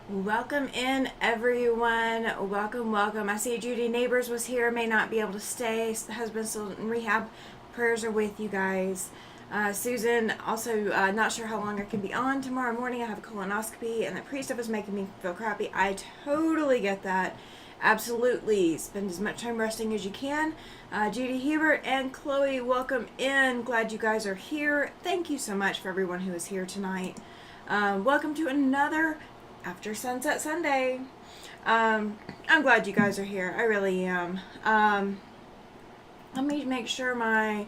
Welcome in, everyone. Welcome. I see Judy Neighbors was here, may not be able to stay. The husband's still in rehab. Prayers are with you guys. Susan, also not sure how long I can be on tomorrow morning. I have a colonoscopy, and the pre-stuff is making me feel crappy. I totally get that. Absolutely. Spend as much time resting as you can. Judy Hebert and Chloe, welcome in. Glad you guys are here. Thank you so much for everyone who is here tonight. Welcome to another After Sunset Sunday. I'm glad you guys are here. I really am. Let me make sure my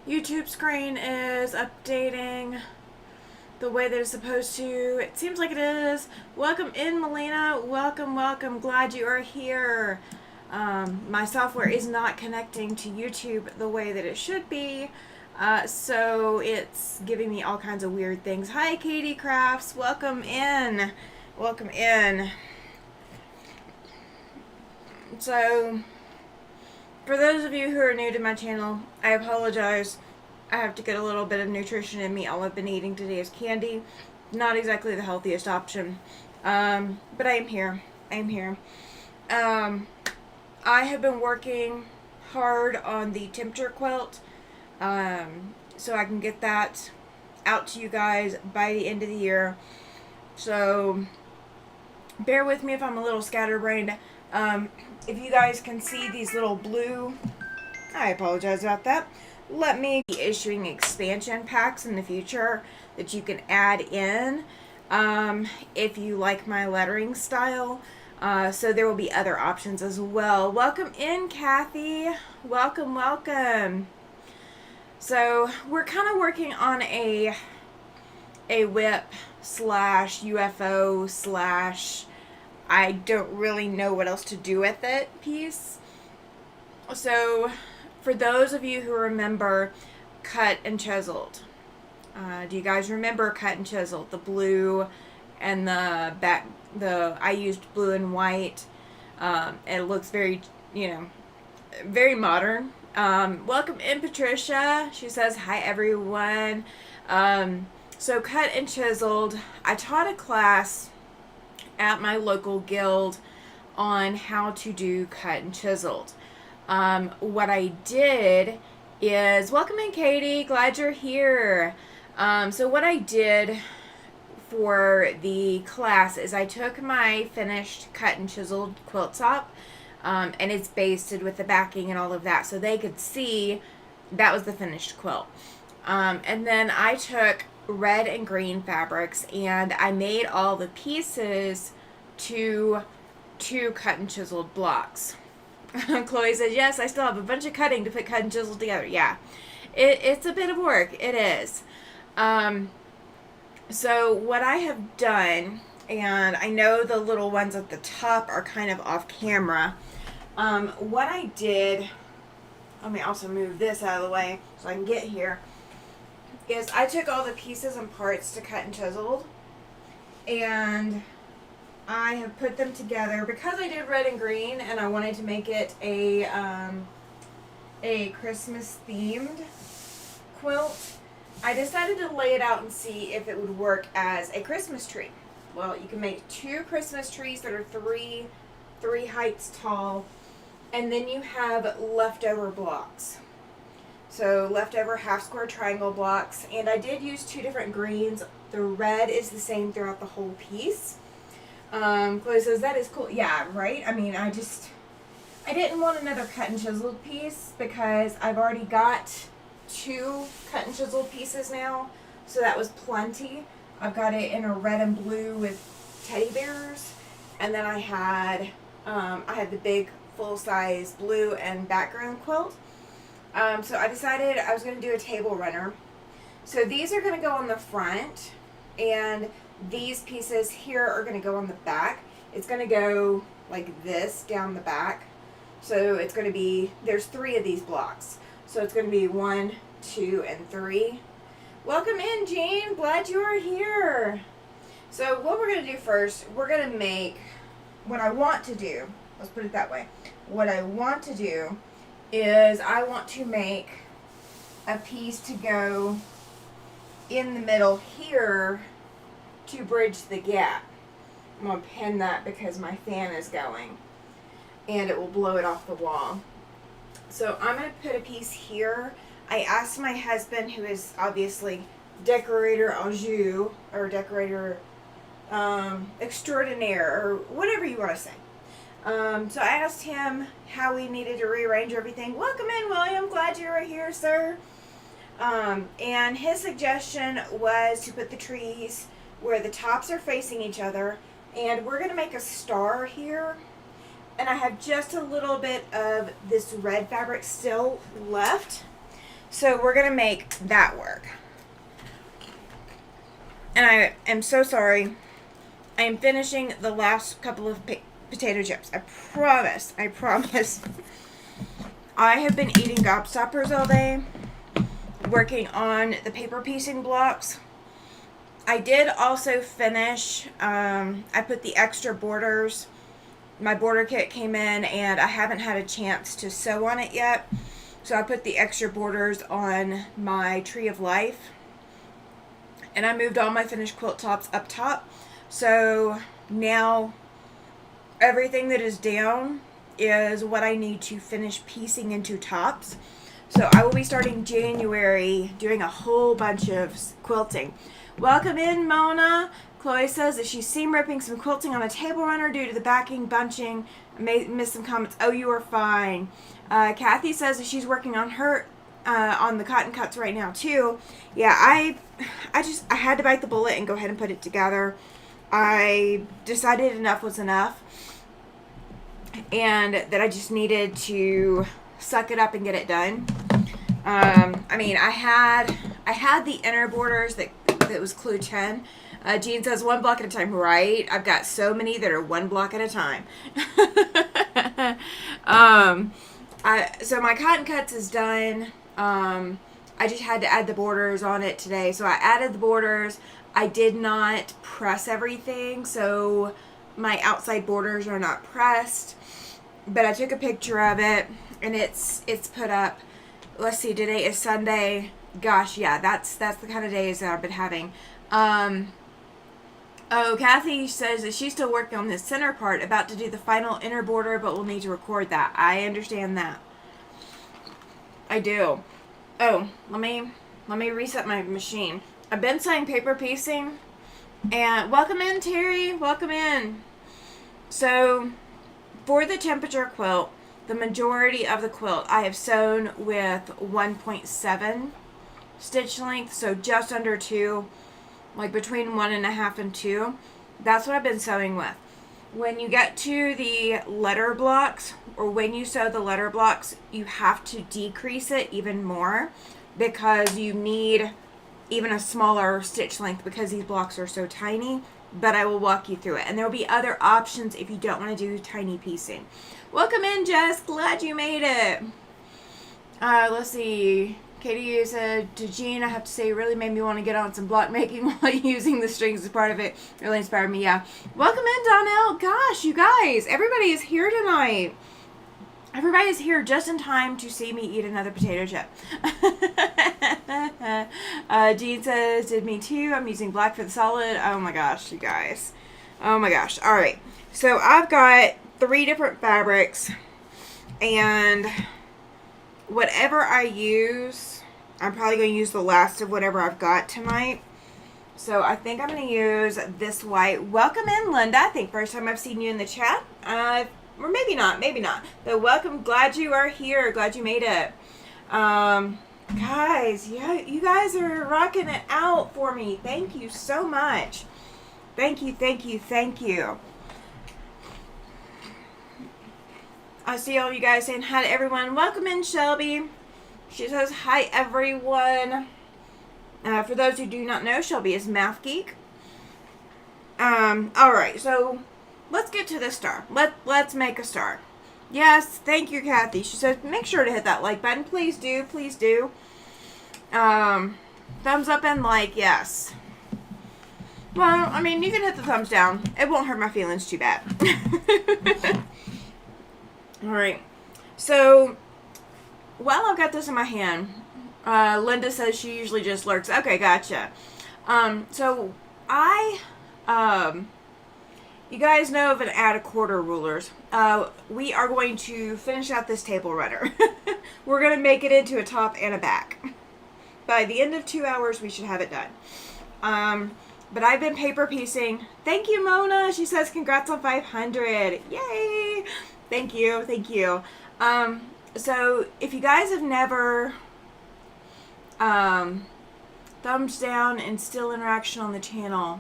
YouTube screen is updating the way that it's supposed to. It seems like it is. Welcome in, Melina. Welcome. Glad you are here. My software is not connecting to YouTube the way that it should be. So it's giving me all kinds of weird things. Hi, Katie Crafts. Welcome in. So, for those of you who are new to my channel, I apologize. I have to get a little bit of nutrition in me. All I've been eating today is candy. Not exactly the healthiest option. But I am here. I have been working hard on the temperature quilt. So I can get that out to you guys by the end of the year. So bear with me if I'm a little scatterbrained. If you guys can see these little blue, I apologize about that. Let me be issuing expansion packs in the future that you can add in if you like my lettering style. So there will be other options as well. Welcome in, Kathy. Welcome. So we're kind of working on a whip slash UFO slash I don't really know what else to do with it piece. So for those of you who remember Cut and Chiseled, do you guys remember Cut and Chiseled? The blue and the back, I used blue and white. It looks very, very modern. Welcome in, Patricia. She says, hi, everyone. So Cut and Chiseled, I taught a class at my local guild on how to do Cut and Chiseled. What I did is, welcome in, Katie. Glad you're here. So what I did for the class is I took my finished Cut and Chiseled quilt top, and it's basted with the backing and all of that, so they could see that was the finished quilt. And then I took red and green fabrics and I made all the pieces to two Cut and Chiseled blocks. Chloe says, yes, I still have a bunch of cutting to put Cut and Chiseled together. Yeah, it's a bit of work. It is. So what I have done, and I know the little ones at the top are kind of off camera. What I did, let me also move this out of the way so I can get here, is I took all the pieces and parts to Cut and Chiseled, and I have put them together because I did red and green and I wanted to make it a Christmas themed quilt. I decided to lay it out and see if it would work as a Christmas tree. Well, you can make two Christmas trees that are three heights tall, and then you have leftover blocks. So leftover half square triangle blocks, and I did use two different greens. The red is the same throughout the whole piece. Chloe says, that is cool. Yeah, right? I mean, I didn't want another Cut and Chiseled piece because I've already got two Cut and Chiseled pieces now, so that was plenty. I've got it in a red and blue with teddy bears, and then I had the big full-size blue and background quilt. So I decided I was going to do a table runner. So these are going to go on the front, and these pieces here are going to go on the back. It's going to go like this down the back. So it's going to be, there's 3 of these blocks. So it's going to be 1, 2, and 3. Welcome in, Jean. Glad you are here. So what we're going to do first, we're going to make, what I want to do, let's put it that way. What I want to do is I want to make a piece to go in the middle here to bridge the gap. I'm going to pin that because my fan is going. And it will blow it off the wall. So I'm going to put a piece here. I asked my husband, who is obviously decorator au jus, or decorator extraordinaire, or whatever you want to say. So I asked him how we needed to rearrange everything. Welcome in, William. Glad you are here, sir. And his suggestion was to put the trees where the tops are facing each other. And we're going to make a star here. And I have just a little bit of this red fabric still left. So we're going to make that work. And I am so sorry. I am finishing the last couple of potato chips. I promise. I promise. I have been eating gobstoppers all day, working on the paper piecing blocks. I did also finish, I put the extra borders. My border kit came in and I haven't had a chance to sew on it yet. So I put the extra borders on my tree of life. And I moved all my finished quilt tops up top. So now everything that is down is what I need to finish piecing into tops. So I will be starting January doing a whole bunch of quilting. Welcome in, Mona. Chloe says that she's seam ripping some quilting on a table runner due to the backing bunching. I missed some comments. Oh, you are fine. Kathy says that she's working on her on the cotton cuts right now too. Yeah, I had to bite the bullet and go ahead and put it together. I decided enough was enough, and that I just needed to suck it up and get it done. I mean, I had the inner borders that was clue 10. Jean says 1 block at a time. Right. I've got so many that are 1 block at a time. So my cotton cuts is done. I just had to add the borders on it today. So I added the borders. I did not press everything, so my outside borders are not pressed. But I took a picture of it, and it's put up. Let's see, today is Sunday. Gosh, yeah, that's the kind of days that I've been having. Oh, Kathy says that she's still working on this center part, about to do the final inner border, but we'll need to record that. I understand that. I do. Oh, let me reset my machine. I've been sewing paper piecing, and welcome in, Terry. Welcome in. So, for the temperature quilt, the majority of the quilt I have sewn with 1.7 stitch length, so just under 2, like between 1.5 and 2. That's what I've been sewing with. When you get to the letter blocks, or when you sew the letter blocks, you have to decrease it even more because you need even a smaller stitch length because these blocks are so tiny. But I will walk you through it, and there will be other options if you don't want to do tiny piecing. Welcome in, Jess. Glad you made it. Let's see. Katie said to Jean, I have to say, it really made me want to get on some block making while using the strings as part of it. Really inspired me, yeah. Welcome in, Donnell. Gosh, you guys, everybody is here tonight. Everybody is here just in time to see me eat another potato chip. Jean says, did me too. I'm using black for the solid. Oh my gosh, you guys. Oh my gosh. All right. So I've got 3 different fabrics, and whatever I use, I'm probably going to use the last of whatever I've got tonight. So I think I'm going to use this white. Welcome in, Linda. I think first time I've seen you in the chat. Or maybe not, But welcome. Glad you are here. Glad you made it. Guys, yeah, you guys are rocking it out for me. Thank you so much. Thank you, thank you, thank you. I see all you guys saying hi to everyone. Welcome in, Shelby. She says hi, everyone. For those who do not know, Shelby is Math Geek. All right, so let's get to this star. Let's make a star. Yes, thank you, Kathy. She says make sure to hit that like button. Please do, please do. Thumbs up and like, yes. Well, I mean, you can hit the thumbs down. It won't hurt my feelings too bad. All right. So, while I've got this in my hand, Linda says she usually just lurks. Okay, gotcha. So I You guys know of an add a quarter rulers. We are going to finish out this table runner. We're going to make it into a top and a back. By the end of 2 hours, we should have it done. But I've been paper piecing. Thank you, Mona. She says congrats on 500. Yay! Thank you. Thank you. So if you guys have never thumbs down and still interaction on the channel.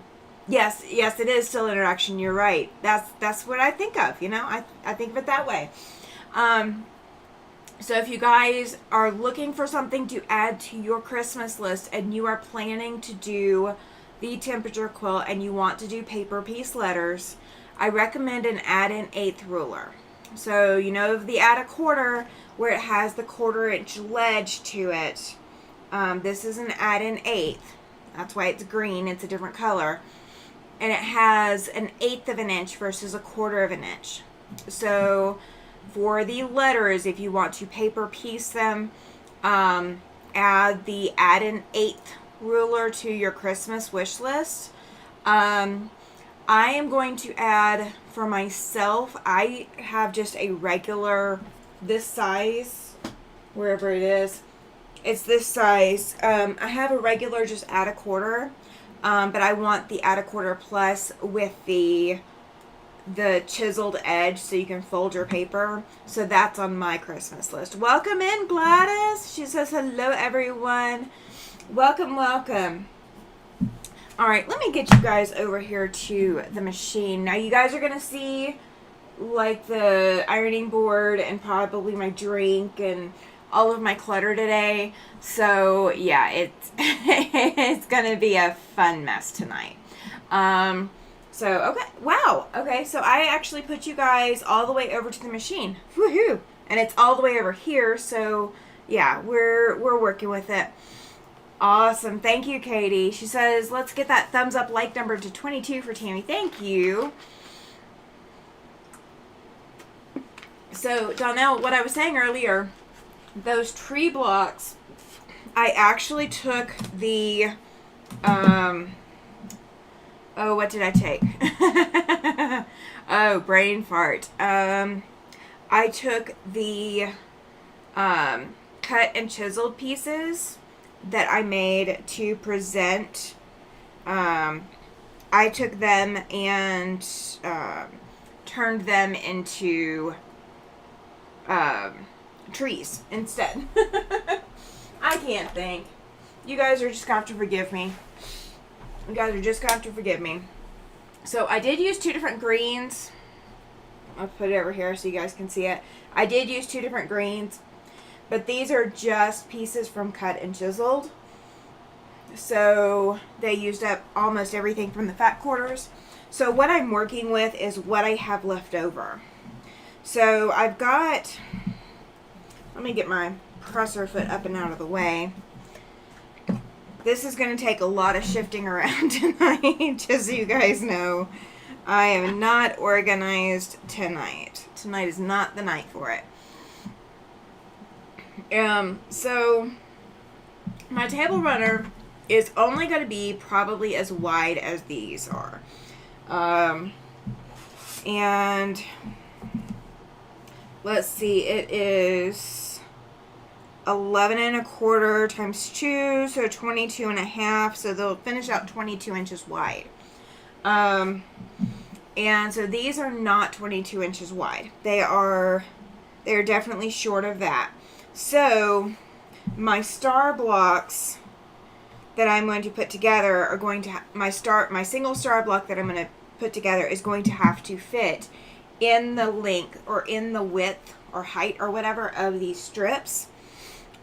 Yes, it is still interaction. You're right. That's what I think of, you know? I think of it that way. So if you guys are looking for something to add to your Christmas list and you are planning to do the temperature quilt and you want to do paper piece letters, I recommend an add an eighth ruler. So you know the add a quarter where it has the 1/4 inch ledge to it. This is an add an eighth. That's why it's green. It's a different color. And it has an 1/8 of an inch versus a 1/4 of an inch. So for the letters, if you want to paper piece them, add the add an eighth ruler to your Christmas wish list. I am going to add for myself, I have just a regular, this size, wherever it is, it's this size. I have a regular just add a quarter, but I want the add a quarter plus with the chiseled edge so you can fold your paper. So that's on my Christmas list. Welcome in, Gladys. She says hello, everyone. Welcome. All right, let me get you guys over here to the machine. Now you guys are going to see like the ironing board and probably my drink and all of my clutter today. So yeah, it's it's going to be a fun mess tonight. So, okay, wow, okay, so I actually put you guys all the way over to the machine, woohoo, and it's all the way over here, so, yeah, we're working with it. Awesome, thank you, Katie. She says, let's get that thumbs up like number to 22 for Tammy, thank you. So, Donnell, what I was saying earlier, those tree blocks, I actually took the, oh, what did I take? Oh, brain fart. I took the cut and chiseled pieces that I made to present. I took them and turned them into trees instead. I can't think. You guys are just going to have to forgive me. You guys are just going to have to forgive me. So I did use 2 different greens. I'll put it over here so you guys can see it. I did use 2 different greens. But these are just pieces from cut and chiseled. So they used up almost everything from the fat quarters. So what I'm working with is what I have left over. So I've got... Let me get my presser foot up and out of the way. This is going to take a lot of shifting around tonight, just so you guys know. I am not organized tonight. Tonight is not the night for it. So my table runner is only going to be probably as wide as these are. And let's see, it is 11 1/4 times 2, so 22 1/2, so they'll finish out 22 inches wide. And so these are not 22 inches wide. They're definitely short of that. So my star blocks that I'm going to put together are going to my single star block that I'm going to put together is going to have to fit in the length or in the width or height or whatever of these strips.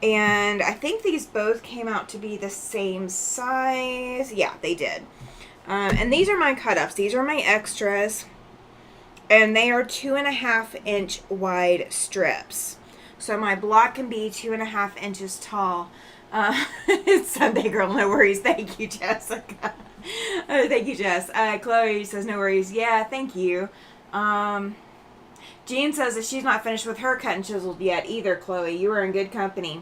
And I think these both came out to be the same size. Yeah, they did. And these are my cutoffs. These are my extras. And they are 2.5 inch wide strips. So my block can be 2.5 inches tall. It's Sunday girl, no worries. Thank you, Jessica. Thank you, Jess. Chloe says no worries. Yeah, thank you. Jean says that she's not finished with her cut and chiseled yet either, Chloe. You are in good company.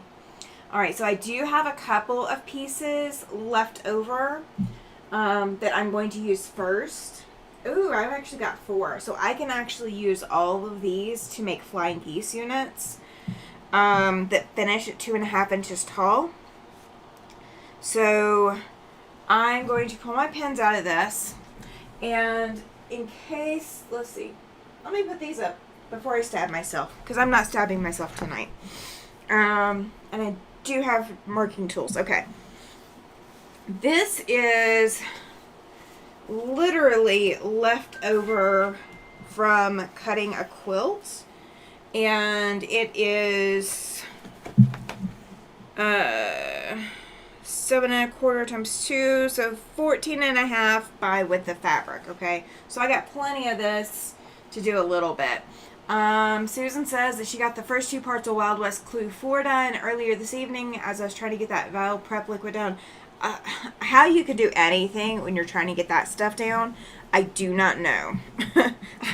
Alright, so I do have a couple of pieces left over that I'm going to use first. Ooh, I've actually got 4. So I can actually use all of these to make flying geese units that finish at 2.5 inches tall. So I'm going to pull my pins out of this. And in case, let's see. Let me put these up before I stab myself, because I'm not stabbing myself tonight. And I do have marking tools. Okay. This is literally left over from cutting a quilt, and it is 7.25 times 2, so 14.5 by width of fabric. Okay, so I got plenty of this to do a little bit. Susan says that she got the first 2 parts of Wild West Clue 4 done earlier this evening as I was trying to get that vial prep liquid down. How you could do anything when you're trying to get that stuff down, I do not know.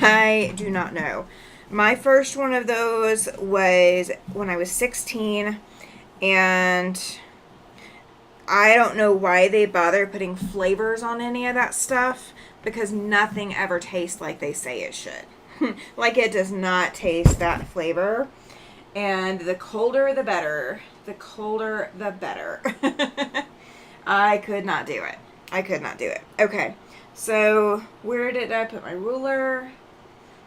I do not know. My first one of those was when I was 16, and I don't know why they bother putting flavors on any of that stuff, because nothing ever tastes like they say it should. Like, it does not taste that flavor. And the colder the better. The colder the better. I could not do it. I could not do it. Okay. So, where did I put my ruler?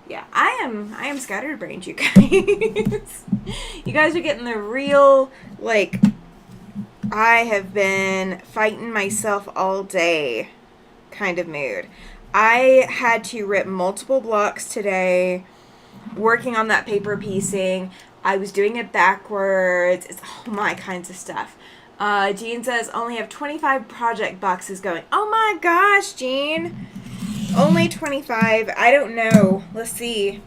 Yeah, I am scatterbrained, you guys. You guys are getting the real, like, I have been fighting myself all day kind of mood. I had to rip multiple blocks today, working on that paper piecing. I was doing it backwards. It's all my kinds of stuff. Jean says, only have 25 project boxes going. Oh my gosh, Jean. Only 25. I don't know. Let's see.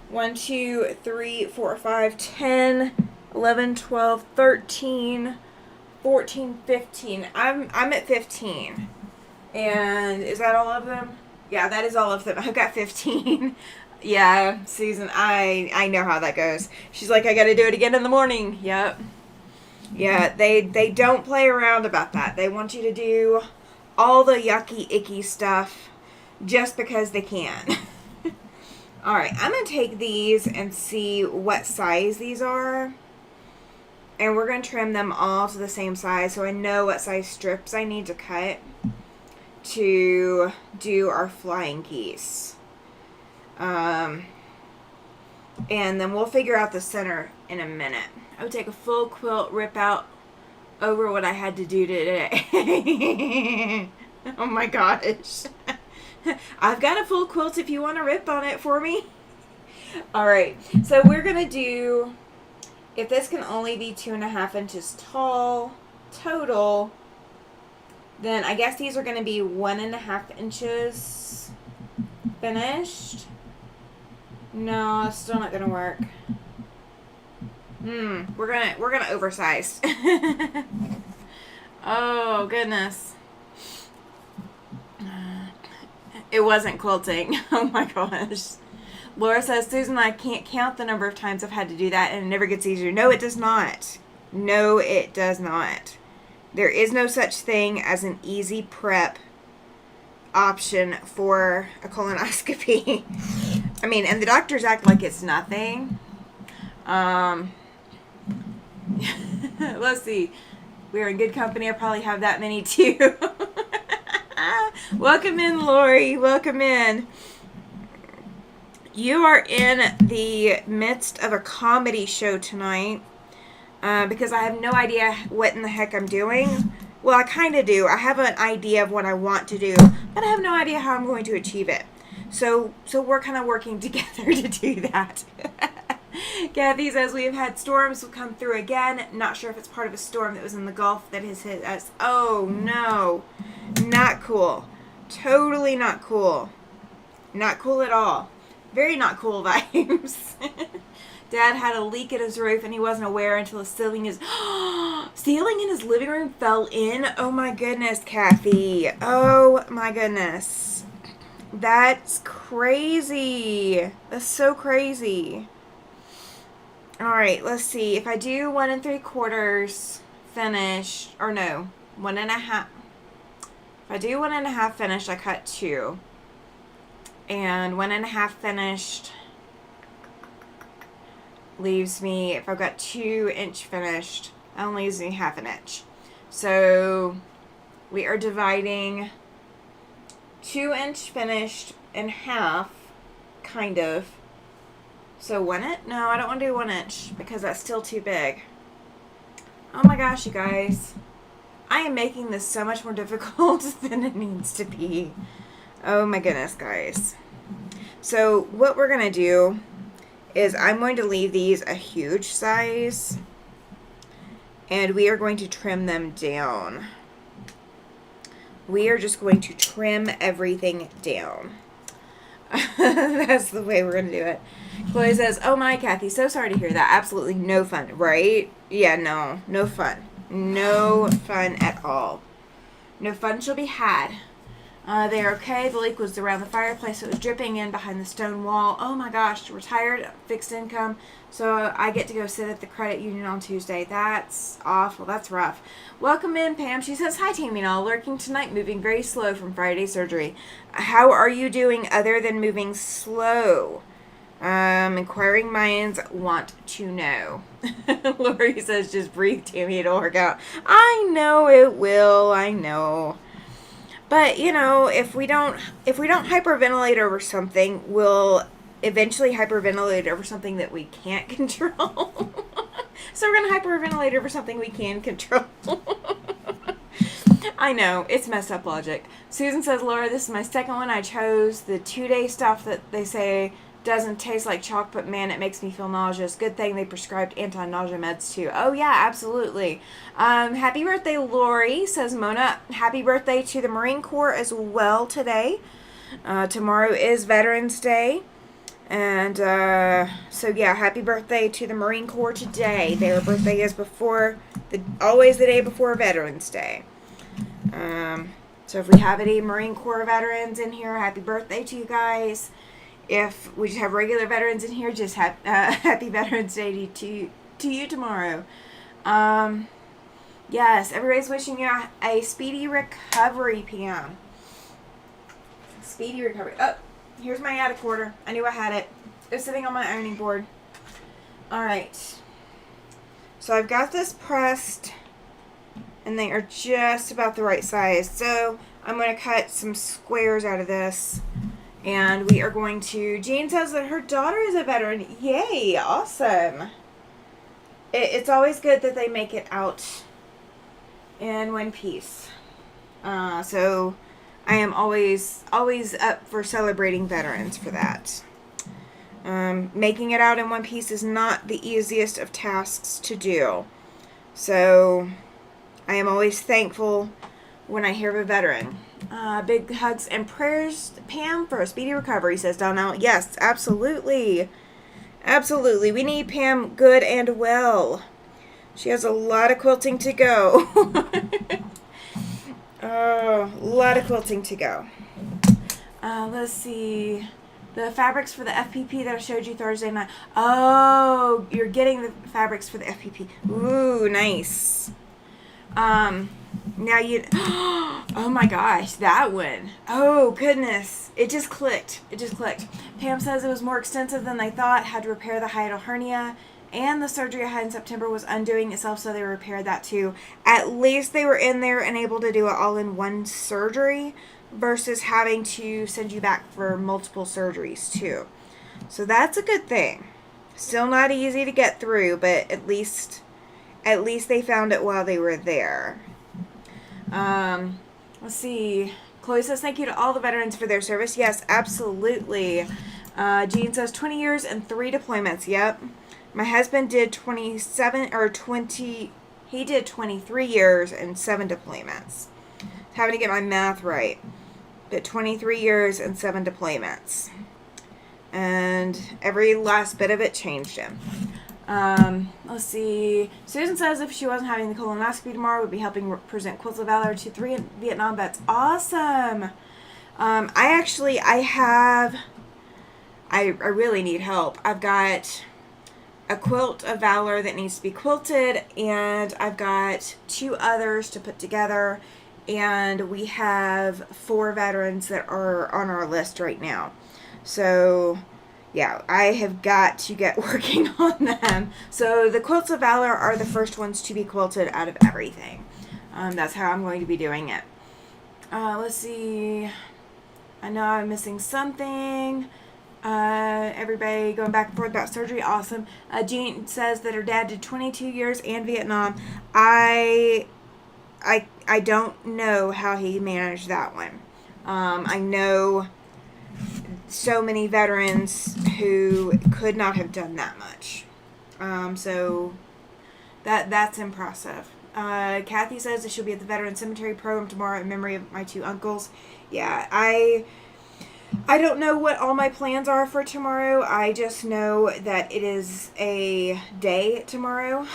1, 2, 3, 4, 5, 10, 11, 12, 13, 14, 15. I'm at 15. And is that all of them? Yeah, that is all of them. I've got 15. Yeah, Susan, I know how that goes. She's like, I got to do it again in the morning. Yep. Yeah, they don't play around about that. They want you to do all the yucky, icky stuff just because they can. All right, I'm going to take these and see what size these are. And we're going to trim them all to the same size so I know what size strips I need to cut to do our flying geese. And then we'll figure out the center in a minute. I would take a full quilt rip out over what I had to do today. Oh my gosh. I've got a full quilt if you want to rip on it for me. Alright, so we're going to do, if this can only be 2.5 inches tall total, then I guess these are going to be 1.5 inches finished. No, it's still not going to work. We're gonna oversize. Oh goodness. It wasn't quilting. Oh my gosh. Laura says, Susan, I can't count the number of times I've had to do that and it never gets easier. No, it does not. No, it does not. There is no such thing as an easy prep option for a colonoscopy. I mean, and the doctors act like it's nothing. Let's see. We're in good company. I probably have that many too. Welcome in, Lori. Welcome in. You are in the midst of a comedy show tonight because I have no idea what in the heck I'm doing. Well, I kind of do. I have an idea of what I want to do, but I have no idea how I'm going to achieve it. So we're kind of working together to do that. Kathy says, we have had storms come through again. Not sure if it's part of a storm that was in the Gulf that has hit us. Oh, no. Not cool. Totally not cool. Not cool at all. Very not cool vibes. Dad had a leak at his roof and he wasn't aware until the ceiling in his living room fell in. Oh, my goodness, Kathy. Oh, my goodness. That's crazy. That's so crazy. All right, let's see. If I do 1 3/4 finished, or no, 1.5. If I do 1.5 finished, I cut 2. And 1.5 finished leaves me, if I've got 2-inch finished, that only leaves me 1/2 inch. So we are dividing 2-inch finished in half, kind of. So 1 inch? No, I don't want to do 1 inch because that's still too big. Oh my gosh, you guys. I am making this so much more difficult than it needs to be. Oh my goodness, guys. So what we're going to do is I'm going to leave these a huge size, and we are going to trim them down. We are just going to trim everything down. That's the way we're going to do it. Chloe says, oh my, Kathy, so sorry to hear that. Absolutely no fun, right? Yeah, no fun. No fun at all. No fun shall be had. They are okay. The leak was around the fireplace. It was dripping in behind the stone wall. Oh my gosh, retired, fixed income. So I get to go sit at the credit union on Tuesday. That's awful. That's rough. Welcome in, Pam. She says, hi, Tammy and all. Lurking tonight, moving very slow from Friday surgery. How are you doing other than moving slow? Inquiring minds want to know. Lori says, just breathe, Tammy. It'll work out. I know it will. I know. But, you know, if we don't hyperventilate over something, we'll eventually hyperventilate over something that we can't control. So we're going to hyperventilate over something we can control. I know, it's messed up logic. Susan says, Laura, this is my second one. I chose the 2-day stuff that they say doesn't taste like chalk, but man, it makes me feel nauseous. Good thing they prescribed anti-nausea meds too. Oh yeah, absolutely. Happy birthday, Lori, says Mona. Happy birthday to the Marine Corps as well today. Tomorrow is Veterans Day. And so yeah, happy birthday to the Marine Corps today. Their birthday is always the day before Veterans Day. So if we have any Marine Corps veterans in here, happy birthday to you guys. If we just have regular veterans in here, just happy Veterans Day to you tomorrow. Yes, everybody's wishing you a speedy recovery, Pam. Speedy recovery. Oh, here's my attic order. I knew I had it. It was sitting on my ironing board. Alright. So I've got this pressed, and they are just about the right size. So I'm going to cut some squares out of this. And we are going to... Jean says that her daughter is a veteran. Yay! Awesome. It's always good that they make it out in one piece. So I am always up for celebrating veterans for that. Making it out in one piece is not the easiest of tasks to do. So I am always thankful when I hear of a veteran. Big hugs and prayers, Pam, for a speedy recovery, says Donnell. Yes, absolutely. Absolutely. We need Pam good and well. She has a lot of quilting to go. Oh, a lot of quilting to go. Let's see. The fabrics for the FPP that I showed you Thursday night. Oh, you're getting the fabrics for the FPP. Ooh, nice. Now you, oh my gosh, that one. Oh goodness, it just clicked. Pam says it was more extensive than they thought. Had to repair the hiatal hernia, and the surgery I had in September was undoing itself, so they repaired that too. At least they were in there and able to do it all in one surgery versus having to send you back for multiple surgeries too. So that's a good thing. Still not easy to get through, but at least they found it while they were there. Let's see. Chloe says, thank you to all the veterans for their service. Yes, absolutely. Jean says 20 years and 3 deployments. Yep. My husband did 23 years and 7 deployments. Having to get my math right. But 23 years and 7 deployments. And every last bit of it changed him. Let's see. Susan says if she wasn't having the colonoscopy tomorrow, would be helping present Quilts of Valor to 3 Vietnam vets. Awesome. I really need help. I've got a Quilt of Valor that needs to be quilted, and I've got 2 others to put together, and we have 4 veterans that are on our list right now. So, yeah, I have got to get working on them. So the quilts of valor are the first ones to be quilted out of everything. That's how I'm going to be doing it. Let's see. I know I'm missing something. Everybody going back and forth about surgery. Awesome. Jean says that her dad did 22 years in Vietnam. I don't know how he managed that one. I know so many veterans who could not have done that much. So that's impressive. Kathy says that she'll be at the Veteran Cemetery program tomorrow in memory of my 2 uncles. Yeah, I don't know what all my plans are for tomorrow. I just know that it is a day tomorrow.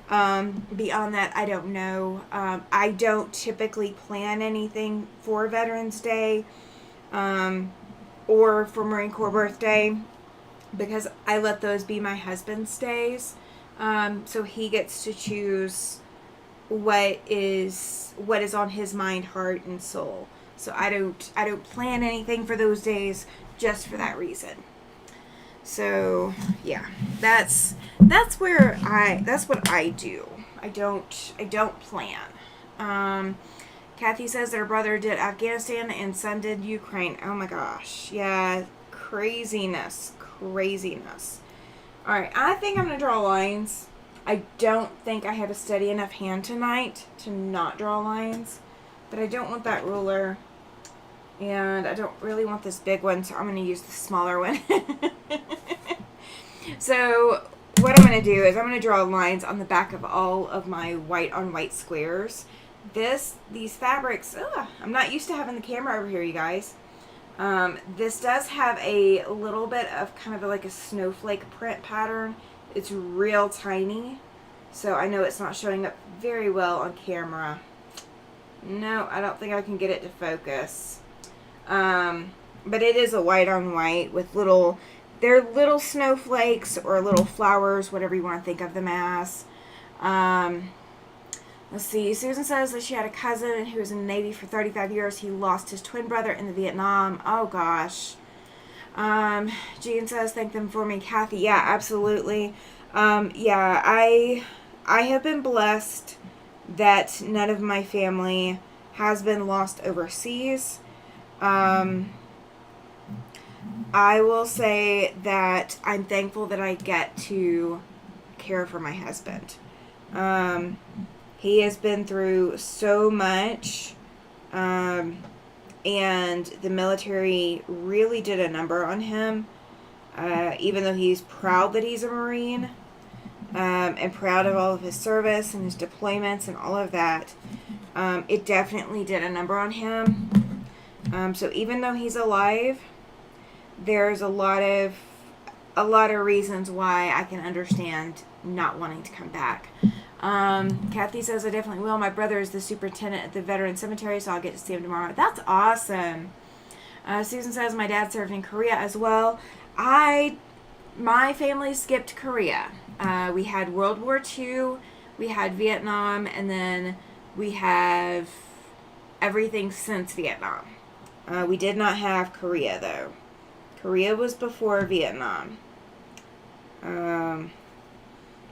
Beyond that, I don't know. I don't typically plan anything for Veterans Day or for Marine Corps birthday because I let those be my husband's days. So he gets to choose what is on his mind, heart, and soul. So I don't plan anything for those days just for that reason. So yeah, that's what I do. I don't plan. Kathy says that her brother did Afghanistan and son did Ukraine. Oh my gosh, yeah, craziness. All right, I think I'm gonna draw lines. I don't think I have a steady enough hand tonight to not draw lines, but I don't want that ruler, and I don't really want this big one, so I'm going to use the smaller one. So what I'm going to do is I'm going to draw lines on the back of all of my white on white squares. These fabrics, I'm not used to having the camera over here, you guys. This does have a little bit of kind of like a snowflake print pattern. It's real tiny, so I know it's not showing up very well on camera. No, I don't think I can get it to focus. But it is a white on white with they're little snowflakes or little flowers, whatever you want to think of them as. Let's see. Susan says that she had a cousin who was in the Navy for 35 years. He lost his twin brother in the Vietnam. Oh, gosh. Jean says, thank them for me. Kathy, yeah, absolutely. Yeah, I have been blessed that none of my family has been lost overseas. I will say that I'm thankful that I get to care for my husband. He has been through so much, and the military really did a number on him, even though he's proud that he's a Marine, and proud of all of his service and his deployments and all of that. It definitely did a number on him. So even though he's alive, there's a lot of reasons why I can understand not wanting to come back. Kathy says I definitely will. My brother is the superintendent at the Veteran Cemetery, so I'll get to see him tomorrow. That's awesome. Susan says my dad served in Korea as well. My family skipped Korea. We had World War II, we had Vietnam, and then we have everything since Vietnam. We did not have Korea, though. Korea was before Vietnam.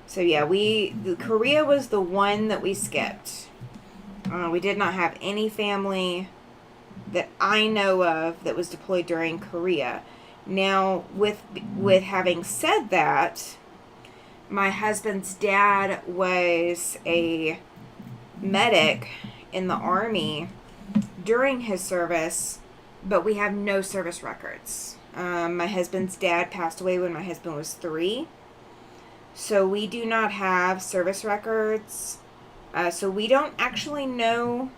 So yeah, Korea was the one that we skipped. We did not have any family that I know of that was deployed during Korea. Now, with having said that, my husband's dad was a medic in the Army during his service, but we have no service records. My husband's dad passed away when my husband was 3. So we do not have service records. So we don't actually know,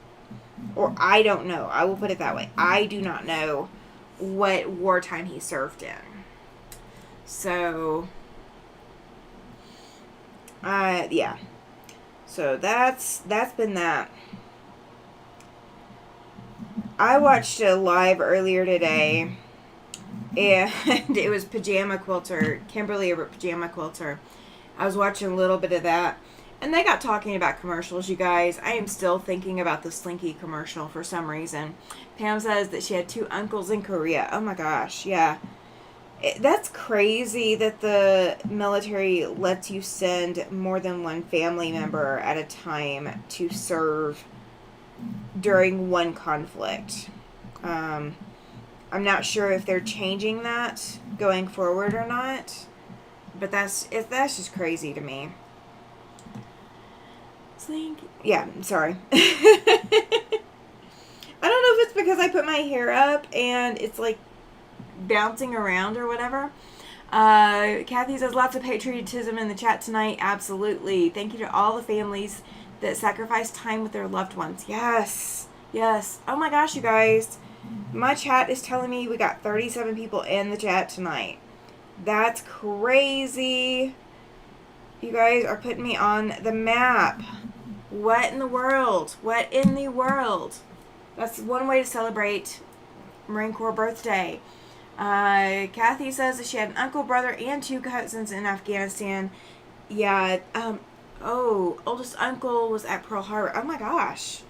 or I don't know. I will put it that way. I do not know what wartime he served in. So, yeah. So that's been that. I watched a live earlier today, and it was Pajama Quilter, Kimberly over Pajama Quilter. I was watching a little bit of that, And they got talking about commercials, you guys. I am still thinking about the Slinky commercial for some reason. Pam says that she had 2 uncles in Korea. Oh my gosh, yeah. That's crazy that the military lets you send more than one family member at a time to serve during one conflict. I'm not sure if they're changing that going forward or not, but that's just crazy to me. Yeah, sorry. I don't know if it's because I put my hair up and it's like bouncing around or whatever. Kathy says lots of patriotism in the chat tonight. Absolutely. Thank you to all the families that sacrifice time with their loved ones. Yes. Yes. Oh my gosh, you guys. My chat is telling me we got 37 people in the chat tonight. That's crazy. You guys are putting me on the map. What in the world? What in the world? That's one way to celebrate Marine Corps birthday. Kathy says that she had an uncle, brother, and 2 cousins in Afghanistan. Yeah. Oldest uncle was at Pearl Harbor. Oh my gosh.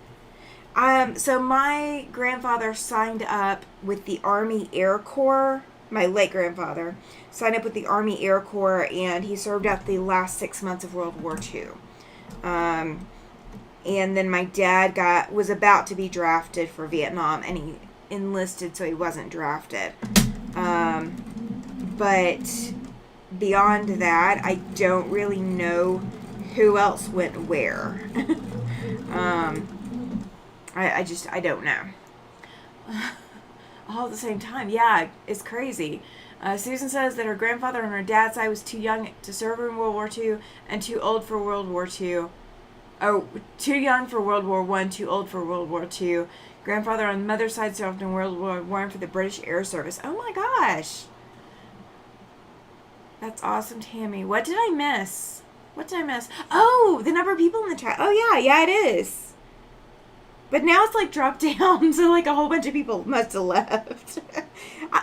So my grandfather signed up with the Army Air Corps. My late grandfather signed up with the Army Air Corps, and he served out the last 6 months of World War II. And then my dad was about to be drafted for Vietnam, and he enlisted, so he wasn't drafted. But beyond that, I don't really know who else went where. I don't know. All at the same time, yeah, it's crazy. Susan says that her grandfather on her dad's side was too young to serve in World War II and too old for World War II. Oh, too young for World War I, too old for World War II. Grandfather on the mother's side served in World War I for the British Air Service. Oh my gosh. That's awesome, Tammy. What did I miss? Oh, the number of people in the chat. Oh yeah, it is. But now it's like dropped down, so like a whole bunch of people must have left.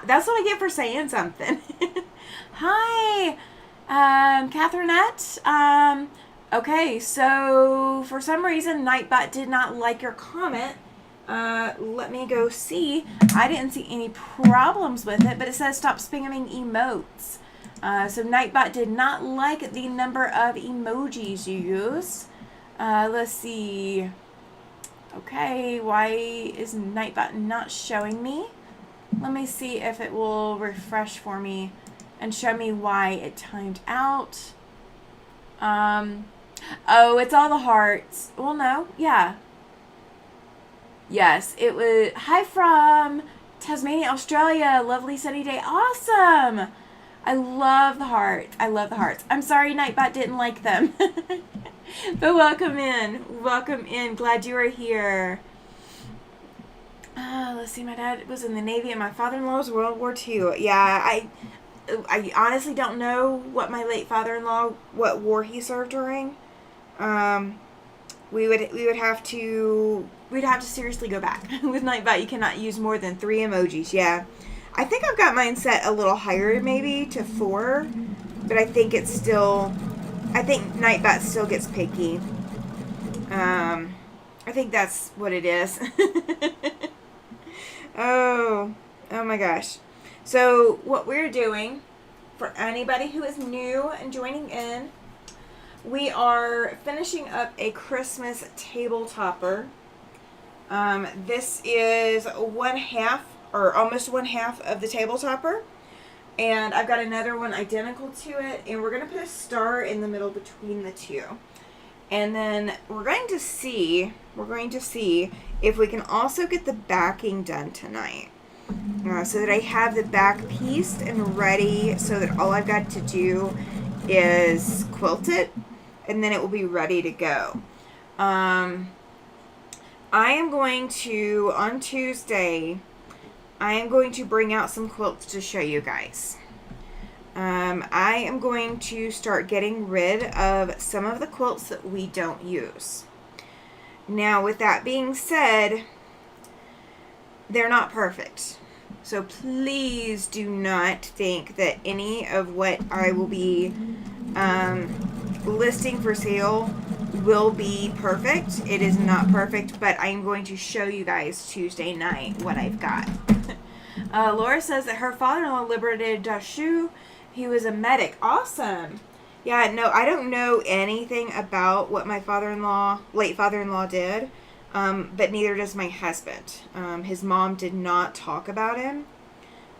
That's what I get for saying something. Hi, Catherinette. Okay, so for some reason Nightbot did not like your comment. Let me go see. I didn't see any problems with it, but it says stop spamming emotes. So Nightbot did not like the number of emojis you use. Let's see. Okay, why is Nightbot not showing me? Let me see if it will refresh for me and show me why it timed out. Oh, it's all the hearts. Well, no, yeah. Yes, it was. Hi from Tasmania, Australia. Lovely sunny day. Awesome. I love the hearts. I'm sorry Nightbot didn't like them. But welcome in. Glad you are here. Let's see. My dad was in the Navy and my father-in-law was World War II. Yeah, I honestly don't know what my late father-in-law, what war he served during. We'd have to seriously go back. With Nightbot, you cannot use more than 3 emojis. Yeah. I think I've got mine set a little higher, maybe to 4, but I think Nightbot still gets picky. I think that's what it is. Oh my gosh. So what we're doing, for anybody who is new and joining in, we are finishing up a Christmas table topper. This is 1/2 or almost 1/2 of the table topper. And I've got another one identical to it. And we're going to put a star in the middle between the two. And then we're going to see if we can also get the backing done tonight. So that I have the back pieced and ready so that all I've got to do is quilt it. And then it will be ready to go. I am going to, on Tuesday, I am going to bring out some quilts to show you guys. I am going to start getting rid of some of the quilts that we don't use. Now, with that being said, they're not perfect. So please do not think that any of what I will be listing for sale will be perfect. It is not perfect, but I am going to show you guys Tuesday night what I've got. Laura says that her father-in-law liberated Dashu. He was a medic. Awesome. Yeah, no, I don't know anything about what my late father-in-law did, but neither does my husband. His mom did not talk about him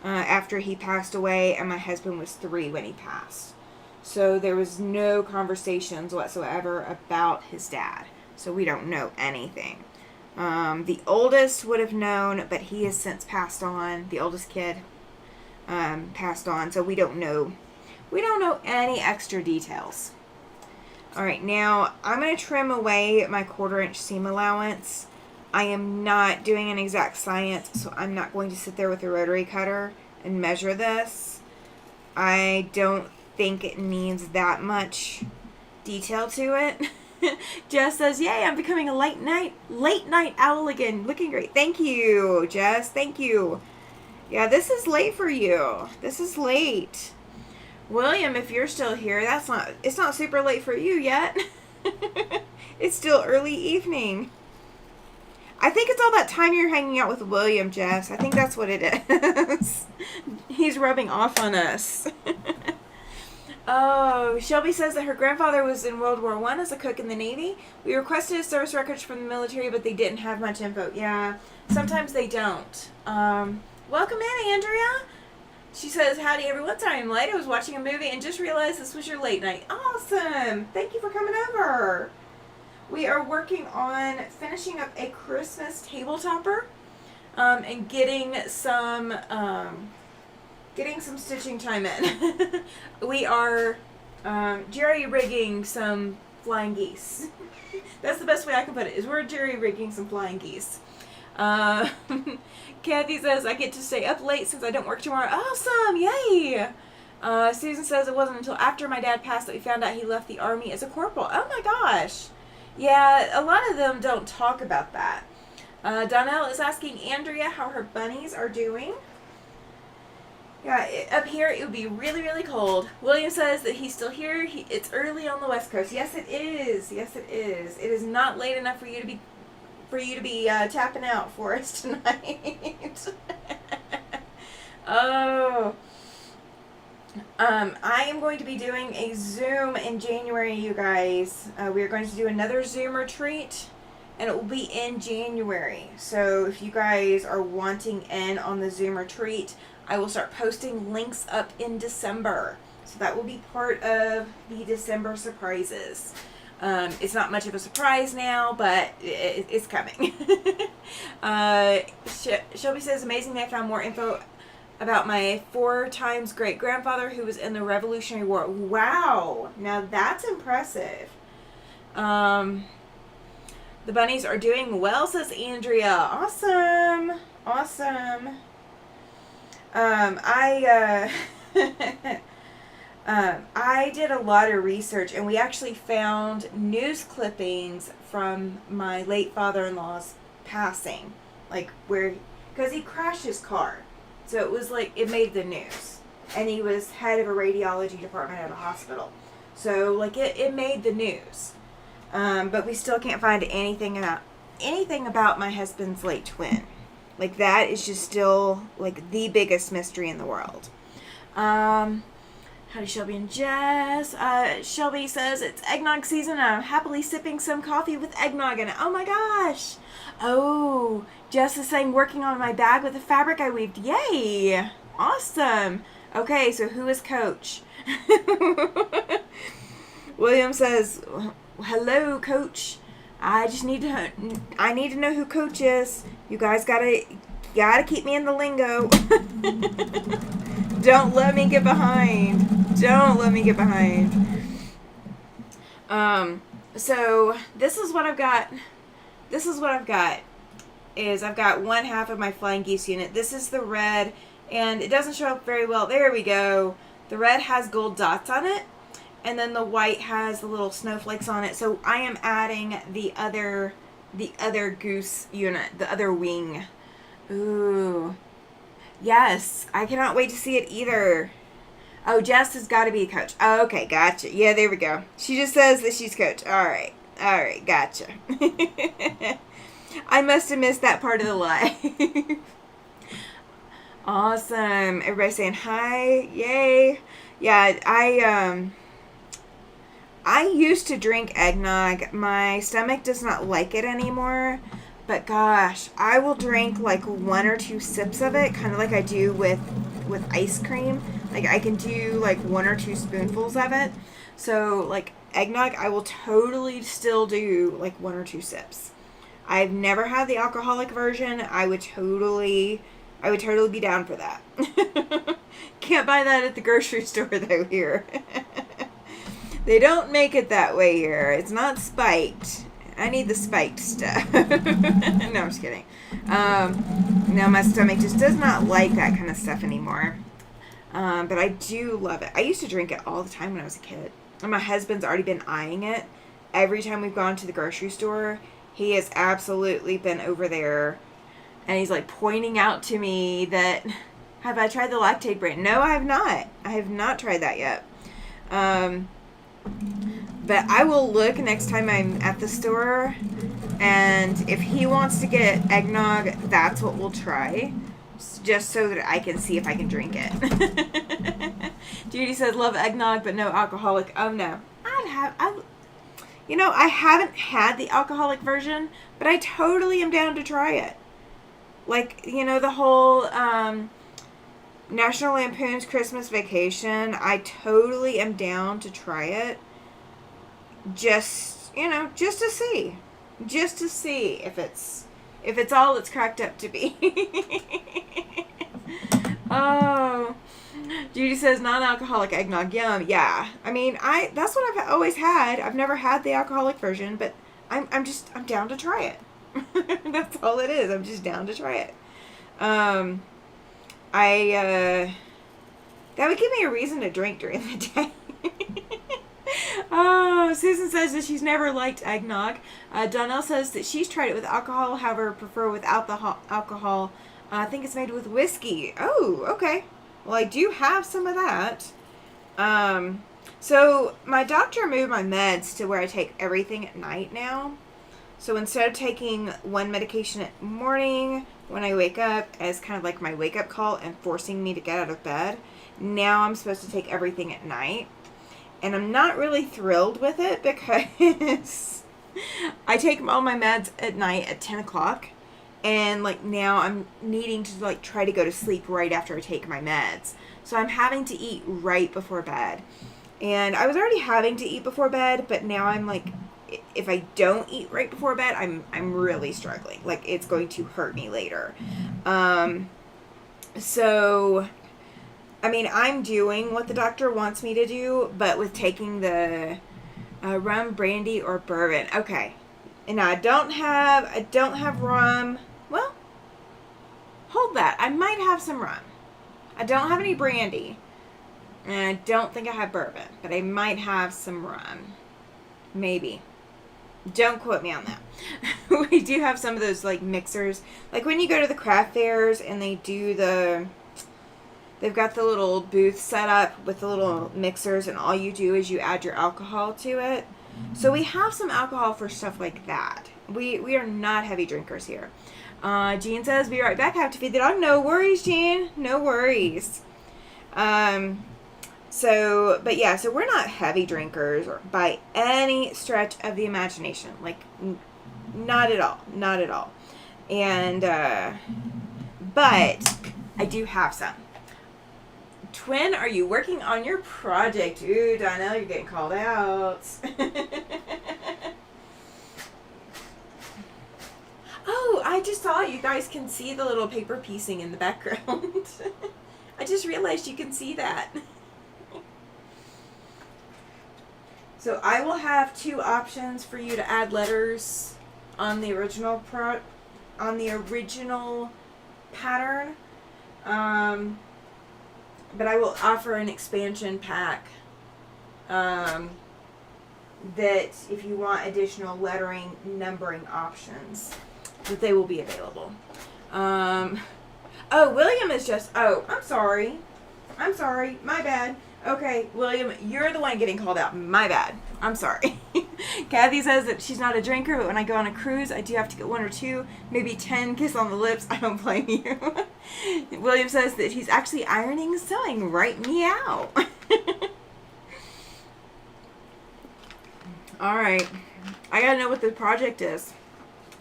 after he passed away, and my husband was 3 when he passed. So there was no conversations whatsoever about his dad. So we don't know anything. The oldest would have known, but he has since passed on. The oldest kid passed on, so we don't know. We don't know any extra details. All right, now I'm going to trim away my 1/4 inch seam allowance. I am not doing an exact science, so I'm not going to sit there with a rotary cutter and measure this. I don't think it needs that much detail to it. Jess says, yay, I'm becoming a late night owl again. Looking great. Thank you, Jess. Thank you. Yeah, this is late for you. This is late. William, if you're still here, it's not super late for you yet. It's still early evening. I think it's all that time you're hanging out with William, Jess. I think that's what it is. He's rubbing off on us. Oh, Shelby says that her grandfather was in World War I as a cook in the Navy. We requested his service records from the military, but they didn't have much info. Yeah, sometimes they don't. Welcome in, Andrea. She says, howdy everyone. Sorry I'm late. I was watching a movie and just realized this was your late night. Awesome. Thank you for coming over. We are working on finishing up a Christmas table topper and getting some stitching time in. We are jerry rigging some flying geese. That's the best way I can put it, is we're jerry rigging some flying geese. Kathy says, I get to stay up late since I don't work tomorrow. Awesome! Yay! Susan says it wasn't until after my dad passed that we found out he left the Army as a corporal. Oh my gosh! Yeah, a lot of them don't talk about that. Donnell is asking Andrea how her bunnies are doing. Yeah, up here it would be really, really cold. William says that he's still here. It's early on the West Coast. Yes, it is. Yes, it is. It is not late enough for you to be tapping out for us tonight. Oh. I am going to be doing a Zoom in January, you guys. We are going to do another Zoom retreat, and it will be in January. So if you guys are wanting in on the Zoom retreat, I will start posting links up in December. So that will be part of the December surprises. It's not much of a surprise now, but it's coming. Shelby says, amazing I found more info about my 4 times great-grandfather who was in the Revolutionary War. Wow! Now that's impressive. The bunnies are doing well, says Andrea. Awesome! Awesome. I did a lot of research, and we actually found news clippings from my late father-in-law's passing, like because he crashed his car, so it was like it made the news, and he was head of a radiology department at a hospital, so like it made the news, but we still can't find anything about my husband's late twin. Like that is just still like the biggest mystery in the world. Howdy, Shelby and Jess. Shelby says it's eggnog season and I'm happily sipping some coffee with eggnog in it. Oh my gosh. Oh, Jess is saying working on my bag with the fabric I weaved. Yay. Awesome. Okay, so who is Coach? William says, hello, Coach. I need to know who Coach is. You guys gotta keep me in the lingo. Don't let me get behind. Don't let me get behind. So this is what I've got. I've got 1/2 of my flying geese unit. This is the red, and it doesn't show up very well. There we go. The red has gold dots on it, and then the white has the little snowflakes on it. So I am adding the other goose unit, the other wing. Ooh. Yes, I cannot wait to see it either. Oh, Jess has got to be a Coach. Oh, okay, gotcha. Yeah, there we go. She just says that she's Coach. All right. Alright, gotcha. I must have missed that part of the lie. Awesome. Everybody saying hi. Yay. Yeah, I used to drink eggnog. My stomach does not like it anymore. But gosh, I will drink like 1 or 2 sips of it, kind of like I do with ice cream. Like I can do like 1 or 2 spoonfuls of it. So like eggnog, I will totally still do like 1 or 2 sips. I've never had the alcoholic version. I would totally be down for that. Can't buy that at the grocery store though here. They don't make it that way here. It's not spiked. I need the spiked stuff. No, I'm just kidding. No, my stomach just does not like that kind of stuff anymore. But I do love it. I used to drink it all the time when I was a kid. And my husband's already been eyeing it. Every time we've gone to the grocery store, he has absolutely been over there. And he's like pointing out to me that, have I tried the Lactate brand? No, I have not. I have not tried that yet. But I will look next time I'm at the store, and if he wants to get eggnog, that's what we'll try, just so that I can see if I can drink it. Judy says, love eggnog, but no alcoholic. Oh, no. I haven't had the alcoholic version, but I totally am down to try it. Like, the whole National Lampoon's Christmas Vacation, I totally am down to try it. Just to see. Just to see if it's all it's cracked up to be. Oh. Judy says non-alcoholic eggnog. Yum. Yeah. I mean, that's what I've always had. I've never had the alcoholic version, but I'm down to try it. That's all it is. I'm just down to try it. That would give me a reason to drink during the day. Oh, Susan says that she's never liked eggnog. Donnell says that she's tried it with alcohol, however, prefer without the alcohol. I think it's made with whiskey. Oh, okay. Well, I do have some of that. So my doctor moved my meds to where I take everything at night now. So instead of taking one medication at morning when I wake up as kind of like my wake-up call and forcing me to get out of bed, now I'm supposed to take everything at night. And I'm not really thrilled with it because I take all my meds at night at 10 o'clock. And like now I'm needing to like try to go to sleep right after I take my meds. So I'm having to eat right before bed. And I was already having to eat before bed, but now I'm like, if I don't eat right before bed, I'm really struggling. Like it's going to hurt me later. So I mean, I'm doing what the doctor wants me to do, but with taking the rum, brandy, or bourbon. Okay. And I don't have rum. Well, hold that. I might have some rum. I don't have any brandy. And I don't think I have bourbon, but I might have some rum. Maybe. Don't quote me on that. We do have some of those like mixers. Like when you go to the craft fairs and they do they've got the little booth set up with the little mixers, and all you do is you add your alcohol to it. So we have some alcohol for stuff like that. We are not heavy drinkers here. Jean says, be right back. I have to feed the dog. No worries, Jean. No worries. So we're not heavy drinkers by any stretch of the imagination. Like, not at all. Not at all. And, but I do have some. Twin, are you working on your project? Ooh, Donnell, you're getting called out. Oh, I just saw you guys can see the little paper piecing in the background. I just realized you can see that. So I will have 2 options for you to add letters on the original pattern. But I will offer an expansion pack that if you want additional lettering, numbering options, that they will be available. Oh, William is just, I'm sorry. My bad. Okay, William, you're the one getting called out. My bad. I'm sorry. Kathy says that she's not a drinker, but when I go on a cruise, I do have to get 1 or 2, maybe 10 kiss on the lips. I don't blame you. William says that he's actually ironing and sewing. Write me out. All right. I gotta know what the project is.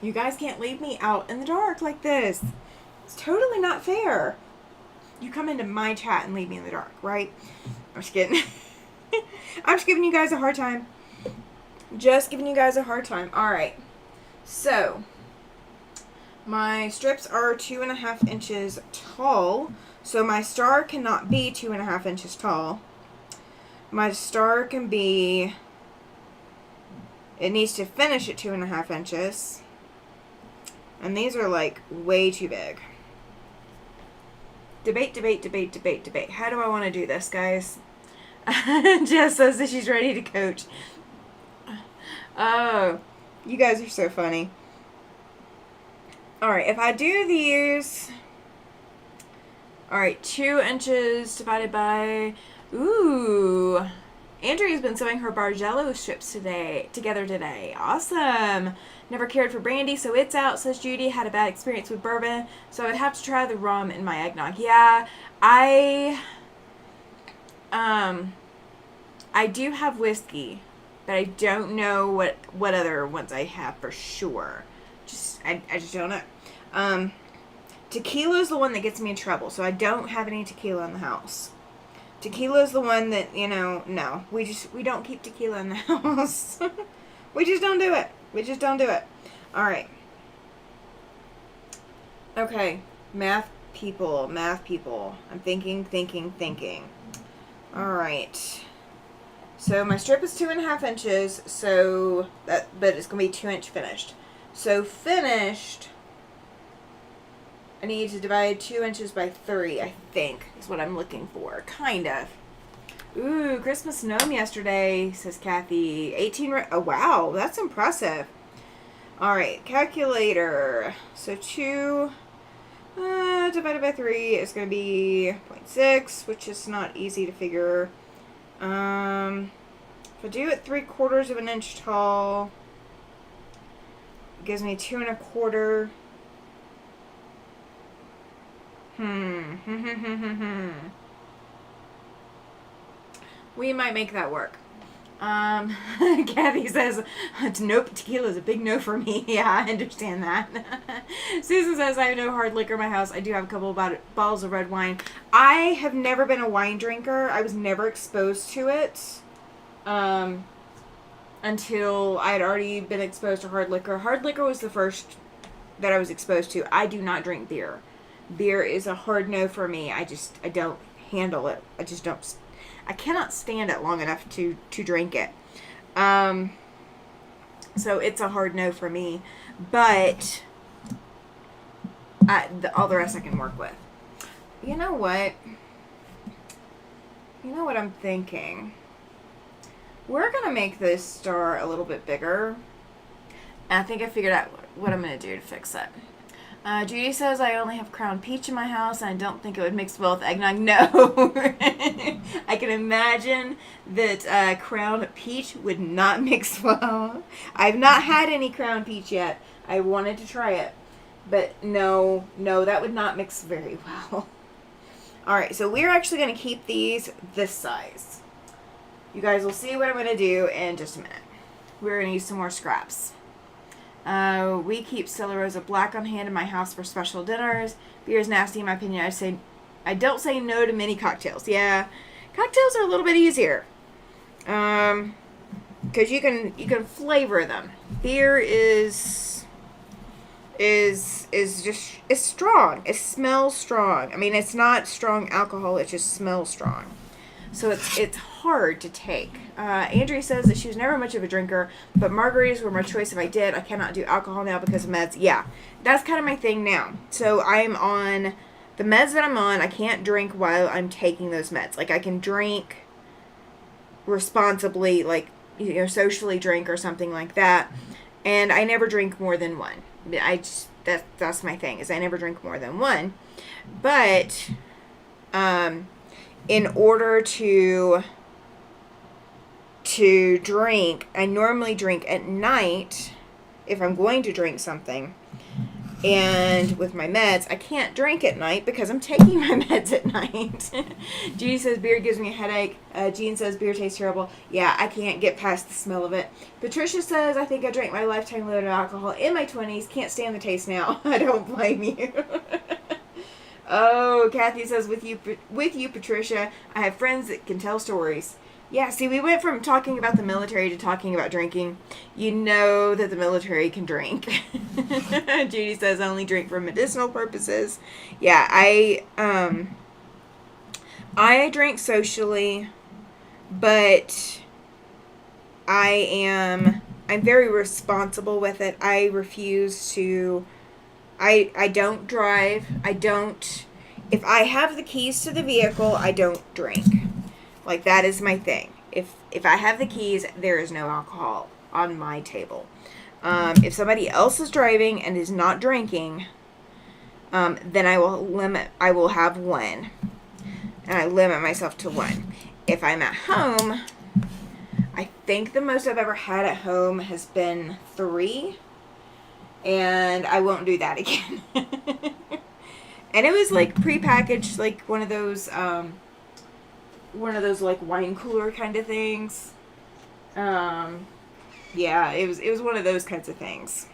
You guys can't leave me out in the dark like this. It's totally not fair. You come into my chat and leave me in the dark, right? I'm just kidding. I'm just giving you guys a hard time. Just giving you guys a hard time. All right. So, my strips are 2.5 inches tall. So, my star cannot be 2.5 inches tall. My star can be... It needs to finish at 2.5 inches. And these are like way too big. Debate. How do I want to do this, guys? Jess says that she's ready to coach. Oh, you guys are so funny. Alright, if I do these... Alright, 2 inches divided by... Ooh. Andrea's been sewing her Bargello strips together today. Awesome. Never cared for brandy, so it's out, says Judy. Had a bad experience with bourbon, so I would have to try the rum in my eggnog. Yeah, I do have whiskey, but I don't know what other ones I have for sure. I just don't know. Tequila's the one that gets me in trouble, so I don't have any tequila in the house. Tequila's the one that, no. We don't keep tequila in the house. We just don't do it. Alright. Okay. Math people. I'm thinking. Alright. So my strip is 2.5 inches, but it's going to be 2 inch finished. So finished, I need to divide 2 inches by 3, I think, is what I'm looking for. Kind of. Ooh, Christmas gnome yesterday, says Kathy. 18, oh wow, that's impressive. Alright, calculator. So 2 divided by 3 is going to be 0.6, which is not easy to figure. If I do it 3/4 of an inch tall, it gives me 2 1/4. We might make that work. Kathy says, nope, tequila is a big no for me. Yeah, I understand that. Susan says, I have no hard liquor in my house. I do have a couple of bottles of red wine. I have never been a wine drinker. I was never exposed to it until I had already been exposed to hard liquor. Hard liquor was the first that I was exposed to. I do not drink beer. Beer is a hard no for me. I don't handle it. I cannot stand it long enough to drink it. So it's a hard no for me. But all the rest I can work with. You know what? I'm thinking? We're going to make this star a little bit bigger. And I think I figured out what I'm going to do to fix it. Judy says, I only have Crown Peach in my house, and I don't think it would mix well with eggnog. No. I can imagine that Crown Peach would not mix well. I've not had any Crown Peach yet. I wanted to try it. But no, that would not mix very well. Alright, so we're actually going to keep these this size. You guys will see what I'm going to do in just a minute. We're going to use some more scraps. We keep Stella Rosa Black on hand in my house for special dinners. Beer is nasty in my opinion. I don't say no to mini cocktails. Yeah, cocktails are a little bit easier. Because you can flavor them. Beer is strong. It smells strong. I mean, it's not strong alcohol. It just smells strong. So it's hard to take. Andrea says that she was never much of a drinker, but margaritas were my choice if I did. I cannot do alcohol now because of meds. Yeah, that's kind of my thing now. So I'm on the meds that I'm on. I can't drink while I'm taking those meds. Like I can drink responsibly, like socially drink or something like that. And I never drink more than one. That's my thing is I never drink more than one. But in order to drink, I normally drink at night if I'm going to drink something. And with my meds, I can't drink at night because I'm taking my meds at night. Judy says beer gives me a headache. Jean says beer tastes terrible. Yeah, I can't get past the smell of it. Patricia says I think I drank my lifetime load of alcohol in my 20s. Can't stand the taste now. I don't blame you. Oh, Kathy says with you, Patricia. I have friends that can tell stories. Yeah, see, we went from talking about the military to talking about drinking. You know that the military can drink. Judy says I only drink for medicinal purposes. Yeah, I drink socially, but I'm very responsible with it. I refuse to, I don't drive. If I have the keys to the vehicle, I don't drink. Like, that is my thing. If I have the keys, there is no alcohol on my table. If somebody else is driving and is not drinking, then I will have one. And I limit myself to one. If I'm at home, I think the most I've ever had at home has been 3. And I won't do that again. And it was like prepackaged, like one of those like wine cooler kind of things. Yeah, it was one of those kinds of things.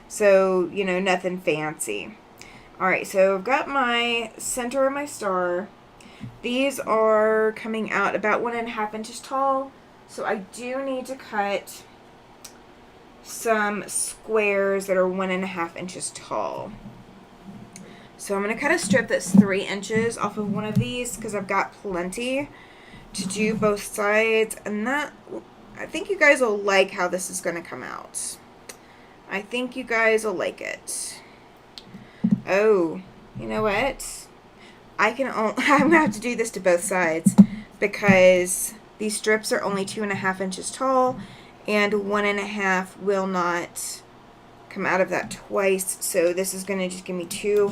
So, you know, nothing fancy. Alright, so I've got my center of my star. These are coming out about 1.5 inches tall. So I do need to cut some squares that are 1.5 inches tall. So I'm going to cut a strip that's 3 inches off of one of these because I've got plenty to do both sides. And that, I think you guys will like how this is going to come out. I think you guys will like it. Oh, you know what? I'm going to have to do this to both sides because these strips are only 2.5 inches tall and 1.5 will not come out of that twice, so this is going to just give me 2,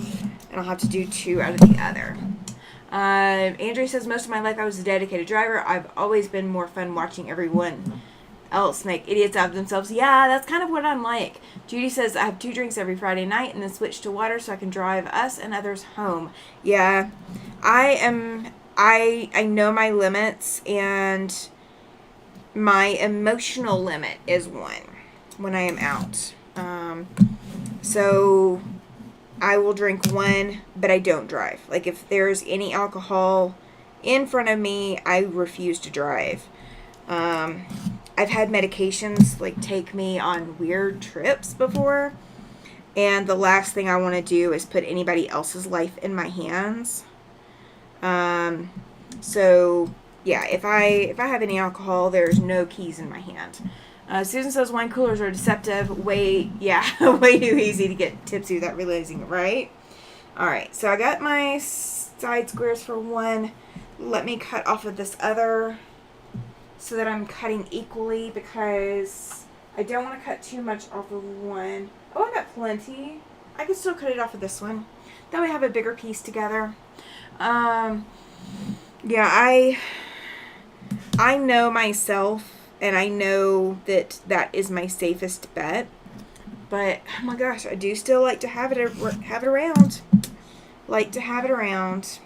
and I'll have to do 2 out of the other. Andrea says, most of my life I was a dedicated driver. I've always been more fun watching everyone else make idiots out of themselves. Yeah, that's kind of what I'm like. Judy says, I have 2 drinks every Friday night and then switch to water so I can drive us and others home. Yeah, I know my limits, and my emotional limit is 1 when I am out. So I will drink 1, but I don't drive. Like, if there's any alcohol in front of me, I refuse to drive. I've had medications, like, take me on weird trips before, and the last thing I want to do is put anybody else's life in my hands. So, yeah, if I have any alcohol, there's no keys in my hand. Susan says wine coolers are deceptive. Way too easy to get tipsy without realizing it, right? Alright, so I got my side squares for 1. Let me cut off of this other so that I'm cutting equally because I don't want to cut too much off of 1. Oh, I got plenty. I can still cut it off of this one. Then we have a bigger piece together. Yeah, I know myself. And I know that that is my safest bet. But, oh my gosh, I do still like to have it around. Like to have it around.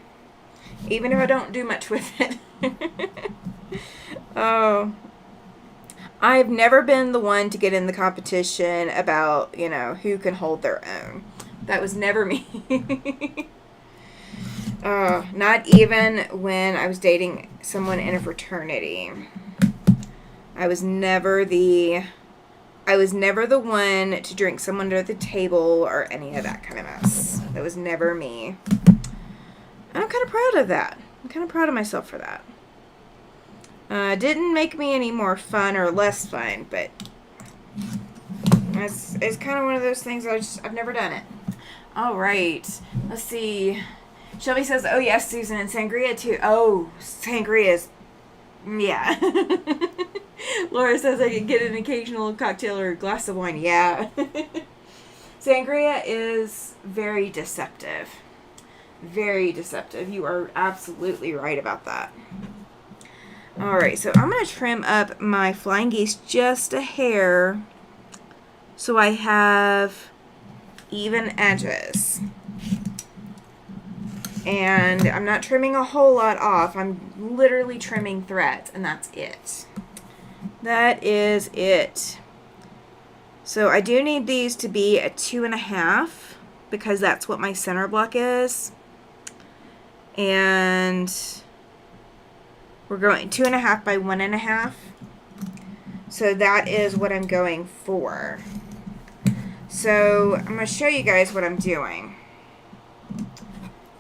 Even if I don't do much with it. Oh. I've never been the one to get in the competition about, you know, who can hold their own. That was never me. Not even when I was dating someone in a fraternity. I was never the one to drink someone under the table or any of that kind of mess. That was never me. I'm kind of proud of that. I'm kind of proud of myself for that. Didn't make me any more fun or less fun, but it's kind of one of those things I've never done it. All right. Let's see. Shelby says, oh yes, Susan, and sangria too. Oh, sangria is, yeah. Laura says I can get an occasional cocktail or a glass of wine. Yeah. Sangria is very deceptive. Very deceptive. You are absolutely right about that. Alright, so I'm going to trim up my flying geese just a hair so I have even edges. And I'm not trimming a whole lot off. I'm literally trimming threads, and that's it. That is it. So I do need these to be a 2.5 because that's what my center block is. And we're going 2.5 by 1.5. So that is what I'm going for. So I'm going to show you guys what I'm doing.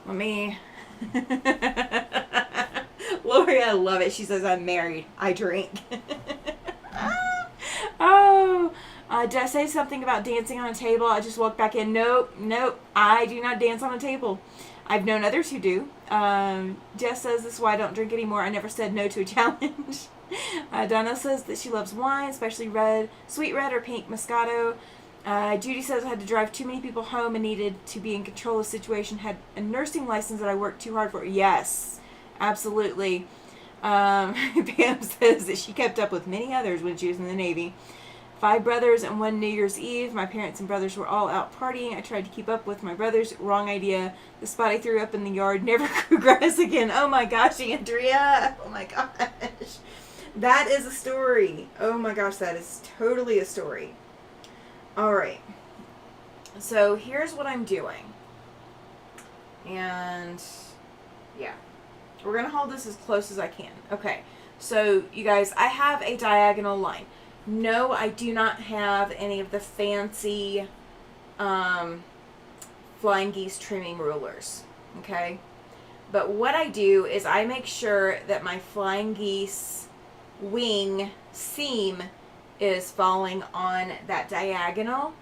Let me... Lori, I love it. She says, I'm married. I drink. Oh, did I say something about dancing on a table? I just walked back in. Nope. I do not dance on a table. I've known others who do. Jess says, this is why I don't drink anymore. I never said no to a challenge. Donna says that she loves wine, especially red, sweet red or pink Moscato. Judy says I had to drive too many people home and needed to be in control of the situation. Had a nursing license that I worked too hard for. Yes, absolutely. Pam says that she kept up with many others when she was in the Navy. 5 brothers and one New Year's Eve. My parents and brothers were all out partying. I tried to keep up with my brothers. Wrong idea. The spot I threw up in the yard never grew grass again. Oh my gosh, Andrea. Oh my gosh. That is a story. Oh my gosh, that is totally a story. Alright, so here's what I'm doing, and yeah, we're going to hold this as close as I can. Okay, so you guys, I have a diagonal line. No, I do not have any of the fancy flying geese trimming rulers, okay, but what I do is I make sure that my flying geese wing seam is falling on that diagonal,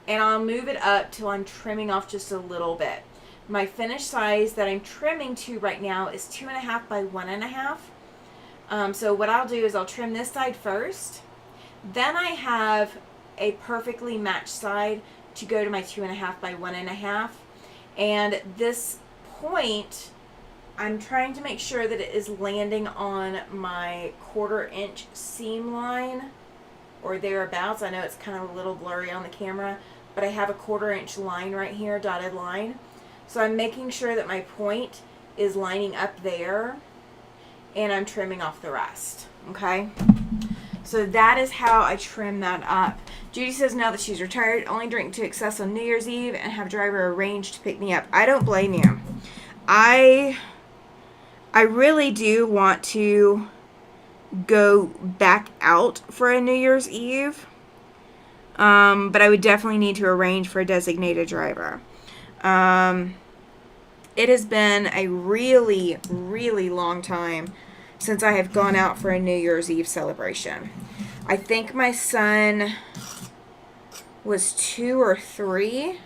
and I'll move it up till I'm trimming off just a little bit. My finished size that I'm trimming to right now is 2.5 by 1.5. So what I'll do is I'll trim this side first, then I have a perfectly matched side to go to my 2.5 by 1.5, and this point I'm trying to make sure that it is landing on my 1/4 inch seam line or thereabouts. I know it's kind of a little blurry on the camera, but I have a 1/4 inch line right here, dotted line. So I'm making sure that my point is lining up there, and I'm trimming off the rest. Okay? So that is how I trim that up. Judy says now that she's retired, only drink to excess on New Year's Eve and have a driver arranged to pick me up. I don't blame you. I really do want to go back out for a New Year's Eve, but I would definitely need to arrange for a designated driver. It has been a really, really long time since I have gone out for a New Year's Eve celebration. I think my son was 2 or 3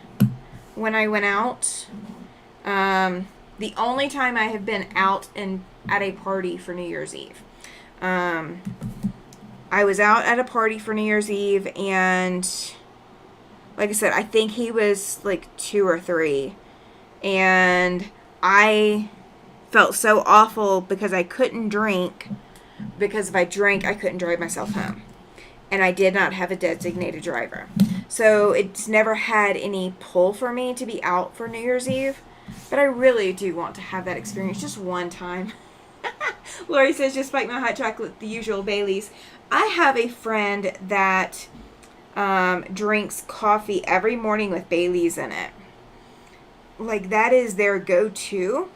when I went out. The only time I have been out and at a party for New Year's Eve. I was out at a party for New Year's Eve, and like I said, I think he was like 2 or 3. And I felt so awful because I couldn't drink, because if I drank, I couldn't drive myself home. And I did not have a designated driver. So it's never had any pull for me to be out for New Year's Eve. But I really do want to have that experience just one time. Lori says, just spike my hot chocolate, the usual Bailey's. I have a friend that drinks coffee every morning with Bailey's in it. Like, that is their go-to.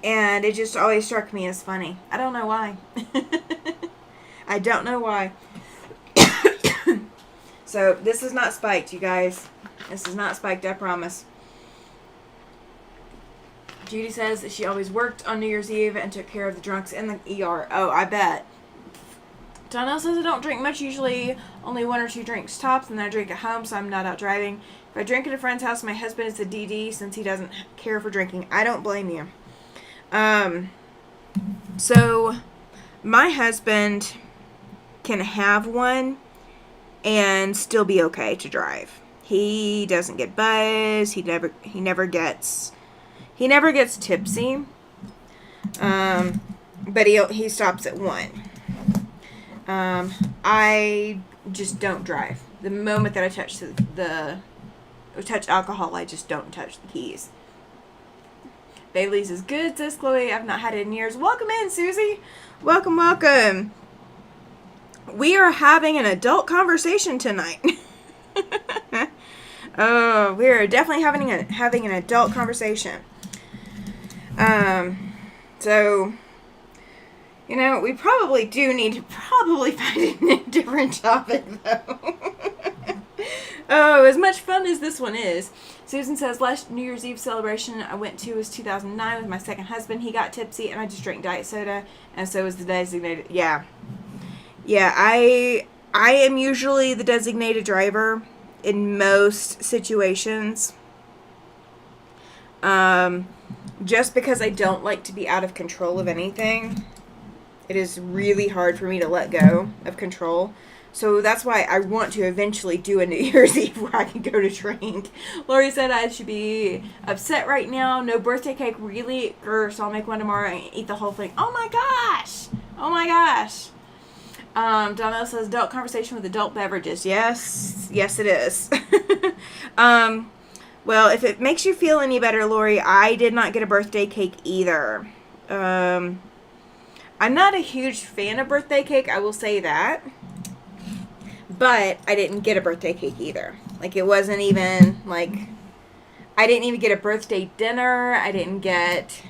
And it just always struck me as funny. I don't know why. I don't know why. So, this is not spiked, you guys. This is not spiked, I promise. Judy says that she always worked on New Year's Eve and took care of the drunks in the ER. Oh, I bet. Donnell says I don't drink much, usually only 1 or 2 drinks tops, and then I drink at home, so I'm not out driving. If I drink at a friend's house, my husband is a DD since he doesn't care for drinking. I don't blame you. So my husband can have one and still be okay to drive. He doesn't get buzzed. He never gets tipsy. But he stops at 1. I just don't drive. The moment that I touch alcohol, I just don't touch the keys. Bailey's is good, says Chloe. I've not had it in years. Welcome in, Susie. Welcome, welcome. We are having an adult conversation tonight. Oh, we are definitely having an adult conversation. So, you know, we probably do need to find a different topic, though. Oh, as much fun as this one is. Susan says, last New Year's Eve celebration I went to was 2009 with my second husband. He got tipsy, and I just drank diet soda, and so was the designated. Yeah, I am usually the designated driver in most situations. Just because I don't like to be out of control of anything. It is really hard for me to let go of control. So that's why I want to eventually do a New Year's Eve where I can go to drink. Lori said I should be upset right now. No birthday cake, really? So I'll make one tomorrow and eat the whole thing. Oh my gosh! Oh my gosh! Donnell says adult conversation with adult beverages. Yes it is. Well, if it makes you feel any better, Lori, I did not get a birthday cake either. I'm not a huge fan of birthday cake, I will say that. But I didn't get a birthday cake either. Like, it wasn't even, like, I didn't even get a birthday dinner. I didn't get,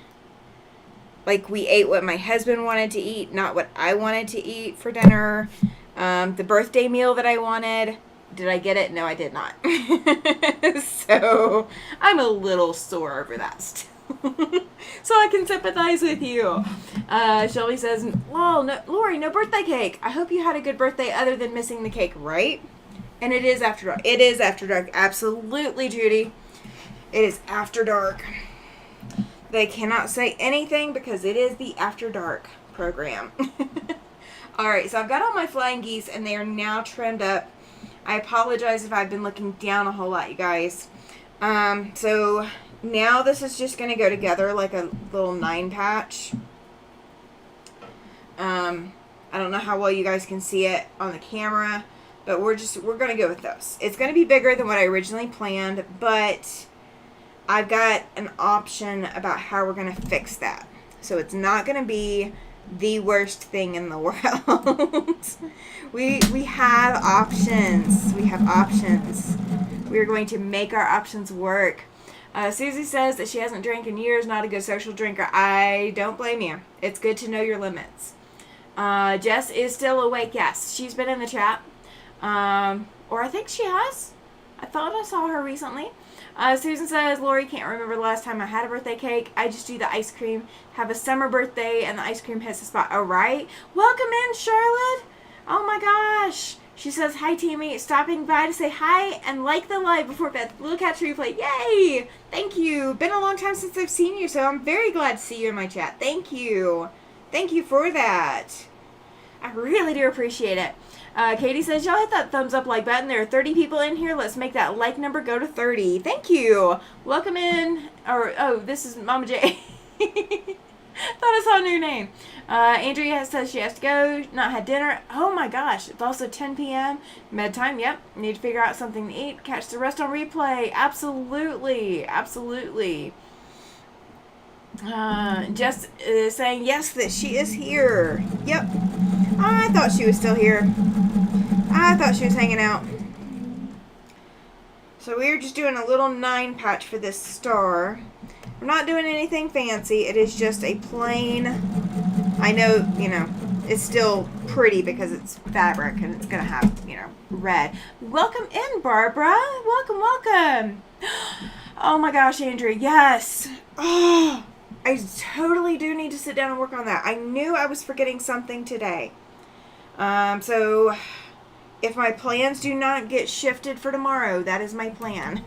like, we ate what my husband wanted to eat, not what I wanted to eat for dinner. The birthday meal that I wanted, did I get it? No, I did not. So, I'm a little sore over that still. So I can sympathize with you. Shelby says, "Lol, no, Lori, no birthday cake. I hope you had a good birthday other than missing the cake, right?" And it is after dark. It is after dark. Absolutely, Judy. It is after dark. They cannot say anything because it is the after dark program. Alright, so I've got all my flying geese and they are now trimmed up. I apologize if I've been looking down a whole lot, you guys. So now this is just going to go together like a little 9 patch. I don't know how well you guys can see it on the camera, but we're going to go with this. It's going to be bigger than what I originally planned, but I've got an option about how we're going to fix that. So it's not going to be the worst thing in the world. We have options. We have options. We are going to make our options work. Susie says that she hasn't drank in years, not a good social drinker. I don't blame you. It's good to know your limits. Jess is still awake. Yes, she's been in the chat. Or I think she has. I thought I saw her recently. Susan says, Lori, can't remember the last time I had a birthday cake. I just do the ice cream. Have a summer birthday and the ice cream hits the spot. All right. Welcome in, Charlotte. Oh my gosh. She says, hi, Tammy. Stopping by to say hi and like the live before bed. Little Catch Replay. Yay. Thank you. Been a long time since I've seen you, so I'm very glad to see you in my chat. Thank you. Thank you for that. I really do appreciate it. Katie says, y'all hit that thumbs up like button. There are 30 people in here. Let's make that like number go to 30. Thank you. Welcome in. Oh, this is Mama J. Thought I saw a new name. Andrea says she has to go. Not had dinner. Oh my gosh. It's also 10 p.m. Bedtime. Yep. Need to figure out something to eat. Catch the rest on replay. Absolutely. Absolutely. Jess is saying yes that she is here. Yep. I thought she was still here. I thought she was hanging out. So we're just doing a little 9 patch for this star. We're not doing anything fancy. It is just a plain, I know, you know, it's still pretty because it's fabric and it's going to have, you know, red. Welcome in, Barbara. Welcome, welcome. Oh my gosh, Andrea. Yes. Oh, I totally do need to sit down and work on that. I knew I was forgetting something today. So if my plans do not get shifted for tomorrow, that is my plan.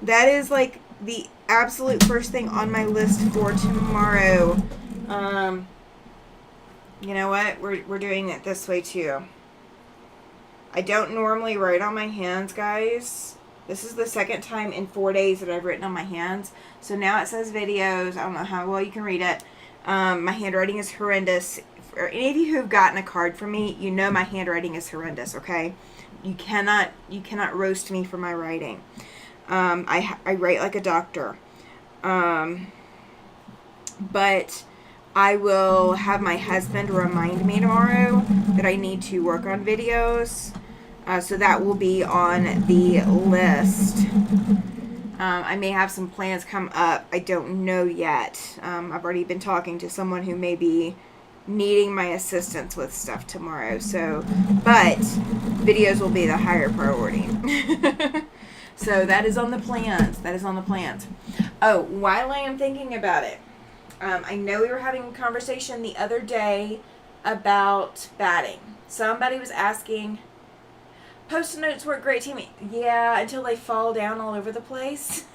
That is like the absolute first thing on my list for tomorrow. You know what? We're doing it this way too. I don't normally write on my hands, guys. This is the second time in 4 days that I've written on my hands. So now it says videos. I don't know how well you can read it. My handwriting is horrendous. For any of you who've gotten a card from me, you know my handwriting is horrendous, okay? You cannot roast me for my writing. I write like a doctor. But I will have my husband remind me tomorrow that I need to work on videos. So that will be on the list. I may have some plans come up. I don't know yet. I've already been talking to someone who may be needing my assistance with stuff tomorrow. So, but videos will be the higher priority. So that is on the plans. That is on the plans. Oh, while I am thinking about it, I know we were having a conversation the other day about batting. Somebody was asking, Post-it notes work great to me. Yeah, until they fall down all over the place.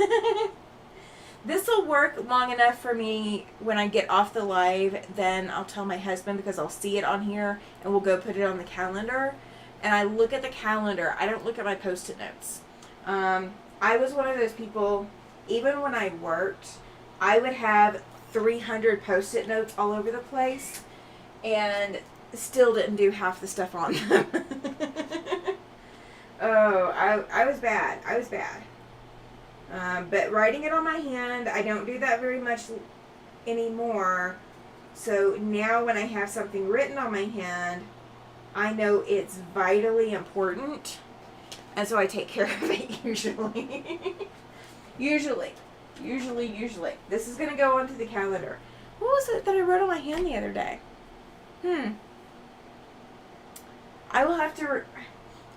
This will work long enough for me when I get off the live. Then I'll tell my husband, because I'll see it on here, and we'll go put it on the calendar. And I look at the calendar. I don't look at my Post-it notes. I was one of those people, even when I worked, I would have 300 Post-it notes all over the place and still didn't do half the stuff on them. Oh, I was bad. I was bad. But writing it on my hand, I don't do that very much anymore. So now when I have something written on my hand, I know it's vitally important. And so I take care of it usually. Usually. This is going to go onto the calendar. What was it that I wrote on my hand the other day? I will have to...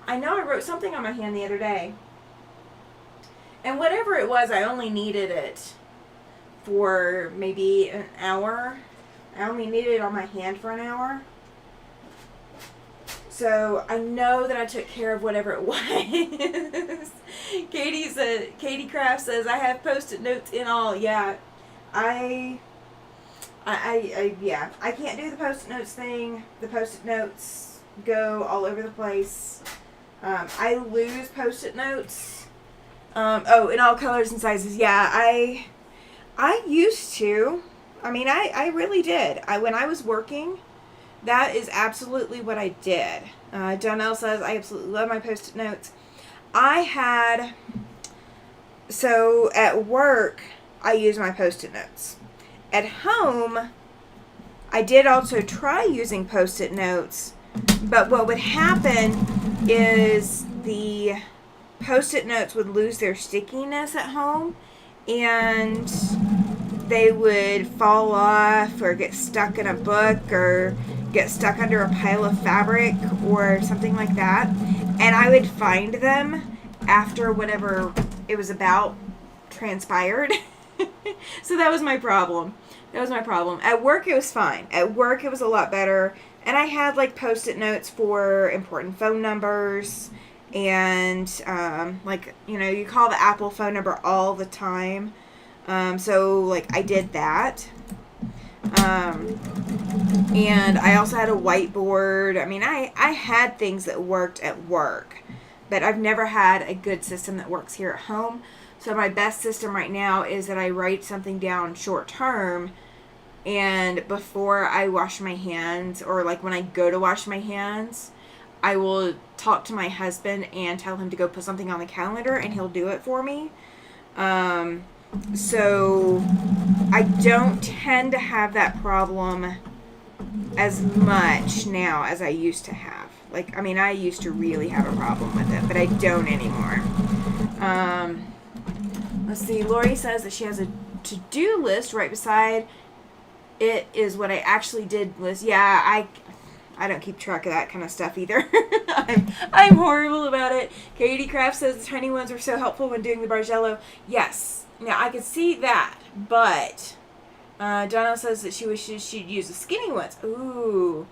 I know I wrote something on my hand the other day. And whatever it was, I only needed it for maybe an hour. I only needed it on my hand for an hour. So I know that I took care of whatever it was. Katie Craft says, I have Post-it notes in all. Yeah, I can't do the Post-it notes thing. The Post-it notes go all over the place. I lose Post-it notes. In all colors and sizes. Yeah, I used to. I mean, I really did. When I was working, that is absolutely what I did. Donnell says, I absolutely love my Post-it notes. So at work, I use my Post-it notes. At home, I did also try using Post-it notes, but what would happen is the Post-it notes would lose their stickiness at home, and they would fall off or get stuck in a book or get stuck under a pile of fabric or something like that. And I would find them after whatever it was about transpired. So that was my problem. At work, it was fine. At work, it was a lot better. And I had like Post-it notes for important phone numbers. And you call the Apple phone number all the time. So like I did that. And I also had a whiteboard. I mean, I had things that worked at work, but I've never had a good system that works here at home. So my best system right now is that I write something down short term, and before I wash my hands, or like when I go to wash my hands, I will talk to my husband and tell him to go put something on the calendar, and he'll do it for me. So I don't tend to have that problem as much now as I used to have. Like, I mean, I used to really have a problem with it, but I don't anymore. Let's see. Lori says that she has a to-do list right beside it is what I actually did list. Yeah, I don't keep track of that kind of stuff either. I'm horrible about it. Katie Craft says the tiny ones were so helpful when doing the Bargello. Yes. Now, I could see that, but Donna says that she wishes she'd use the skinny ones. Ooh,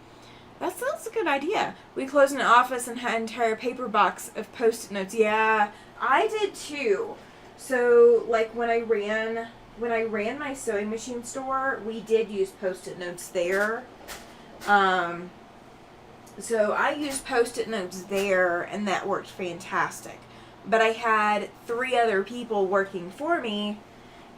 that's a good idea. We closed an office and had an entire paper box of Post-it notes. Yeah, I did too. So, like, when I ran my sewing machine store, we did use Post-it notes there. So I used Post-it notes there, and that worked fantastic. but I had 3 other people working for me,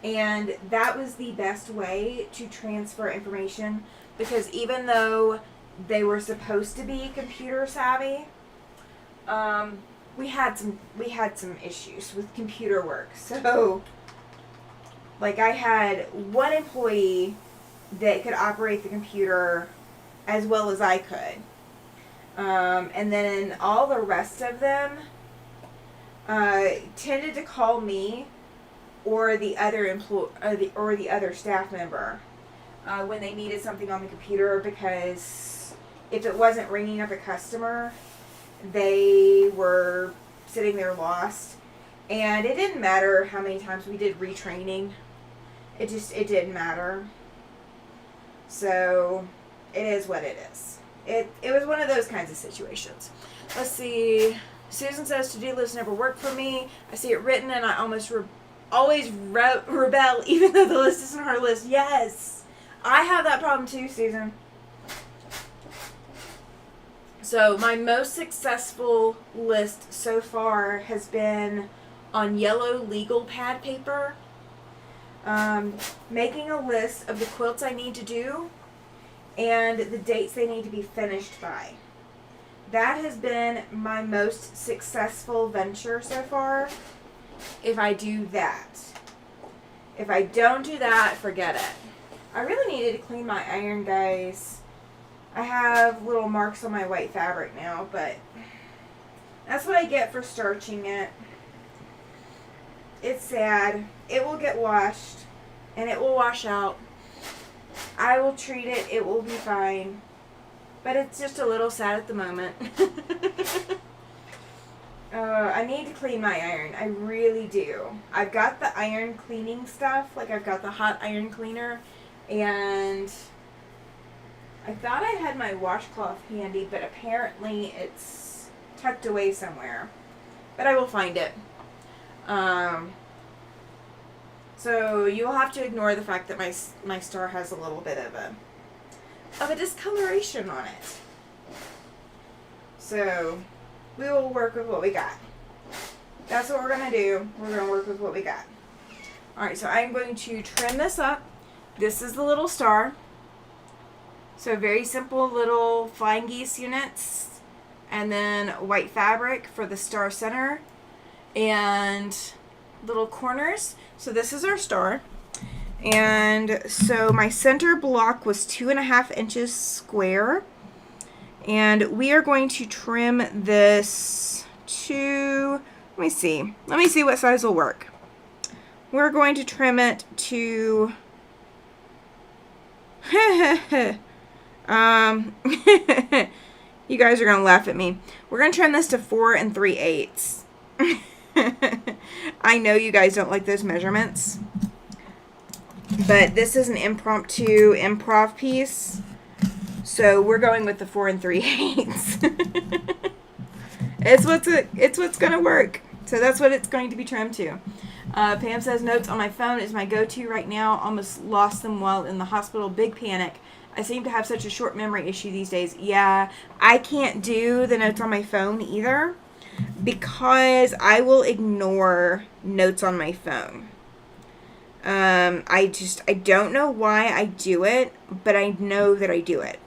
and that was the best way to transfer information, because even though they were supposed to be computer savvy, we had some issues with computer work. So, like, I had one employee that could operate the computer as well as I could, and then all the rest of them tended to call me or the other or the other staff member when they needed something on the computer, because if it wasn't ringing up a customer, they were sitting there lost. And it didn't matter how many times we did retraining. It didn't matter. So it is what it is. It was one of those kinds of situations. Let's see. Susan says to-do lists never work for me. I see it written and I almost always rebel even though the list isn't her list. Yes. I have that problem too, Susan. So my most successful list so far has been on yellow legal pad paper. Making a list of the quilts I need to do and the dates they need to be finished by. That has been my most successful venture so far, if I do that. If I don't do that, forget it. I really needed to clean my iron, guys. I have little marks on my white fabric now, but that's what I get for starching it. It's sad. It will get washed, and it will wash out. I will treat it. It will be fine. But it's just a little sad at the moment. I need to clean my iron. I really do. I've got the iron cleaning stuff. Like, I've got the hot iron cleaner. And I thought I had my washcloth handy, but apparently it's tucked away somewhere. But I will find it. So you'll have to ignore the fact that my star has a little bit of a discoloration on it. So we will work with what we got. That's what we're going to do. We're going to work with what we got. Alright, so I'm going to trim this up. This is the little star. So very simple little flying geese units. And then white fabric for the star center. And little corners. So this is our star. And so my center block was 2.5 inches square. And we are going to trim this to, let me see what size will work. We're going to trim it to, you guys are going to laugh at me. We're going to trim this to 4 3/8. I know you guys don't like those measurements. But this is an improv piece. So we're going with the 4 3/8. It's what's going to work. So that's what it's going to be trimmed to. Pam says, notes on my phone is my go-to right now. Almost lost them while in the hospital. Big panic. I seem to have such a short memory issue these days. Yeah, I can't do the notes on my phone either, because I will ignore notes on my phone. I don't know why I do it, but I know that I do it.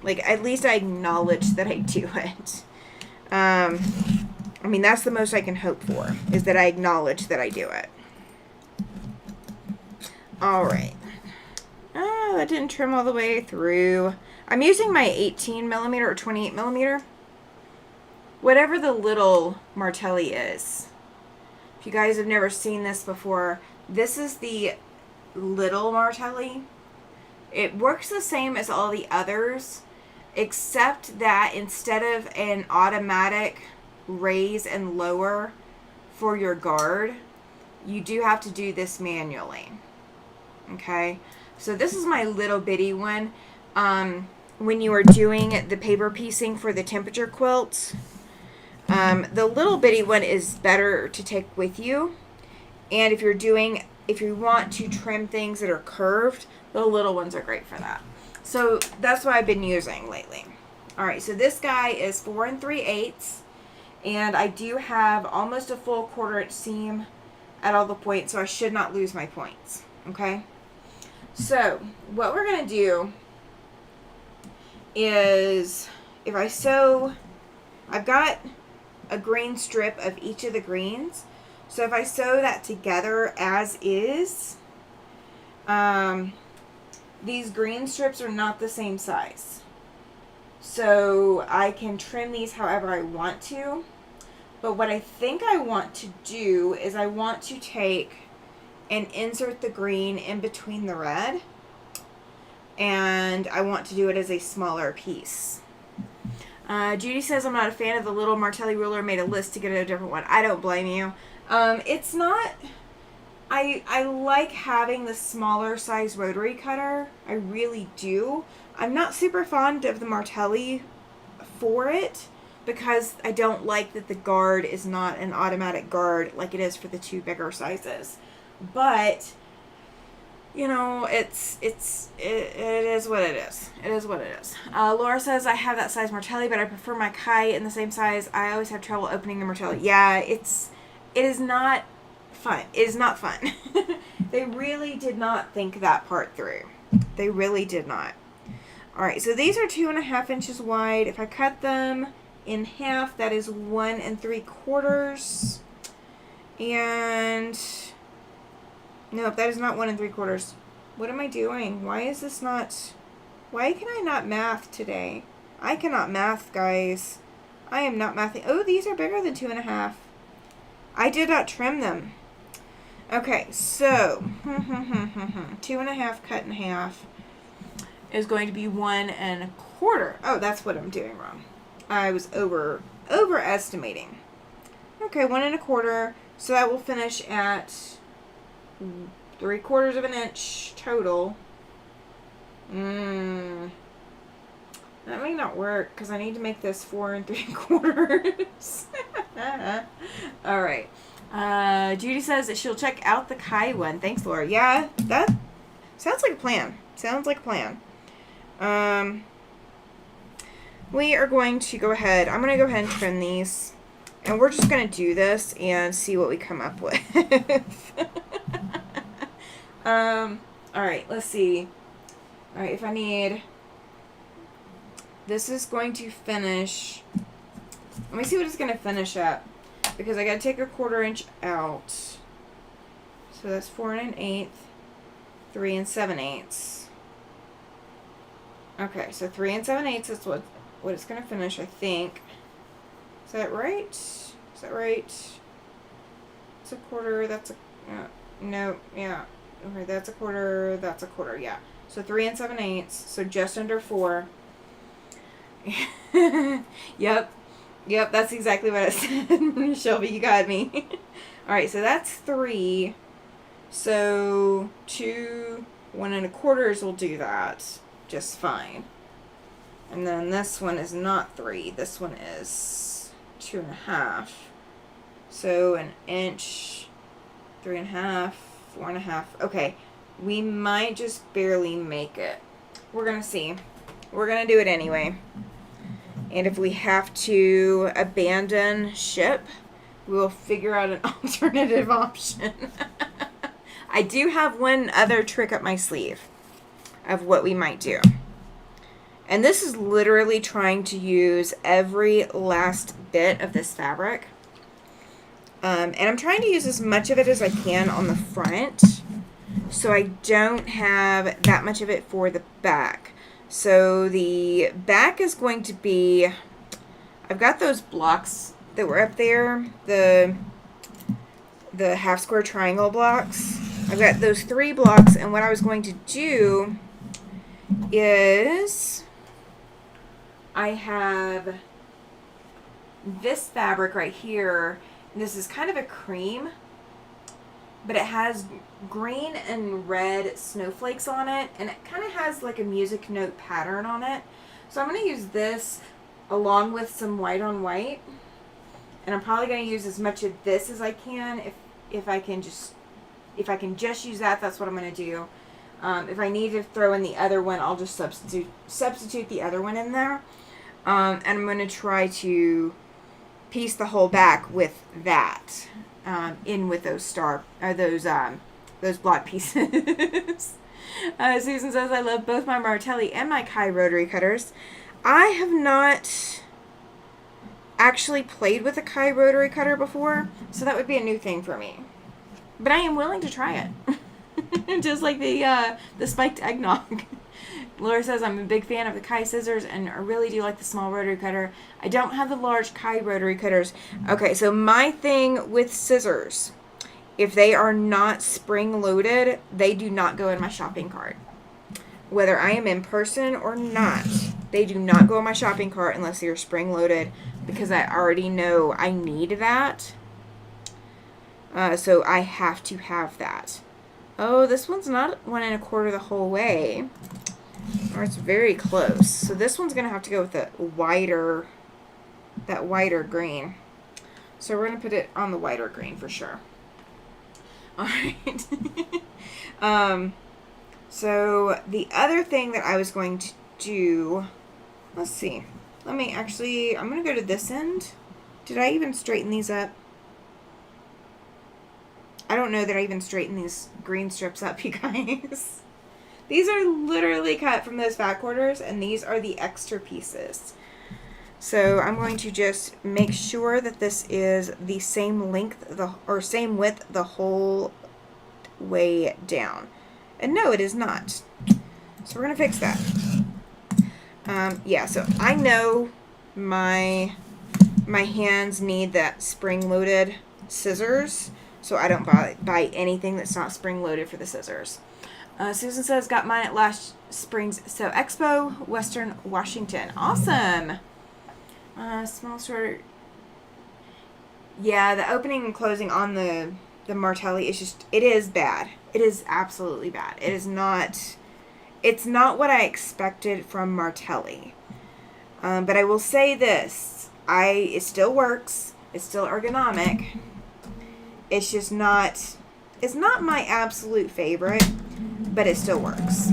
Like, at least I acknowledge that I do it. I mean, that's the most I can hope for, is that I acknowledge that I do it. Alright. Oh, that didn't trim all the way through. I'm using my 18 millimeter or 28 millimeter. Whatever the little martelli is. If you guys have never seen this before, this is the little martelli. It works the same as all the others, except that instead of an automatic raise and lower for your guard, you do have to do this manually. Okay, so this is my little bitty one. When you are doing the paper piecing for the temperature quilts, the little bitty one is better to take with you. And if you want to trim things that are curved, the little ones are great for that. So that's what I've been using lately. Alright, so this guy is 4 3/8. And I do have almost a full 1/4 inch seam at all the points, so I should not lose my points. Okay? So, what we're going to do is, if I sew, I've got a green strip of each of the greens. So if I sew that together as is, these green strips are not the same size. So I can trim these however I want to. But what I think I want to do is I want to take and insert the green in between the red. And I want to do it as a smaller piece. Judy says, I'm not a fan of the little Martelli ruler, made a list to get a different one. I don't blame you. It's not... I like having the smaller size rotary cutter. I really do. I'm not super fond of the Martelli for it because I don't like that the guard is not an automatic guard like it is for the 2 bigger sizes. But, you know, it is what it is. It is what it is. Laura says, I have that size Martelli, but I prefer my kite in the same size. I always have trouble opening the Martelli. Yeah, it is not fun. It is not fun. They really did not think that part through. They really did not. Alright, so these are 2.5 inches wide. If I cut them in half, that is 1 3/4. And nope, that is not 1 3/4. What am I doing? Why is this not... Why can I not math today? I cannot math, guys. I am not mathing. Oh, these are bigger than 2.5. I did not trim them. Okay, so 2.5 cut in half is going to be 1 1/4. Oh, that's what I'm doing wrong. I was overestimating. Okay, 1 1/4. So that will finish at 3/4 of an inch total. That may not work because I need to make this 4 3/4. All right. Judy says that she'll check out the Kai one. Thanks, Laura. Yeah, that sounds like a plan. Sounds like a plan. We are going to go ahead. I'm going to go ahead and trim these. And we're just going to do this and see what we come up with. Alright, let's see. Alright, if I need... This is going to finish... Let me see what it's going to finish at. Because I got to take a 1/4 inch out. So that's 4 1/8, 3 7/8. Okay, so 3 7/8 is what it's going to finish, I think. Is that right? Is that right? It's a 1/4, that's a... no, yeah. Okay, that's a 1/4, that's a 1/4, yeah. So 3 7/8, so just under 4. Yep, that's exactly what I said. Shelby, you got me. Alright, so that's 3. So 2 1 1/4 will do that just fine. And then this one is not 3. This one is 2.5. So 1 inch, 3.5, 4.5. Okay, we might just barely make it. We're going to see. We're going to do it anyway. And if we have to abandon ship, we will figure out an alternative option. I do have one other trick up my sleeve of what we might do. And this is literally trying to use every last bit of this fabric. And I'm trying to use as much of it as I can on the front, so I don't have that much of it for the back. So the back is going to be, I've got those blocks that were up there, the half square triangle blocks. I've got those 3 blocks, and what I was going to do is I have this fabric right here. This is kind of a cream, but it has green and red snowflakes on it, and it kind of has like a music note pattern on it. So I'm going to use this along with some white on white, and I'm probably going to use as much of this as I can. If I can just use that, that's what I'm going to do. If I need to throw in the other one, I'll just substitute the other one in there. And I'm going to try to piece the whole back with that, in with those those block pieces. Susan says, I love both my Martelli and my Kai rotary cutters. I have not actually played with a Kai rotary cutter before, so that would be a new thing for me. But I am willing to try it. Just like the spiked eggnog. Laura says, I'm a big fan of the Kai scissors, and I really do like the small rotary cutter. I don't have the large Kai rotary cutters. Okay, so my thing with scissors, if they are not spring-loaded, they do not go in my shopping cart. Whether I am in person or not, they do not go in my shopping cart unless they are spring-loaded, because I already know I need that. So I have to have that. Oh, this one's not 1 1/4 the whole way. Or it's very close. So this one's going to have to go with that wider green. So we're going to put it on the wider green for sure. Alright. So the other thing that I was going to do, let's see. I'm going to go to this end. Did I even straighten these up? I don't know that I even straightened these green strips up, you guys. These are literally cut from those fat quarters, and these are the extra pieces. So I'm going to just make sure that this is the same length, same width the whole way down. And no, it is not. So we're going to fix that. Yeah, so I know my hands need that spring-loaded scissors, so I don't buy anything that's not spring-loaded for the scissors. Susan says, got mine at last spring's Sew Expo, Western Washington. Awesome. Small short. Yeah, the opening and closing on the Martelli is it is bad. It is absolutely bad. It's not what I expected from Martelli. But I will say this, it still works. It's still ergonomic. It's just it's not my absolute favorite, but it still works.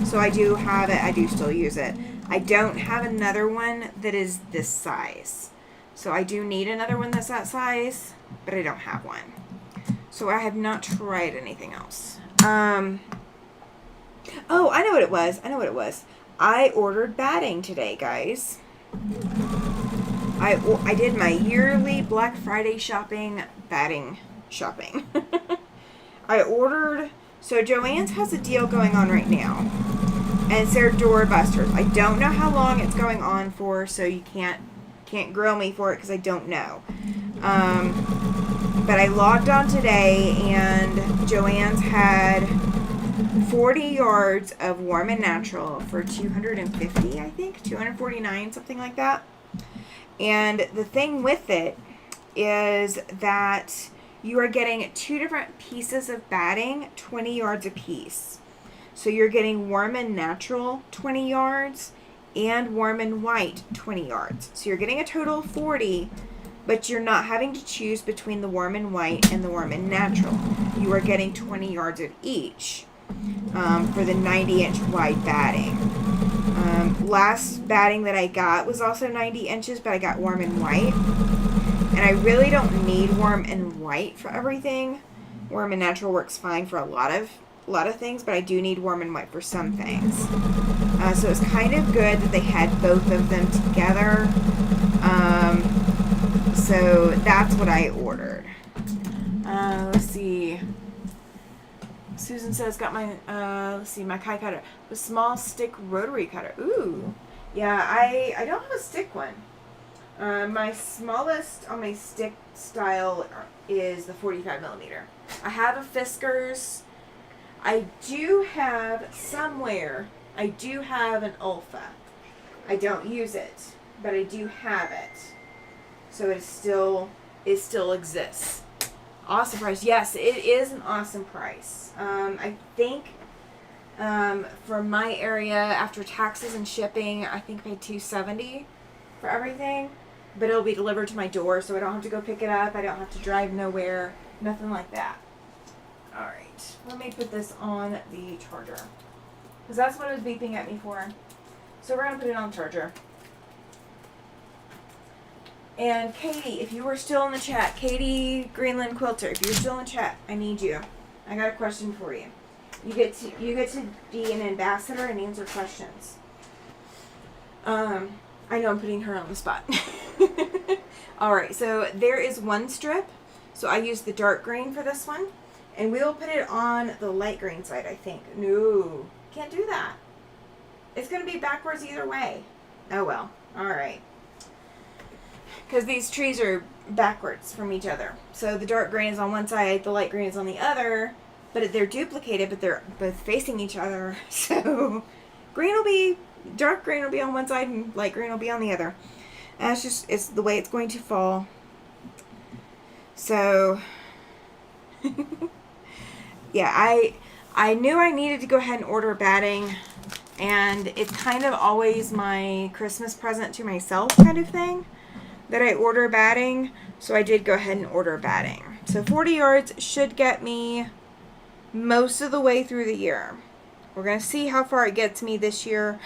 So I do have it. I do still use it. I don't have another one that is this size. So I do need another one that's that size, but I don't have one. So I have not tried anything else. Oh, I know what it was. I ordered batting today, guys. I did my yearly Black Friday batting shopping. I ordered, so Joann's has a deal going on right now, and it's their doorbusters. I don't know how long it's going on for, so you can't grill me for it because I don't know. But I logged on today, and Joann's had 40 yards of Warm and Natural for $250, I think, $249, something like that. And the thing with it is that you are getting 2 different pieces of batting, 20 yards apiece. So you're getting Warm and Natural 20 yards and Warm and White 20 yards. So you're getting a total of 40, but you're not having to choose between the Warm and White and the Warm and Natural. You are getting 20 yards of each for the 90-inch wide batting. Last batting that I got was also 90 inches, but I got Warm and White. And I really don't need Warm and White for everything. Warm and Natural works fine for a lot of things, but I do need Warm and White for some things. So it's kind of good that they had both of them together. So that's what I ordered. Let's see. Susan says, got my, my Kai cutter. The small stick rotary cutter. Ooh. Yeah, I don't have a stick one. My smallest on my stick style is the 45 millimeter. I have a Fiskars. I do have an Ulfa. I don't use it, but I do have it. So it still exists. Awesome price. Yes, it is an awesome price. I think for my area, after taxes and shipping, I think I paid $270 for everything. But it'll be delivered to my door, so I don't have to go pick it up. I don't have to drive nowhere. Nothing like that. Alright. Let me put this on the charger. Because that's what it was beeping at me for. So we're going to put it on charger. And Katie, if you were still in the chat, Katie Greenland Quilter, if you're still in the chat, I need you. I got a question for you. You get to be an ambassador and answer questions. I know I'm putting her on the spot. All right, so there is one strip. So I used the dark green for this one, and we'll put it on the light green side, I think. No, can't do that. It's going to be backwards either way. Oh well. All right. Because these trees are backwards from each other. So the dark green is on one side, the light green is on the other, but they're duplicated, but they're both facing each other. So dark green will be on one side and light green will be on the other. And it's the way it's going to fall. So, yeah, I knew I needed to go ahead and order batting, and it's kind of always my Christmas present to myself kind of thing that I order batting, so I did go ahead and order batting. So 40 yards should get me most of the way through the year. We're going to see how far it gets me this year,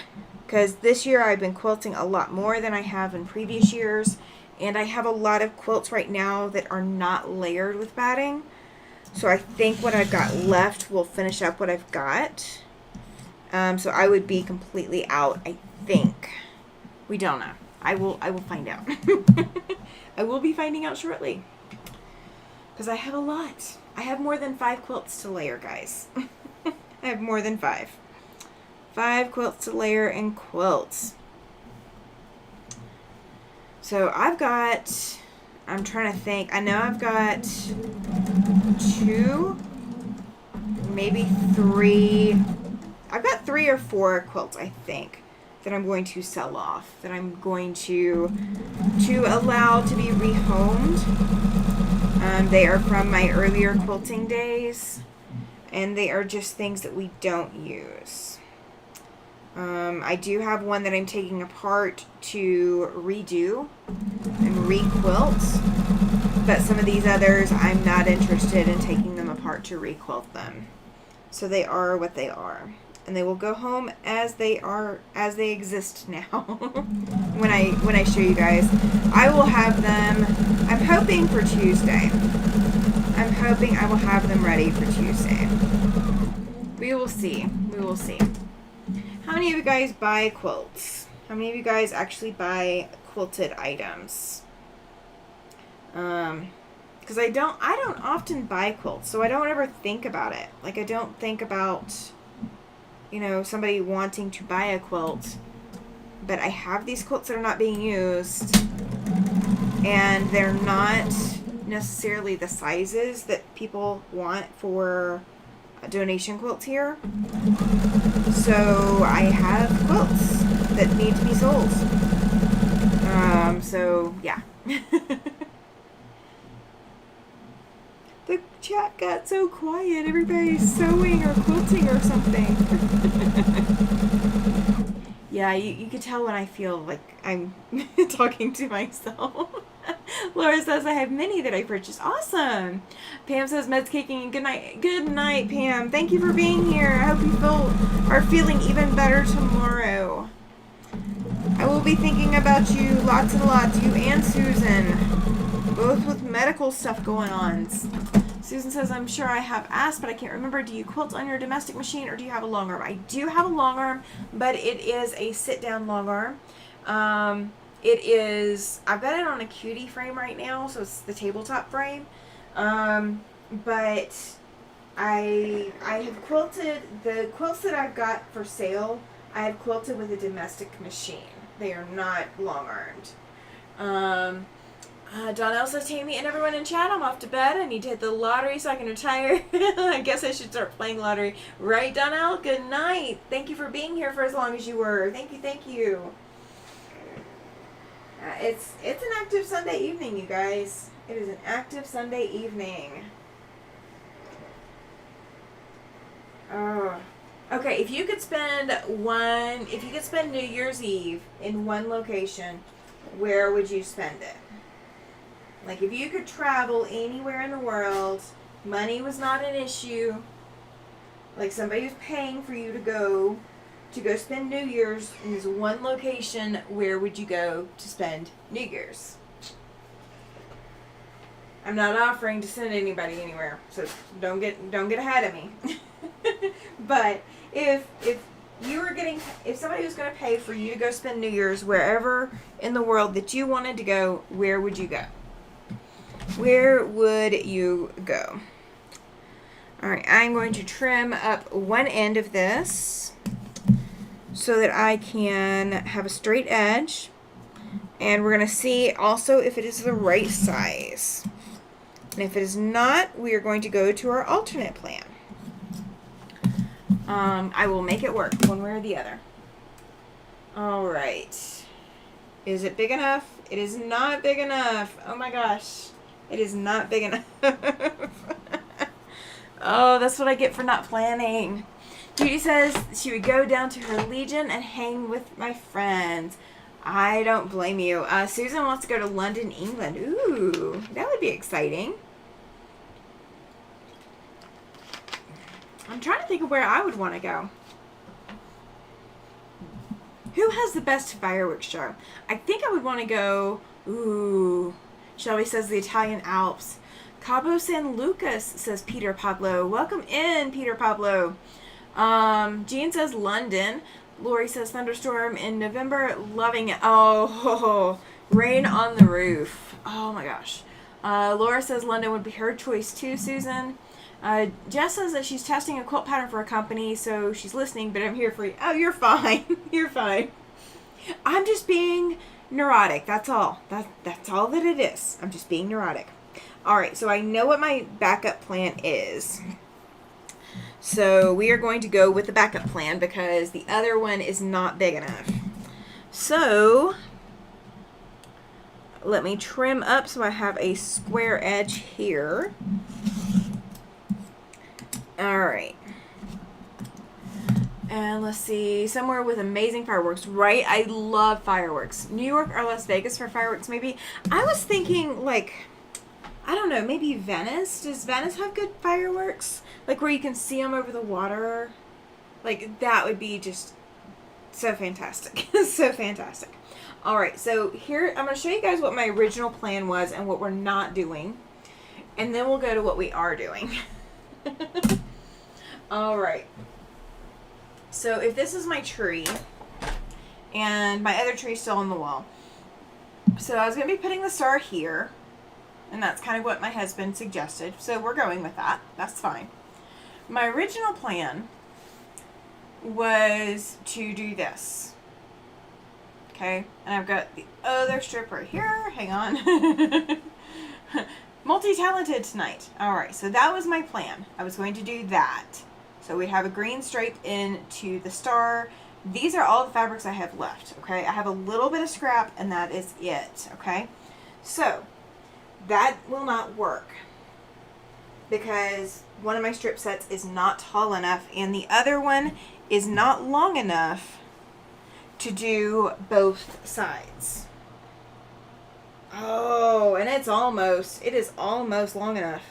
because this year I've been quilting a lot more than I have in previous years, and I have a lot of quilts right now that are not layered with batting. So I think what I've got left will finish up what I've got. So I would be completely out, I think. We don't know. I will find out. I will be finding out shortly. Because I have a lot. I have more than 5 quilts to layer, guys. I have more than 5. 5 quilts to layer and quilts. So I'm trying to think. I know I've got 2, maybe 3. I've got 3 or 4 quilts, I think, that I'm going to sell off, that I'm going to allow to be rehomed. They are from my earlier quilting days, and they are just things that we don't use. I do have one that I'm taking apart to redo and requilt, but some of these others I'm not interested in taking them apart to requilt them. So they are what they are. And they will go home as they exist now. when I show you guys, I will have them. I'm hoping for Tuesday. I'm hoping I will have them ready for Tuesday. We will see. We will see. How many of you guys buy quilts? How many of you guys actually buy quilted items? Because I don't often buy quilts, so I don't ever think about it. Like, I don't think about, somebody wanting to buy a quilt, but I have these quilts that are not being used, and they're not necessarily the sizes that people want for donation quilts here. So I have quilts that need to be sold. So yeah. The chat got so quiet. Everybody's sewing or quilting or something. Yeah, you could tell when I feel like I'm talking to myself. Laura says I have many that I purchased. Awesome. Pam says meds kicking and good night. Good night, Pam. Thank you for being here. I hope you are feeling even better tomorrow. I will be thinking about you lots and lots. You and Susan. Both with medical stuff going on. Susan says, I'm sure I have asked, but I can't remember. Do you quilt on your domestic machine or do you have a long arm? I do have a long arm, but it is a sit-down long arm. I've got it on a cutie frame right now, so it's the tabletop frame. But I have quilted, the quilts that I've got for sale, I have quilted with a domestic machine. They are not long-armed. Donnell says, Tammy and everyone in chat, I'm off to bed. I need to hit the lottery so I can retire. I guess I should start playing lottery. Right, Donnell? Good night. Thank you for being here for as long as you were. Thank you, thank you. It's an active Sunday evening, you guys. It is an active Sunday evening. Oh. Okay, if you could spend New Year's Eve in one location, where would you spend it? Like, if you could travel anywhere in the world, money was not an issue, like somebody was paying for you to go spend New Year's in this one location, where would you go to spend New Year's? I'm not offering to send anybody anywhere, so don't get ahead of me. But if somebody was going to pay for you to go spend New Year's wherever in the world that you wanted to go, where would you go? Where would you go? All right, I'm going to trim up one end of this so that I can have a straight edge. And we're going to see also if it is the right size. And if it is not, we are going to go to our alternate plan. I will make it work one way or the other. All right. Is it big enough? It is not big enough. Oh my gosh. It is not big enough. Oh, that's what I get for not planning. Judy says she would go down to her Legion and hang with my friends. I don't blame you. Susan wants to go to London, England. Ooh, that would be exciting. I'm trying to think of where I would want to go. Who has the best fireworks show? I think I would want to go... Ooh. Shelby says the Italian Alps. Cabo San Lucas, says Peter Pablo. Welcome in, Peter Pablo. Jean says London. Lori says thunderstorm in November. Loving it. Oh, rain on the roof. Oh my gosh. Laura says London would be her choice too, Susan. Jess says that she's testing a quilt pattern for a company, so she's listening, but I'm here for you. Oh, you're fine. You're fine. I'm just being neurotic. That's all. That's all that it is. I'm just being neurotic. All right, so I know what my backup plan is. So we are going to go with the backup plan because the other one is not big enough. So let me trim up so I have a square edge here. All right. And let's see, somewhere with amazing fireworks, right? I love fireworks. New York or Las Vegas for fireworks, maybe. I was thinking, like, I don't know, maybe Venice. Does Venice have good fireworks? Like, where you can see them over the water? Like, that would be just so fantastic. So fantastic. All right, so here, I'm going to show you guys what my original plan was and what we're not doing. And then we'll go to what we are doing. All right. So if this is my tree, and my other tree is still on the wall. So I was going to be putting the star here, and that's kind of what my husband suggested. So we're going with that. That's fine. My original plan was to do this. Okay, and I've got the other strip right here. Hang on. Multi-talented tonight. All right, so that was my plan. I was going to do that. So we have a green stripe into the star. These are all the fabrics I have left, okay? I have a little bit of scrap, and that is it, okay? So that will not work because one of my strip sets is not tall enough, and the other one is not long enough to do both sides. Oh, and it is almost long enough.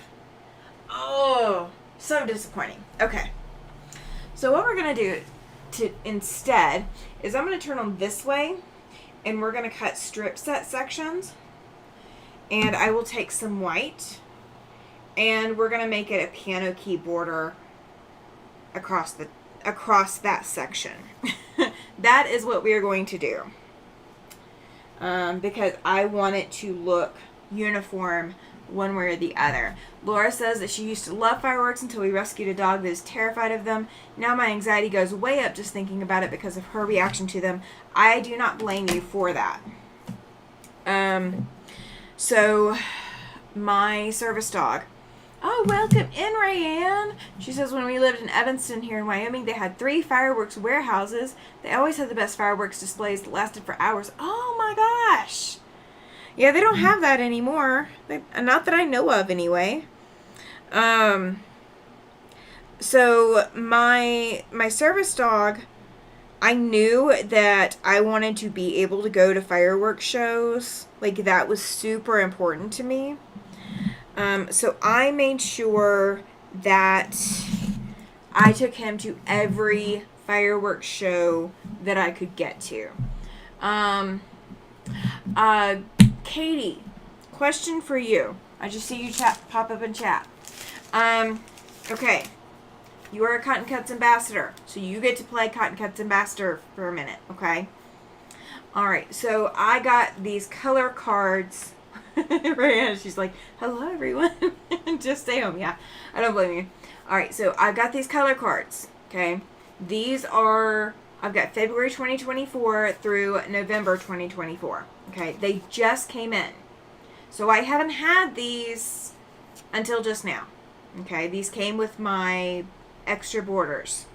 Oh, so disappointing. Okay. So what we're going to do instead is I'm going to turn them this way, and we're going to cut strip set sections, and I will take some white, and we're going to make it a piano key border across that section. That is what we are going to do, because I want it to look uniform one way or the other. Laura says that she used to love fireworks until we rescued a dog that is terrified of them. Now my anxiety goes way up just thinking about it because of her reaction to them. I do not blame you for that. So my service dog. Oh, welcome in, Rayanne. She says when we lived in Evanston here in Wyoming, they had 3 fireworks warehouses. They always had the best fireworks displays that lasted for hours. Oh my gosh. Yeah, they don't have that anymore. Not that I know of, anyway. So my service dog, I knew that I wanted to be able to go to fireworks shows. Like, that was super important to me. So I made sure that I took him to every fireworks show that I could get to. Katie, question for you. I just see you pop up in chat. Okay. You are a Cotton Cuts ambassador, so you get to play Cotton Cuts ambassador for a minute, okay? Alright, so I got these color cards. Right, she's like, hello everyone. Just stay home. Yeah, I don't blame you. Alright, so I've got these color cards, okay? These are, I've got February 2024 through November 2024, okay? They just came in. So I haven't had these until just now, okay? These came with my extra borders.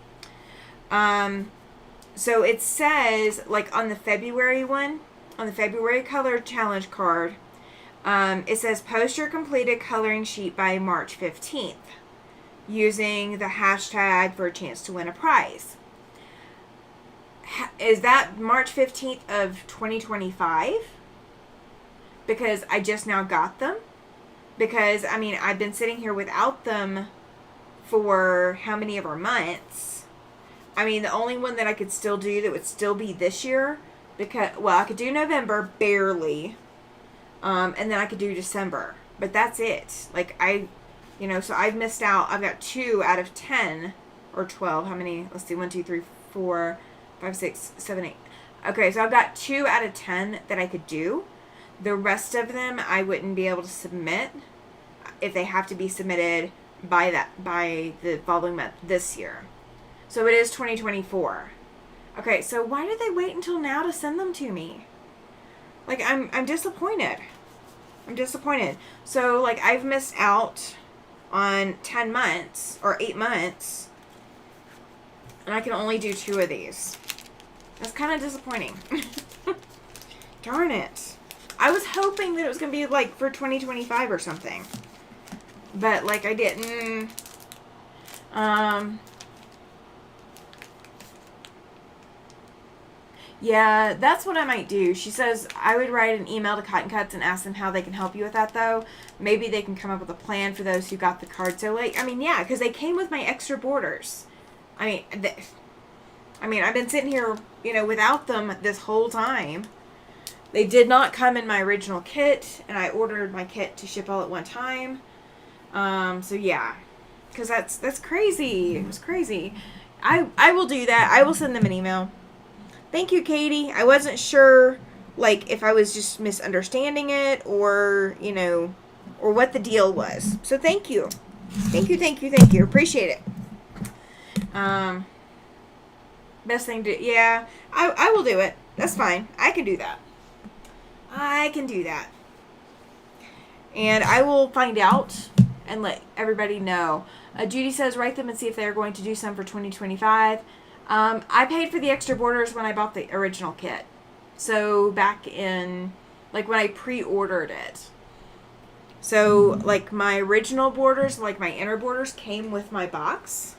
So it says, like on the February one, on the February color challenge card, it says post your completed coloring sheet by March 15th using the hashtag for a chance to win a prize. Is that March 15th of 2025? Because I just now got them. Because, I mean, I've been sitting here without them for how many ever months. I mean, the only one that I could still do that would still be this year, because, well, I could do November, barely, and then I could do December, but that's it. Like, so I've missed out. I've got 2 out of 10, or 12, how many, let's see, 1, 2, 3, 4, 5, 6, 7, 8. Okay, so I've got 2 out of 10 that I could do. The rest of them I wouldn't be able to submit if they have to be submitted by the following month this year. So it is 2024. Okay, so why did they wait until now to send them to me? Like, I'm disappointed. I'm disappointed. So, like, I've missed out on 10 months or 8 months, and I can only do 2 of these. That's kind of disappointing. Darn it. I was hoping that it was going to be, like, for 2025 or something. But, like, I didn't. Yeah, that's what I might do. She says I would write an email to Cotton Cuts and ask them how they can help you with that, though. Maybe they can come up with a plan for those who got the card so late. I mean, yeah, because they came with my extra borders. I mean, I've been sitting here, without them this whole time. They did not come in my original kit, and I ordered my kit to ship all at one time. So yeah, because that's crazy. It was crazy. I will do that. I will send them an email. Thank you, Katie. I wasn't sure, like, if I was just misunderstanding it or, or what the deal was. So thank you. Thank you. Appreciate it. Best thing to, yeah, I will do it. That's fine. I can do that. And I will find out and let everybody know. Judy says, write them and see if they're going to do some for 2025. I paid for the extra borders when I bought the original kit. So back in, like, when I pre-ordered it. So, like, my original borders, like my inner borders, came with my box.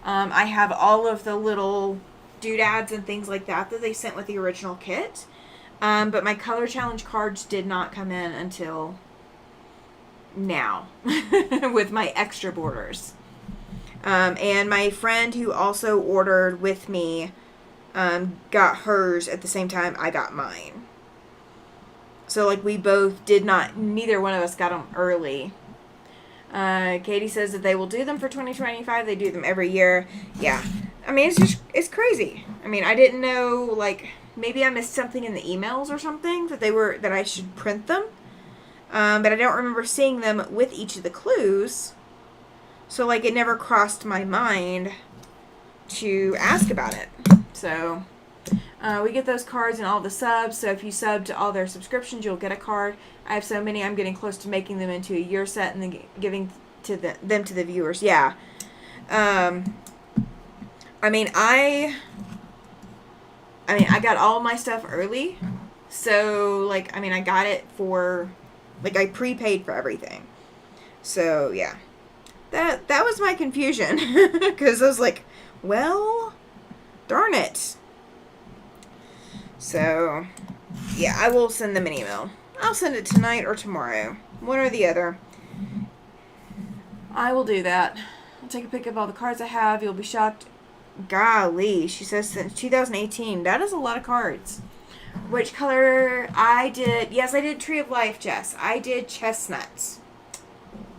I have all of the little doodads and things like that they sent with the original kit. But my color challenge cards did not come in until now with my extra borders. And my friend who also ordered with me got hers at the same time I got mine. So, like, we both did not, neither one of us got them early. Katie says that they will do them for 2025. They do them every year. Yeah. I mean, it's crazy. I mean, I didn't know, like, maybe I missed something in the emails or something that I should print them. But I don't remember seeing them with each of the clues. So, like, it never crossed my mind to ask about it. So, we get those cards in all the subs. So, if you sub to all their subscriptions, you'll get a card. I have so many, I'm getting close to making them into a year set and then giving them to the viewers. Yeah. I mean, I got all my stuff early. So, like, I mean, I got it for, like, I prepaid for everything. So, yeah. That was my confusion. Because I was like, well, darn it. So, yeah, I will send them an email. I'll send it tonight or tomorrow. One or the other. I will do that. I'll take a pic of all the cards I have. You'll be shocked. Golly, she says since 2018. That is a lot of cards. Which color I did? Yes, I did Tree of Life, Jess. I did chestnuts.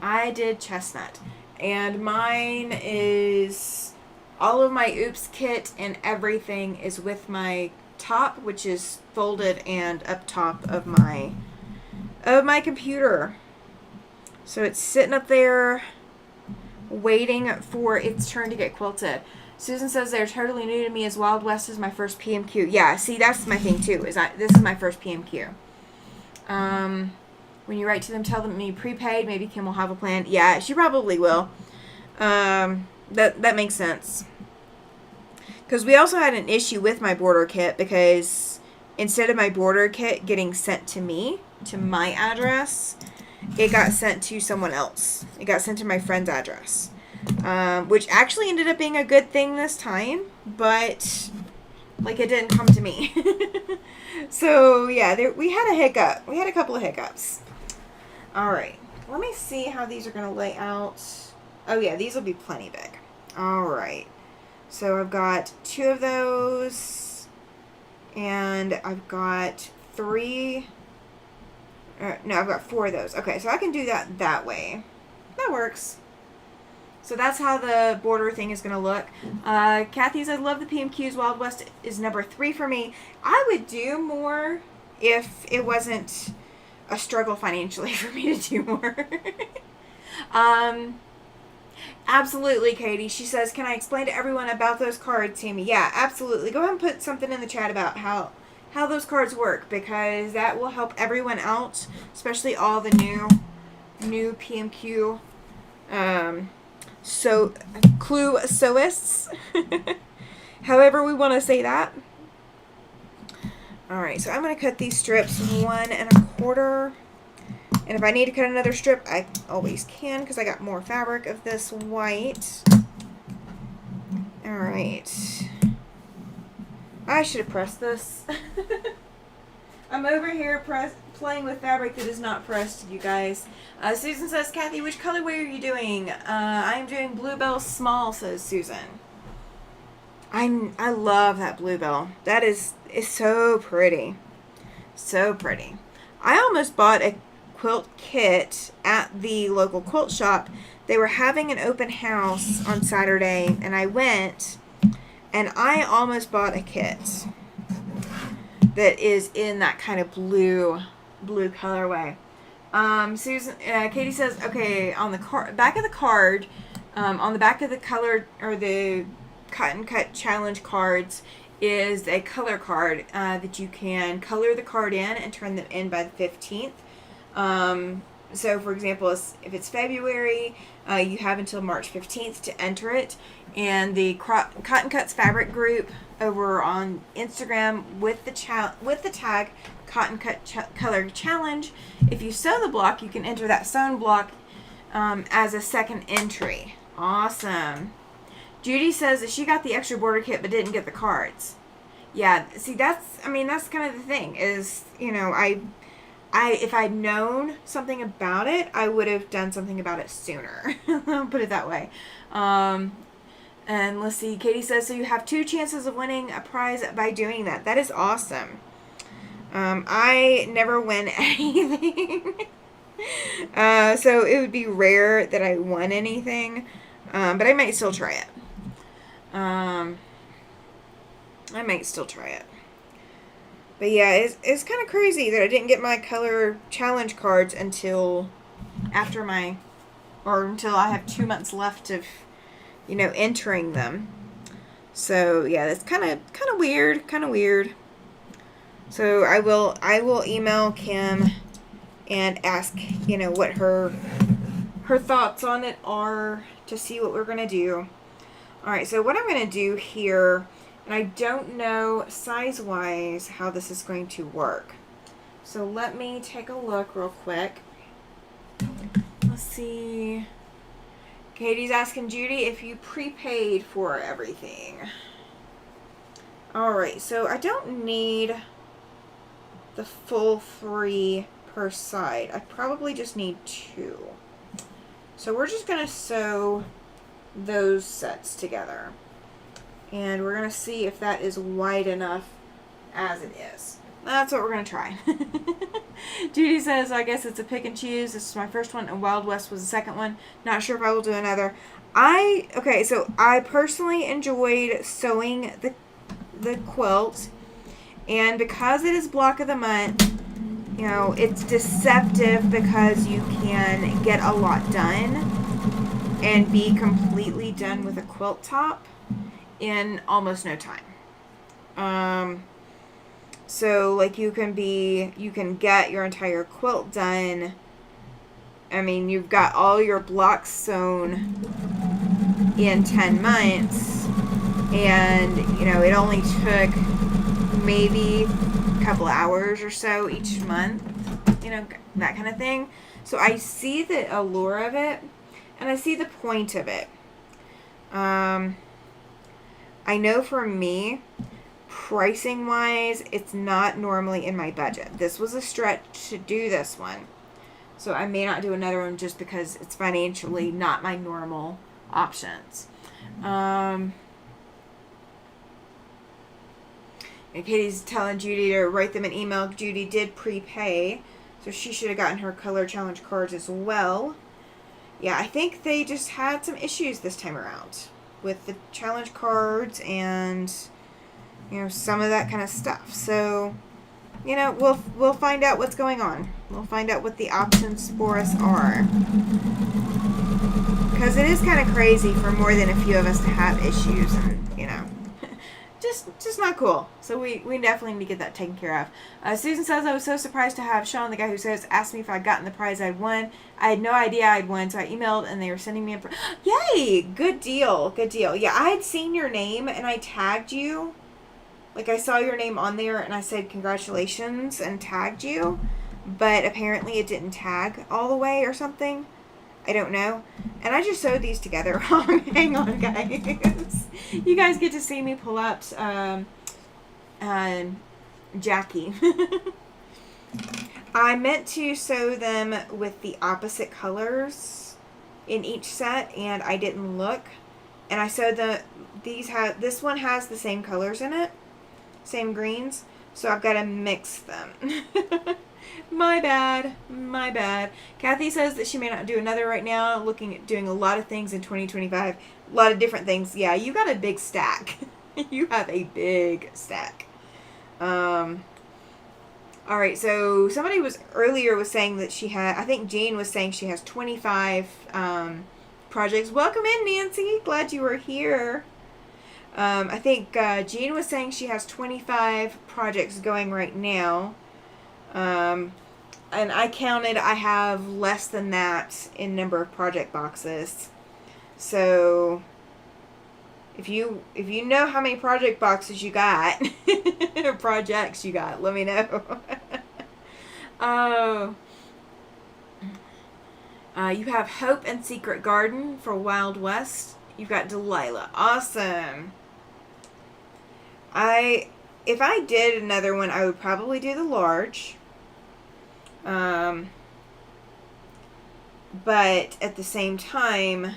I did chestnut. And mine is all of my oops kit and everything is with my top, which is folded and up top of my computer. So it's sitting up there waiting for its turn to get quilted. Susan says they're totally new to me as Wild West is my first PMQ. Yeah, see, that's my thing too. This is my first PMQ. When you write to them, tell them you prepaid. Maybe Kim will have a plan. Yeah, she probably will. That makes sense. Because we also had an issue with my border kit because instead of my border kit getting sent to me, to my address, it got sent to someone else. It got sent to my friend's address. Which actually ended up being a good thing this time, but like it didn't come to me. So yeah, we had a hiccup. We had a couple of hiccups. All right, let me see how these are going to lay out. Oh yeah, these will be plenty big. All right, so I've got 2 of those, and I've got 3. No, I've got 4 of those. Okay, so I can do that way. That works. So that's how the border thing is going to look. Kathy says, love the PMQs. Wild West is number 3 for me. I would do more if it wasn't a struggle financially for me to do more. Absolutely, Katie. She says, can I explain to everyone about those cards, Tammy? Yeah, absolutely. Go ahead and put something in the chat about how those cards work, because that will help everyone out, especially all the new PMQ clue sewists. However we want to say that. Alright, so I'm going to cut these strips 1 1/4. And if I need to cut another strip, I always can because I got more fabric of this white. Alright. I should have pressed this. I'm over here playing with fabric that is not pressed, you guys. Susan says, Kathy, which colorway are you doing? I am doing Bluebell Small, says Susan. I love that Bluebell. That is so pretty. So pretty. I almost bought a quilt kit at the local quilt shop. They were having an open house on Saturday, and I went, and I almost bought a kit that is in that kind of blue colorway. Katie says, okay, on the back of the card, on the back of the color or the Cotton Cut Challenge cards is a color card that you can color the card in and turn them in by the 15th. So, for example, if it's February, you have until March 15th to enter it. And the Cotton Cuts Fabric group over on Instagram with the tag Cotton Cut Color Challenge, if you sew the block, you can enter that sewn block as a second entry. Awesome. Judy says that she got the extra border kit but didn't get the cards. Yeah, see, that's kind of the thing is, you know, if I'd known something about it, I would have done something about it sooner. I'll put it that way. And let's see, Katie says, so you have 2 chances of winning a prize by doing that. That is awesome. I never win anything. So it would be rare that I won anything. But I might still try it. But yeah, it's kind of crazy that I didn't get my color challenge cards until until I have 2 months left of, you know, entering them. So yeah, that's kind of weird. So I will email Kim and ask, you know, what her thoughts on it are to see what we're gonna do. All right, so what I'm gonna do here. And I don't know size-wise how this is going to work. So let me take a look real quick. Let's see. Katie's asking Judy if you prepaid for everything. Alright, so I don't need the full 3 per side. I probably just need 2. So we're just going to sew those sets together. And we're going to see if that is wide enough as it is. that's what we're going to try. Judy says, I guess it's a pick and choose. This is my first one, and Wild West was the second one. Not sure if I will do another. So I personally enjoyed sewing the quilt, and because it is block of the month, you know, it's deceptive because you can get a lot done and be completely done with a quilt top in almost no time. So like you can get your entire quilt done. I mean, you've got all your blocks sewn in 10 months, and you know, it only took maybe a couple hours or so each month, you know, that kind of thing. So I see the allure of it, and I see the point of it. I know for me, pricing wise, it's not normally in my budget. This was a stretch to do this one, so I may not do another one just because it's financially not my normal options. And Katie's telling Judy to write them an email. Judy did prepay, so she should have gotten her color challenge cards as well. Yeah, I think they just had some issues this time around with the challenge cards and, you know, some of that kind of stuff. So, you know, we'll find out what's going on. We'll find out what the options for us are. Because it is kind of crazy for more than a few of us to have issues, and, you know, just not cool. So we definitely need to get that taken care of. Susan says, I was so surprised to have Sean, the guy who says, asked me if I'd gotten the prize I'd won. I had no idea I'd won, so I emailed and they were sending me a Yay! Good deal. Good deal. Yeah, I had seen your name and I tagged you. Like, I saw your name on there and I said congratulations and tagged you, but apparently it didn't tag all the way or something. I don't know. And I just sewed these together. Hang on, guys. You guys get to see me pull up Jackie. I meant to sew them with the opposite colors in each set, and I didn't look. And I sewed this one has the same colors in it, same greens, so I've got to mix them. My bad. Kathy says that she may not do another right now, looking at doing a lot of things in 2025. A lot of different things. Yeah, you got a big stack. You have a big stack. Alright, so somebody was saying that she had, I think Jean was saying she has 25 projects. Welcome in, Nancy. Glad you were here. I think Jean was saying she has 25 projects going right now. And I counted, I have less than that in number of project boxes. So if you know how many project boxes you got, or projects you got, let me know. You have Hope and Secret Garden for Wild West. You've got Delilah. Awesome. If I did another one, I would probably do the large. But at the same time,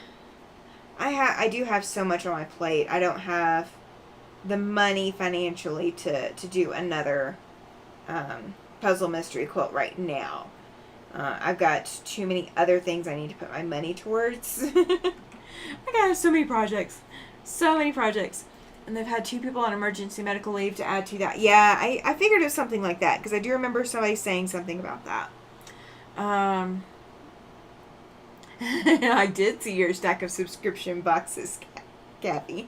I do have so much on my plate. I don't have the money financially to do another puzzle mystery quilt right now. I've got too many other things I need to put my money towards. I got so many projects. And they've had 2 people on emergency medical leave to add to that. Yeah, I figured it was something like that, because I do remember somebody saying something about that. I did see your stack of subscription boxes, Kathy.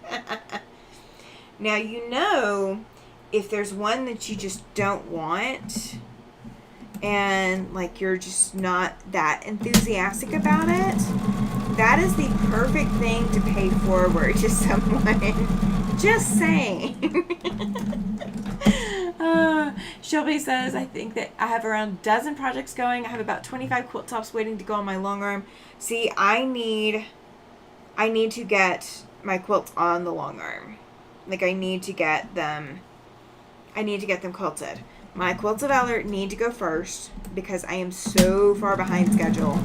Now, you know, if there's one that you just don't want, and, like, you're just not that enthusiastic about it, that is the perfect thing to pay forward to someone. Just saying. Shelby says, I think that I have around a dozen projects going. I have about 25 quilt tops waiting to go on my long arm. See, I need to get my quilts on the long arm. Like, I need to get them quilted. My Quilts of Valor need to go first because I am so far behind schedule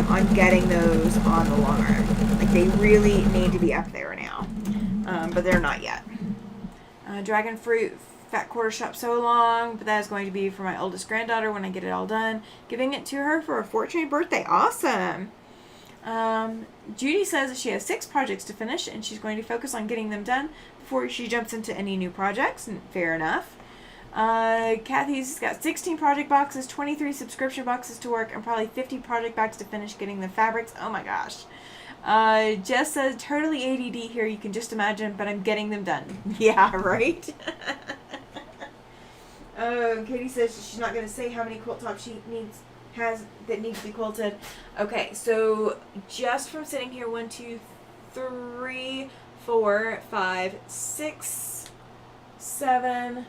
on getting those on the long arm. Like, they really need to be up there now. But they're not yet. Dragon Fruit fat quarter shop sew along, but that is going to be for my oldest granddaughter when I get it all done. Giving it to her for a 14th birthday. Awesome. Judy says that she has 6 projects to finish, and she's going to focus on getting them done before she jumps into any new projects, and fair enough. Kathy's got 16 project boxes, 23 subscription boxes to work, and probably 50 project bags to finish getting the fabrics. Oh my gosh. Jess says, totally ADD here, you can just imagine, but I'm getting them done. Yeah, right? Katie says she's not going to say how many quilt tops she has that need to be quilted. Okay, so just from sitting here, 1, 2, 3, 4, 5, 6, 7,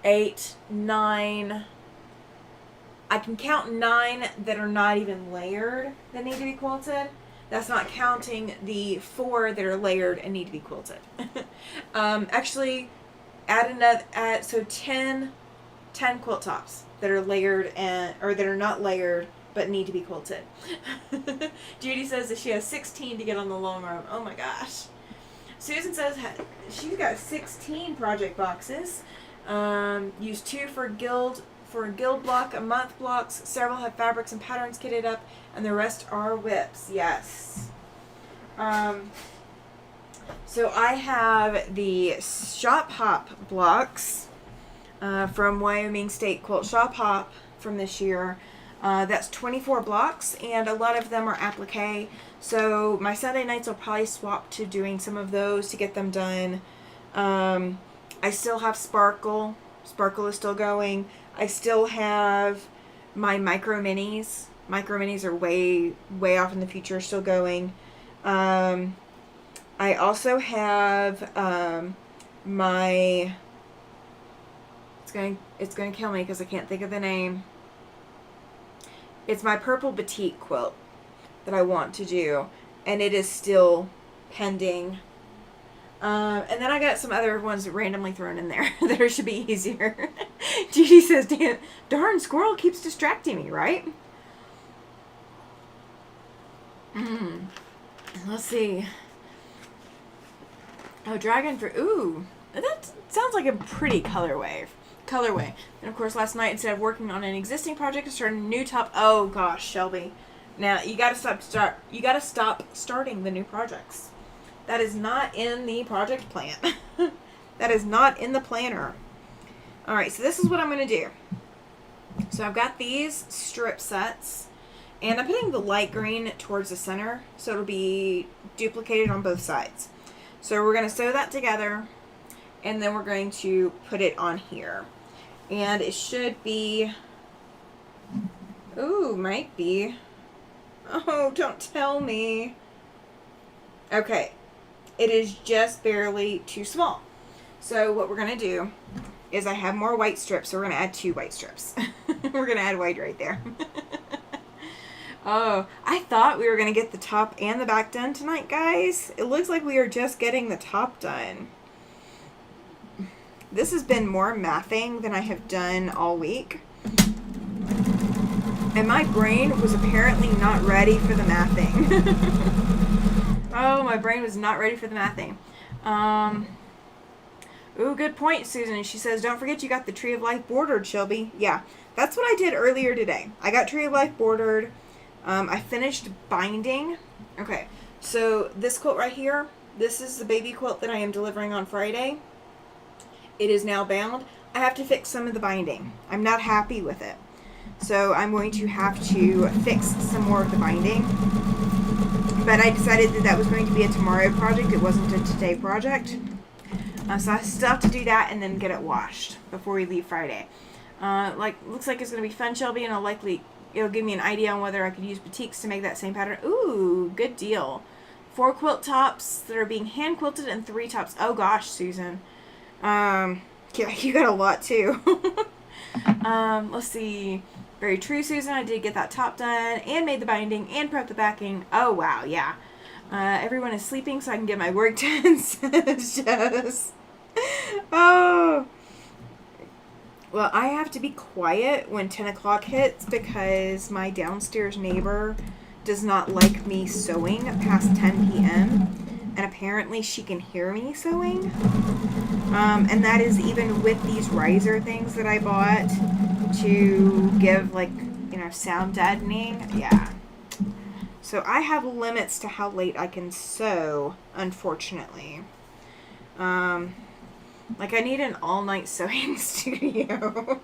8, 9. I can count 9 that are not even layered that need to be quilted. That's not counting the 4 that are layered and need to be quilted. Actually, so 10 quilt tops that are layered or that are not layered but need to be quilted. Judy says that she has 16 to get on the long arm. Oh my gosh. Susan says she's got 16 project boxes. Use 2 for a guild block, a month blocks. Several have fabrics and patterns kitted up, and the rest are whips. Yes. So I have the Shop Hop blocks from Wyoming State Quilt Shop Hop from this year. That's 24 blocks, and a lot of them are applique. So my Sunday nights will probably swap to doing some of those to get them done. I still have Sparkle. Sparkle is still going. I still have my micro minis. Micro minis are way off in the future, still going. I also have my. It's going to kill me because I can't think of the name. It's my purple batik quilt that I want to do, and it is still pending. And then I got some other ones randomly thrown in there that should be easier. Judy says, darn squirrel keeps distracting me, right? Let's see. Oh, dragon fruit. Ooh, that sounds like a pretty colorway. And of course, last night, instead of working on an existing project, I started a new top. Oh gosh, Shelby. Now you gotta stop starting the new projects. That is not in the project plan. That is not in the planner. Alright, so this is what I'm going to do. So I've got these strip sets, and I'm putting the light green towards the center, so it'll be duplicated on both sides. So we're going to sew that together, and then we're going to put it on here. And it should be... Ooh, might be... Oh, don't tell me. Okay. It is just barely too small. So what we're going to do is I have more white strips, so we're going to add 2 white strips. We're going to add white right there. Oh, I thought we were going to get the top and the back done tonight, guys. It looks like we are just getting the top done. This has been more mathing than I have done all week. And my brain was apparently not ready for the mathing. Oh, my brain was not ready for the mathing. Ooh, good point, Susan. She says, don't forget you got the Tree of Life bordered, Shelby. Yeah, that's what I did earlier today. I got Tree of Life bordered. I finished binding. Okay, so this quilt right here, this is the baby quilt that I am delivering on Friday. It is now bound. I have to fix some of the binding. I'm not happy with it. So I'm going to have to fix some more of the binding. But I decided that was going to be a tomorrow project. It wasn't a today project. So I still have to do that and then get it washed before we leave Friday. Looks like it's going to be fun, Shelby, and it'll give me an idea on whether I could use batiks to make that same pattern. Ooh, good deal. 4 quilt tops that are being hand quilted and 3 tops. Oh gosh, Susan. Yeah, you got a lot too. Let's see. Very true, Susan. I did get that top done and made the binding and prepped the backing. Oh, wow, yeah. Everyone is sleeping so I can get my work done, says Jess. Oh. Well, I have to be quiet when 10 o'clock hits because my downstairs neighbor does not like me sewing past 10 p.m. And apparently she can hear me sewing. And that is even with these riser things that I bought to give, like, you know, sound deadening. Yeah. So I have limits to how late I can sew, unfortunately. Like, I need an all-night sewing studio.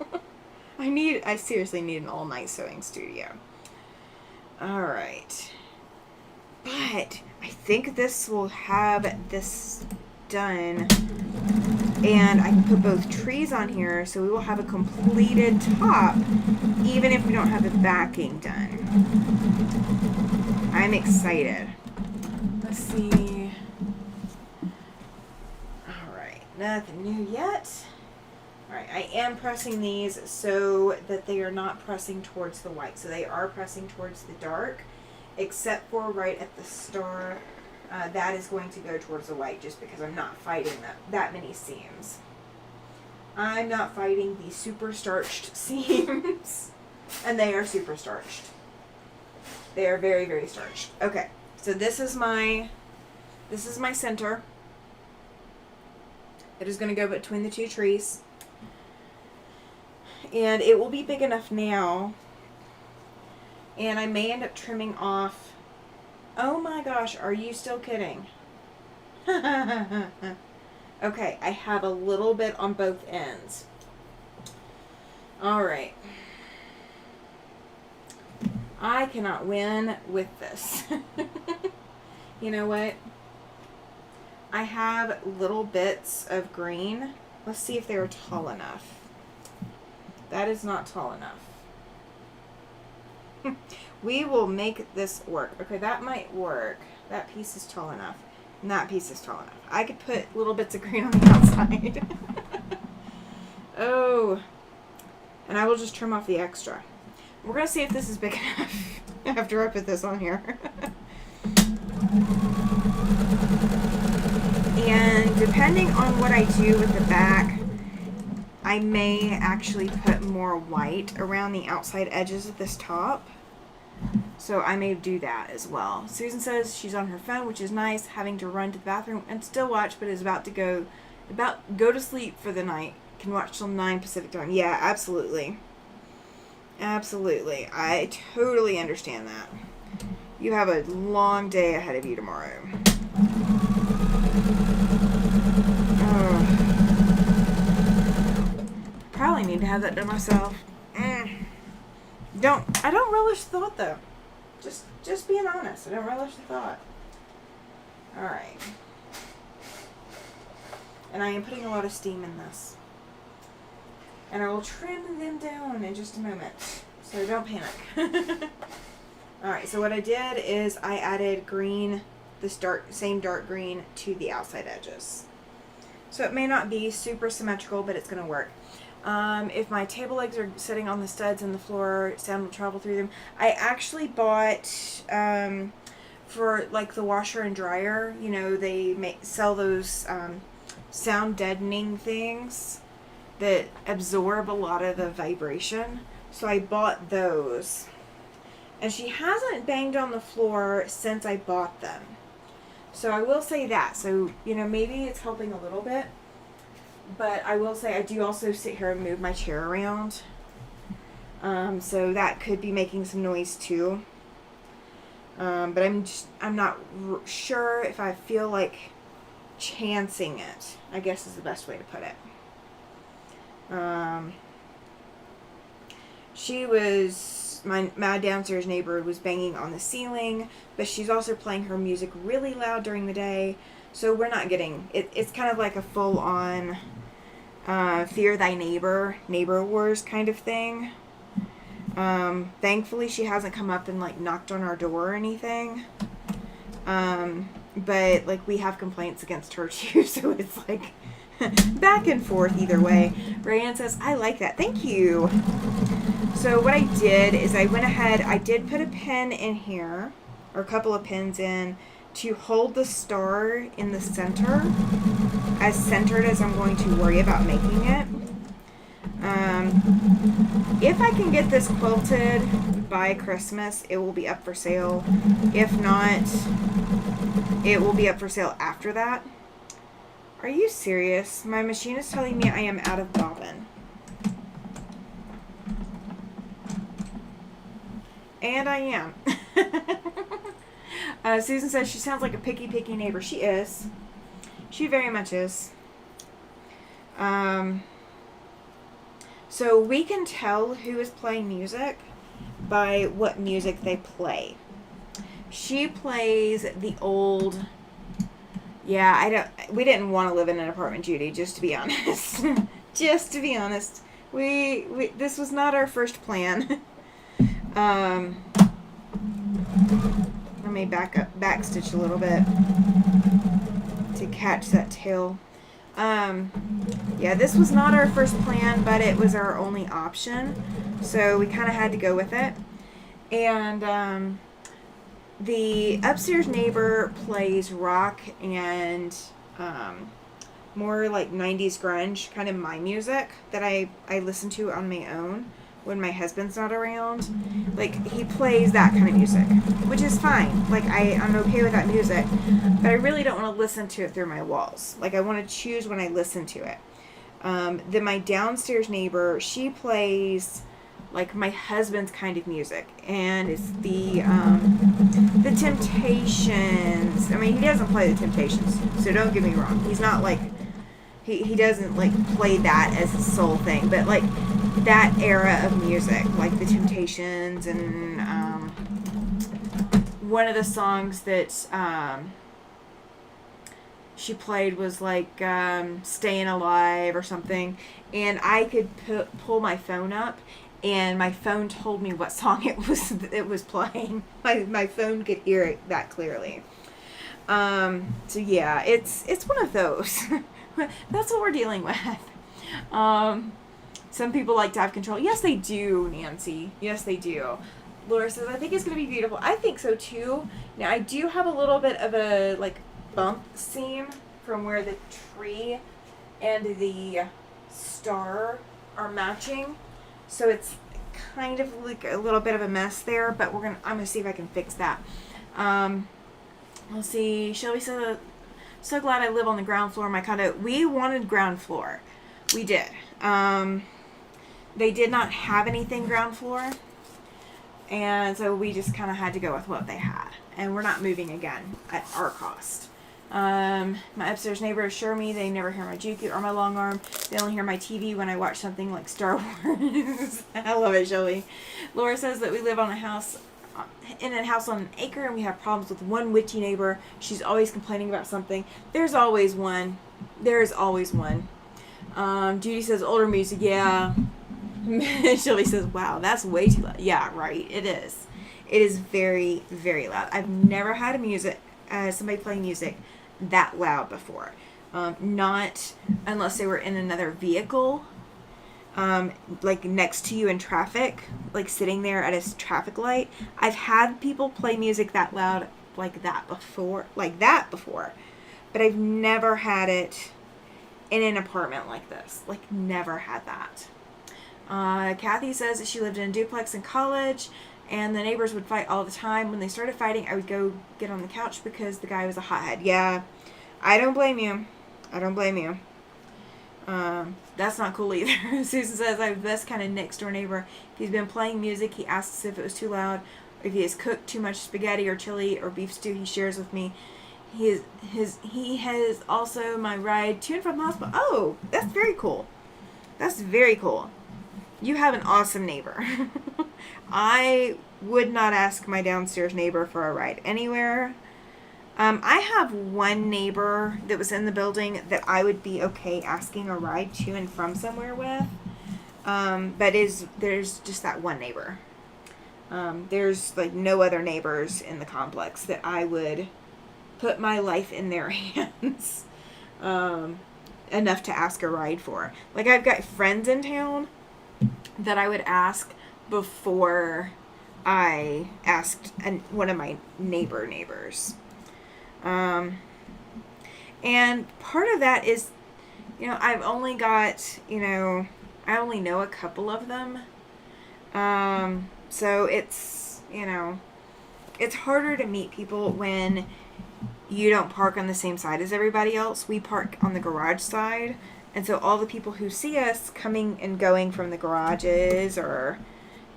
I seriously need an all-night sewing studio. Alright. But I think this will have this done. And I can put both trees on here, so we will have a completed top, even if we don't have the backing done. I'm excited. Let's see. Alright, nothing new yet. Alright, I am pressing these so that they are not pressing towards the white. So they are pressing towards the dark, except for right at the star. That is going to go towards the white just because I'm not fighting that many seams. I'm not fighting the super starched seams. And they are super starched. They are very, very starched. Okay, so this is my center. It is going to go between the two trees. And it will be big enough now. And I may end up trimming off. Oh my gosh, are you still kidding? Okay, I have a little bit on both ends. Alright. I cannot win with this. You know what? I have little bits of green. Let's see if they're tall enough. That is not tall enough. We will make this work. Okay, that might work. That piece is tall enough. And that piece is tall enough. I could put little bits of green on the outside. Oh. And I will just trim off the extra. We're going to see if this is big enough after I put this on here. And depending on what I do with the back, I may actually put more white around the outside edges of this top. So I may do that as well. Susan says she's on her phone, which is nice, having to run to the bathroom and still watch, but is about to go to sleep for the night. Can watch till 9 Pacific time. Yeah, absolutely. Absolutely. I totally understand that. You have a long day ahead of you tomorrow. Probably need to have that done myself. I don't relish the thought though. Just being honest, I don't relish the thought. Alright. And I am putting a lot of steam in this. And I will trim them down in just a moment. So don't panic. Alright, so what I did is I added green, this same dark green to the outside edges. So it may not be super symmetrical, but it's going to work. If my table legs are sitting on the studs and the floor, sound will travel through them. I actually bought, for like the washer and dryer, you know, they sell those sound deadening things that absorb a lot of the vibration. So I bought those. And she hasn't banged on the floor since I bought them. So I will say that. So, you know, maybe it's helping a little bit. But I will say I do also sit here and move my chair around. So that could be making some noise too. But I'm not sure if I feel like chancing it, I guess is the best way to put it. My downstairs neighbor was banging on the ceiling, but she's also playing her music really loud during the day. So we're not getting, it's kind of like a full-on fear thy neighbor wars kind of thing. Thankfully she hasn't come up and like knocked on our door or anything. But like we have complaints against her too, so it's like back and forth either way. Rayanne says, I like that. Thank you. So what I did is I went ahead, I did put a pin in here, or a couple of pins in, to hold the star in the center, as centered as I'm going to worry about making it. If I can get this quilted by Christmas, it will be up for sale. If not, it will be up for sale after that. Are you serious? My machine is telling me I am out of bobbin. And I am. Susan says she sounds like a picky neighbor. She is. She very much is. So we can tell who is playing music by what music they play. She plays the old... Yeah, we didn't want to live in an apartment, Judy, just to be honest. Just to be honest. This was not our first plan. Let me backstitch a little bit to catch that tail. Yeah, this was not our first plan, but it was our only option. So we kind of had to go with it. And, the upstairs neighbor plays rock and more like 90s grunge, kind of my music that I listen to on my own when my husband's not around. Like, he plays that kind of music, which is fine. Like, I'm okay with that music, but I really don't want to listen to it through my walls. Like, I want to choose when I listen to it. Then my downstairs neighbor, she plays... like my husband's kind of music, and it's the Temptations. I mean, he doesn't play the Temptations, so don't get me wrong. He's not like he doesn't like play that as his sole thing, but like that era of music, like the Temptations, and one of the songs that she played was like "Staying Alive" or something, and I could pull my phone up. And my phone told me what song it was playing. My phone could hear it that clearly. So yeah, it's one of those. That's what we're dealing with. Some people like to have control. Yes, they do, Nancy. Yes, they do. Laura says, I think it's going to be beautiful. I think so too. Now, I do have a little bit of a like bump seam from where the tree and the star are matching. So it's kind of like a little bit of a mess there, but I'm gonna see if I can fix that. We'll see. Shelby said, so glad I live on the ground floor of my condo. We wanted ground floor. We did. They did not have anything ground floor, and so we just kind of had to go with what they had. And we're not moving again at our cost. My upstairs neighbors assure me they never hear my juke or my long arm. They only hear my TV when I watch something like Star Wars. I love it, Shelby. Laura says that we live in a house on an acre, and we have problems with one witchy neighbor. She's always complaining about something. There's always one. There's always one. Judy says older music. Yeah. Shelby says, wow, that's way too loud. Yeah, right. It is. It is very, very loud. I've never had somebody playing music that loud before. Not unless they were in another vehicle, like next to you in traffic, like sitting there at a traffic light. I've had people play music that loud like that before, but I've never had it in an apartment like this. Like, never had that. Kathy says that she lived in a duplex in college, and the neighbors would fight all the time. When they started fighting, I would go get on the couch because the guy was a hothead. Yeah, I don't blame you. I don't blame you. That's not cool either. Susan says, I have the best kind of next door neighbor. If he's been playing music, he asks if it was too loud. If he has cooked too much spaghetti or chili or beef stew, he shares with me. He has also my ride to and from the hospital. Oh, that's very cool. That's very cool. You have an awesome neighbor. I would not ask my downstairs neighbor for a ride anywhere. I have one neighbor that was in the building that I would be okay asking a ride to and from somewhere with. But there's just that one neighbor. There's like no other neighbors in the complex that I would put my life in their hands enough to ask a ride for. Like, I've got friends in town that I would ask before I asked one of my neighbors. And part of that is, I've only got, I only know a couple of them. So it's, it's harder to meet people when you don't park on the same side as everybody else. We park on the garage side. And so all the people who see us coming and going from the garages or,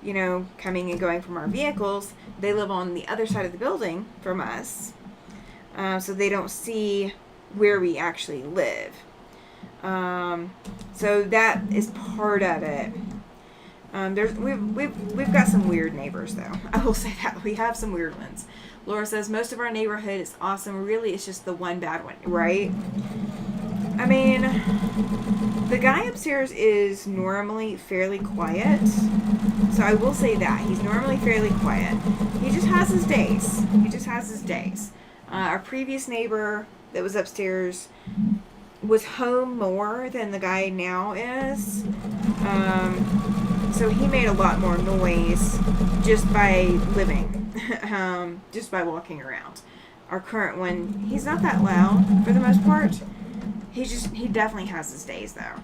you know, coming and going from our vehicles, they live on the other side of the building from us. So they don't see where we actually live. So that is part of it. We've got some weird neighbors, though. I will say that. We have some weird ones. Laura says, most of our neighborhood is awesome. Really, it's just the one bad one, right? I mean, the guy upstairs is normally fairly quiet. So I will say that. He's normally fairly quiet. He just has his days. Our previous neighbor that was upstairs was home more than the guy now is. So he made a lot more noise just by living, just by walking around. Our current one, he's not that loud for the most part. He definitely has his days though.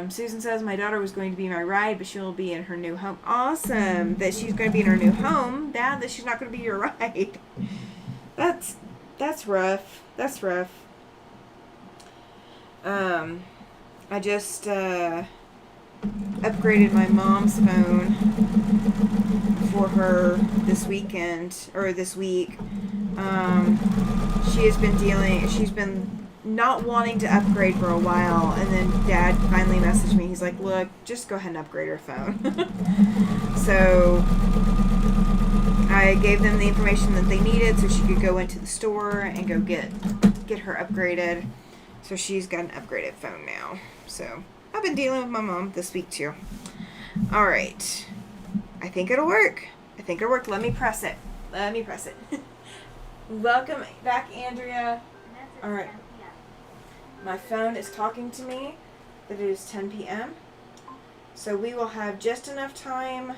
Susan says, my daughter was going to be my ride, but she'll be in her new home. Awesome that she's going to be in her new home. Dad, that she's not going to be your ride. That's rough. That's rough. I just upgraded my mom's phone for her this week. She's been not wanting to upgrade for a while, and then Dad finally messaged me. He's like, look, just go ahead and upgrade her phone. So I gave them the information that they needed so she could go into the store and go get her upgraded. So she's got an upgraded phone now. So I've been dealing with my mom this week too. All right. I think it'll work. Let me press it. Welcome back, Andrea. All right. My phone is talking to me that it is 10 p.m. So we will have just enough time.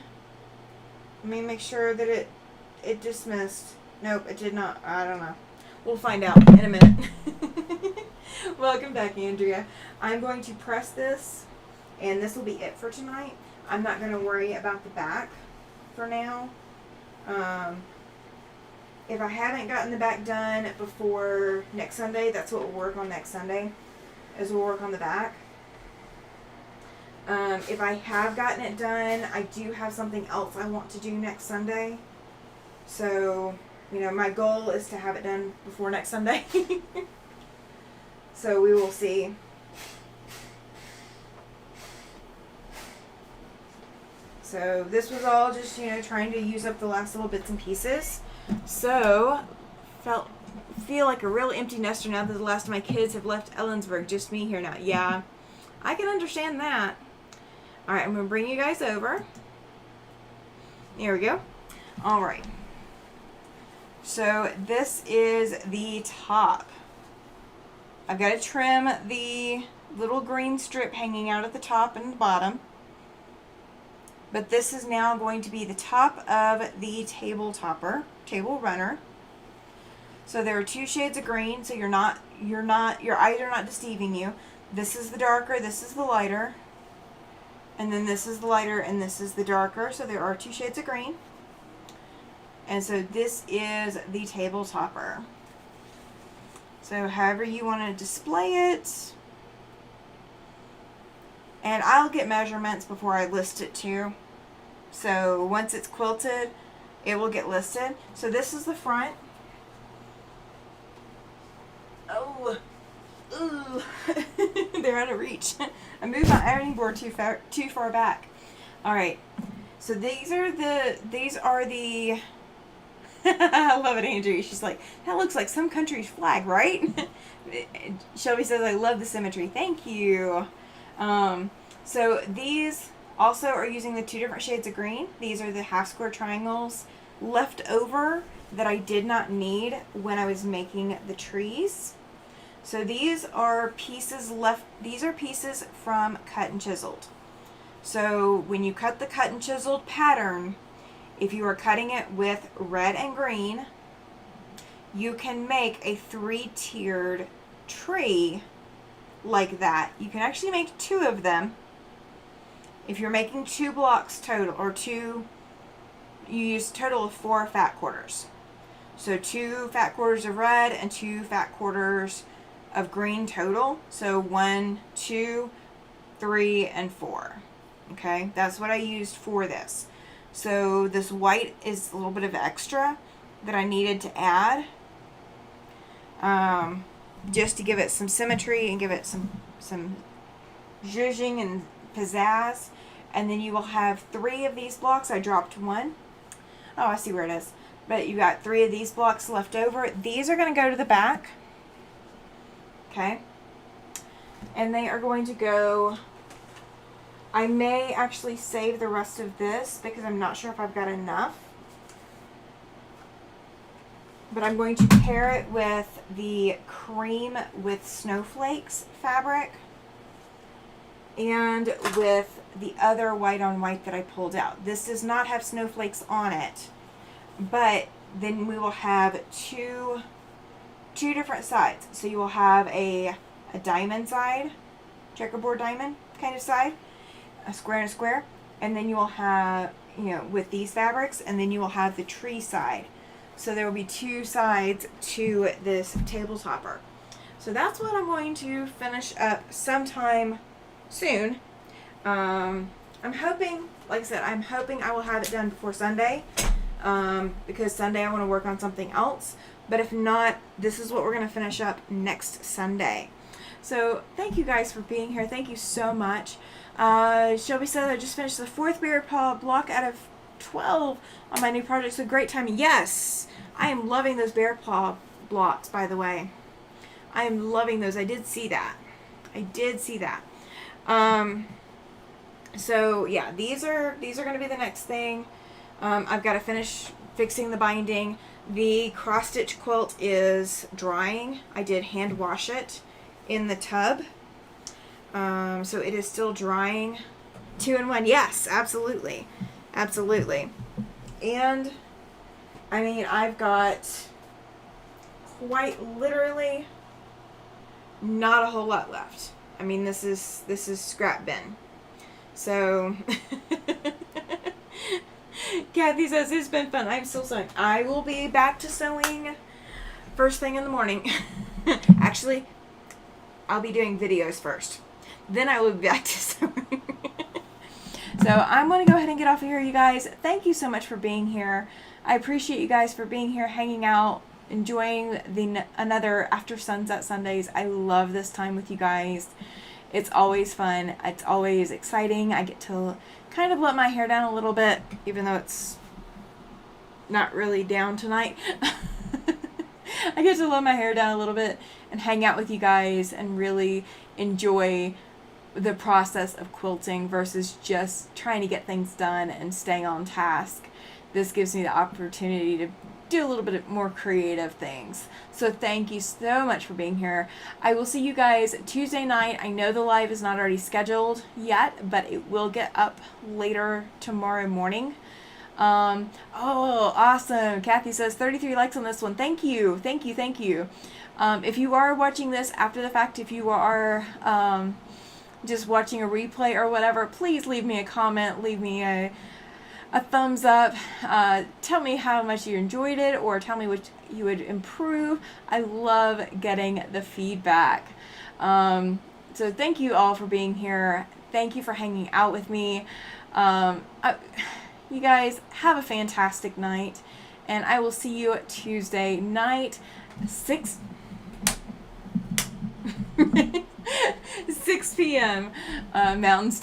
Let me make sure that it dismissed. Nope, it did not. I don't know. We'll find out in a minute. Welcome back, Andrea. I'm going to press this, and this will be it for tonight. I'm not going to worry about the back for now. If I haven't gotten the back done before next Sunday, that's what we'll work on next Sunday, is we'll work on the back. If I have gotten it done, I do have something else I want to do next Sunday. So, you know, my goal is to have it done before next Sunday. So we will see. So this was all just, you know, trying to use up the last little bits and pieces. So, feel like a real empty nester now that the last of my kids have left Ellensburg. Just me here now. Yeah, I can understand that. Alright, I'm going to bring you guys over. There we go. Alright. So, this is the top. I've got to trim the little green strip hanging out at the top and the bottom. But this is now going to be the top of the table runner. So there are two shades of green, so your eyes are not deceiving you. This is the darker, this is the lighter. And then this is the lighter and this is the darker. So there are two shades of green. And so this is the table topper. So however you want to display it. And I'll get measurements before I list it too. So once it's quilted, it will get listed. So this is the front. Oh, ooh. They're out of reach. I moved my ironing board too far back. All right. So these are the I love it, Andrea. She's like, that looks like some country's flag, right? Shelby says, I love the symmetry. Thank you. So these also are using the two different shades of green. These are the half square triangles left over that I did not need when I was making the trees. So these are pieces from cut and chiseled. So when you cut the cut and chiseled pattern, if you are cutting it with red and green, you can make a 3-tiered tree like that. You can actually make 2 of them. If you're making 2 blocks total, or you use a total of 4 fat quarters. So 2 fat quarters of red and 2 fat quarters of green total. So 1, 2, 3, and 4. Okay, that's what I used for this. So this white is a little bit of extra that I needed to add, just to give it some symmetry and give it some zhuzhing and pizzazz. And then you will have 3 of these blocks. I dropped 1. Oh, I see where it is. But you got 3 of these blocks left over. These are going to go to the back. Okay. And they are going to go... I may actually save the rest of this because I'm not sure if I've got enough. But I'm going to pair it with the cream with snowflakes fabric and with the other white on white that I pulled out. This does not have snowflakes on it, but then we will have two different sides. So you will have a diamond side, checkerboard diamond kind of side, a square and a square, and then you will have, with these fabrics, and then you will have the tree side. So there will be 2 sides to this table topper. So that's what I'm going to finish up sometime soon. I'm hoping, like I said, I'm hoping I will have it done before Sunday, because Sunday I want to work on something else. But if not, this is what we're going to finish up next Sunday. So thank you guys for being here. Thank you so much. Shelby said I just finished the 4th bear paw block out of 12 on my new project. So great timing. Yes, I am loving those bear paw blocks, by the way. I am loving those. I did see that. So yeah, these are going to be the next thing. I've got to finish fixing the binding. The cross stitch quilt is drying. I did hand wash it in the tub. So it is still drying. 2-in-1. Yes, absolutely. Absolutely. And I mean, I've got quite literally not a whole lot left. I mean, this is scrap bin. So Kathy says it's been fun. I'm still sewing. I will be back to sewing first thing in the morning. Actually, I'll be doing videos first. Then I will be back to sewing. So I'm going to go ahead and get off of here, you guys. Thank you so much for being here. I appreciate you guys for being here, hanging out, enjoying another After Sunset Sundays. I love this time with you guys. It's always fun. It's always exciting. I get to kind of let my hair down a little bit, even though it's not really down tonight. I get to let my hair down a little bit and hang out with you guys and really enjoy the process of quilting versus just trying to get things done and staying on task. This gives me the opportunity to do a little bit more creative things. So thank you so much for being here. I will see you guys Tuesday night. I know the live is not already scheduled yet, but it will get up later tomorrow morning. Oh, awesome. Kathy says 33 likes on this one. Thank you. If you are watching this after the fact, if you are just watching a replay or whatever, please leave me a comment, leave me a thumbs up, tell me how much you enjoyed it, or tell me what you would improve. I love getting the feedback. So thank you all for being here. Thank you for hanging out with me. You guys have a fantastic night, and I will see you Tuesday night, 6 p.m. Mountain Standard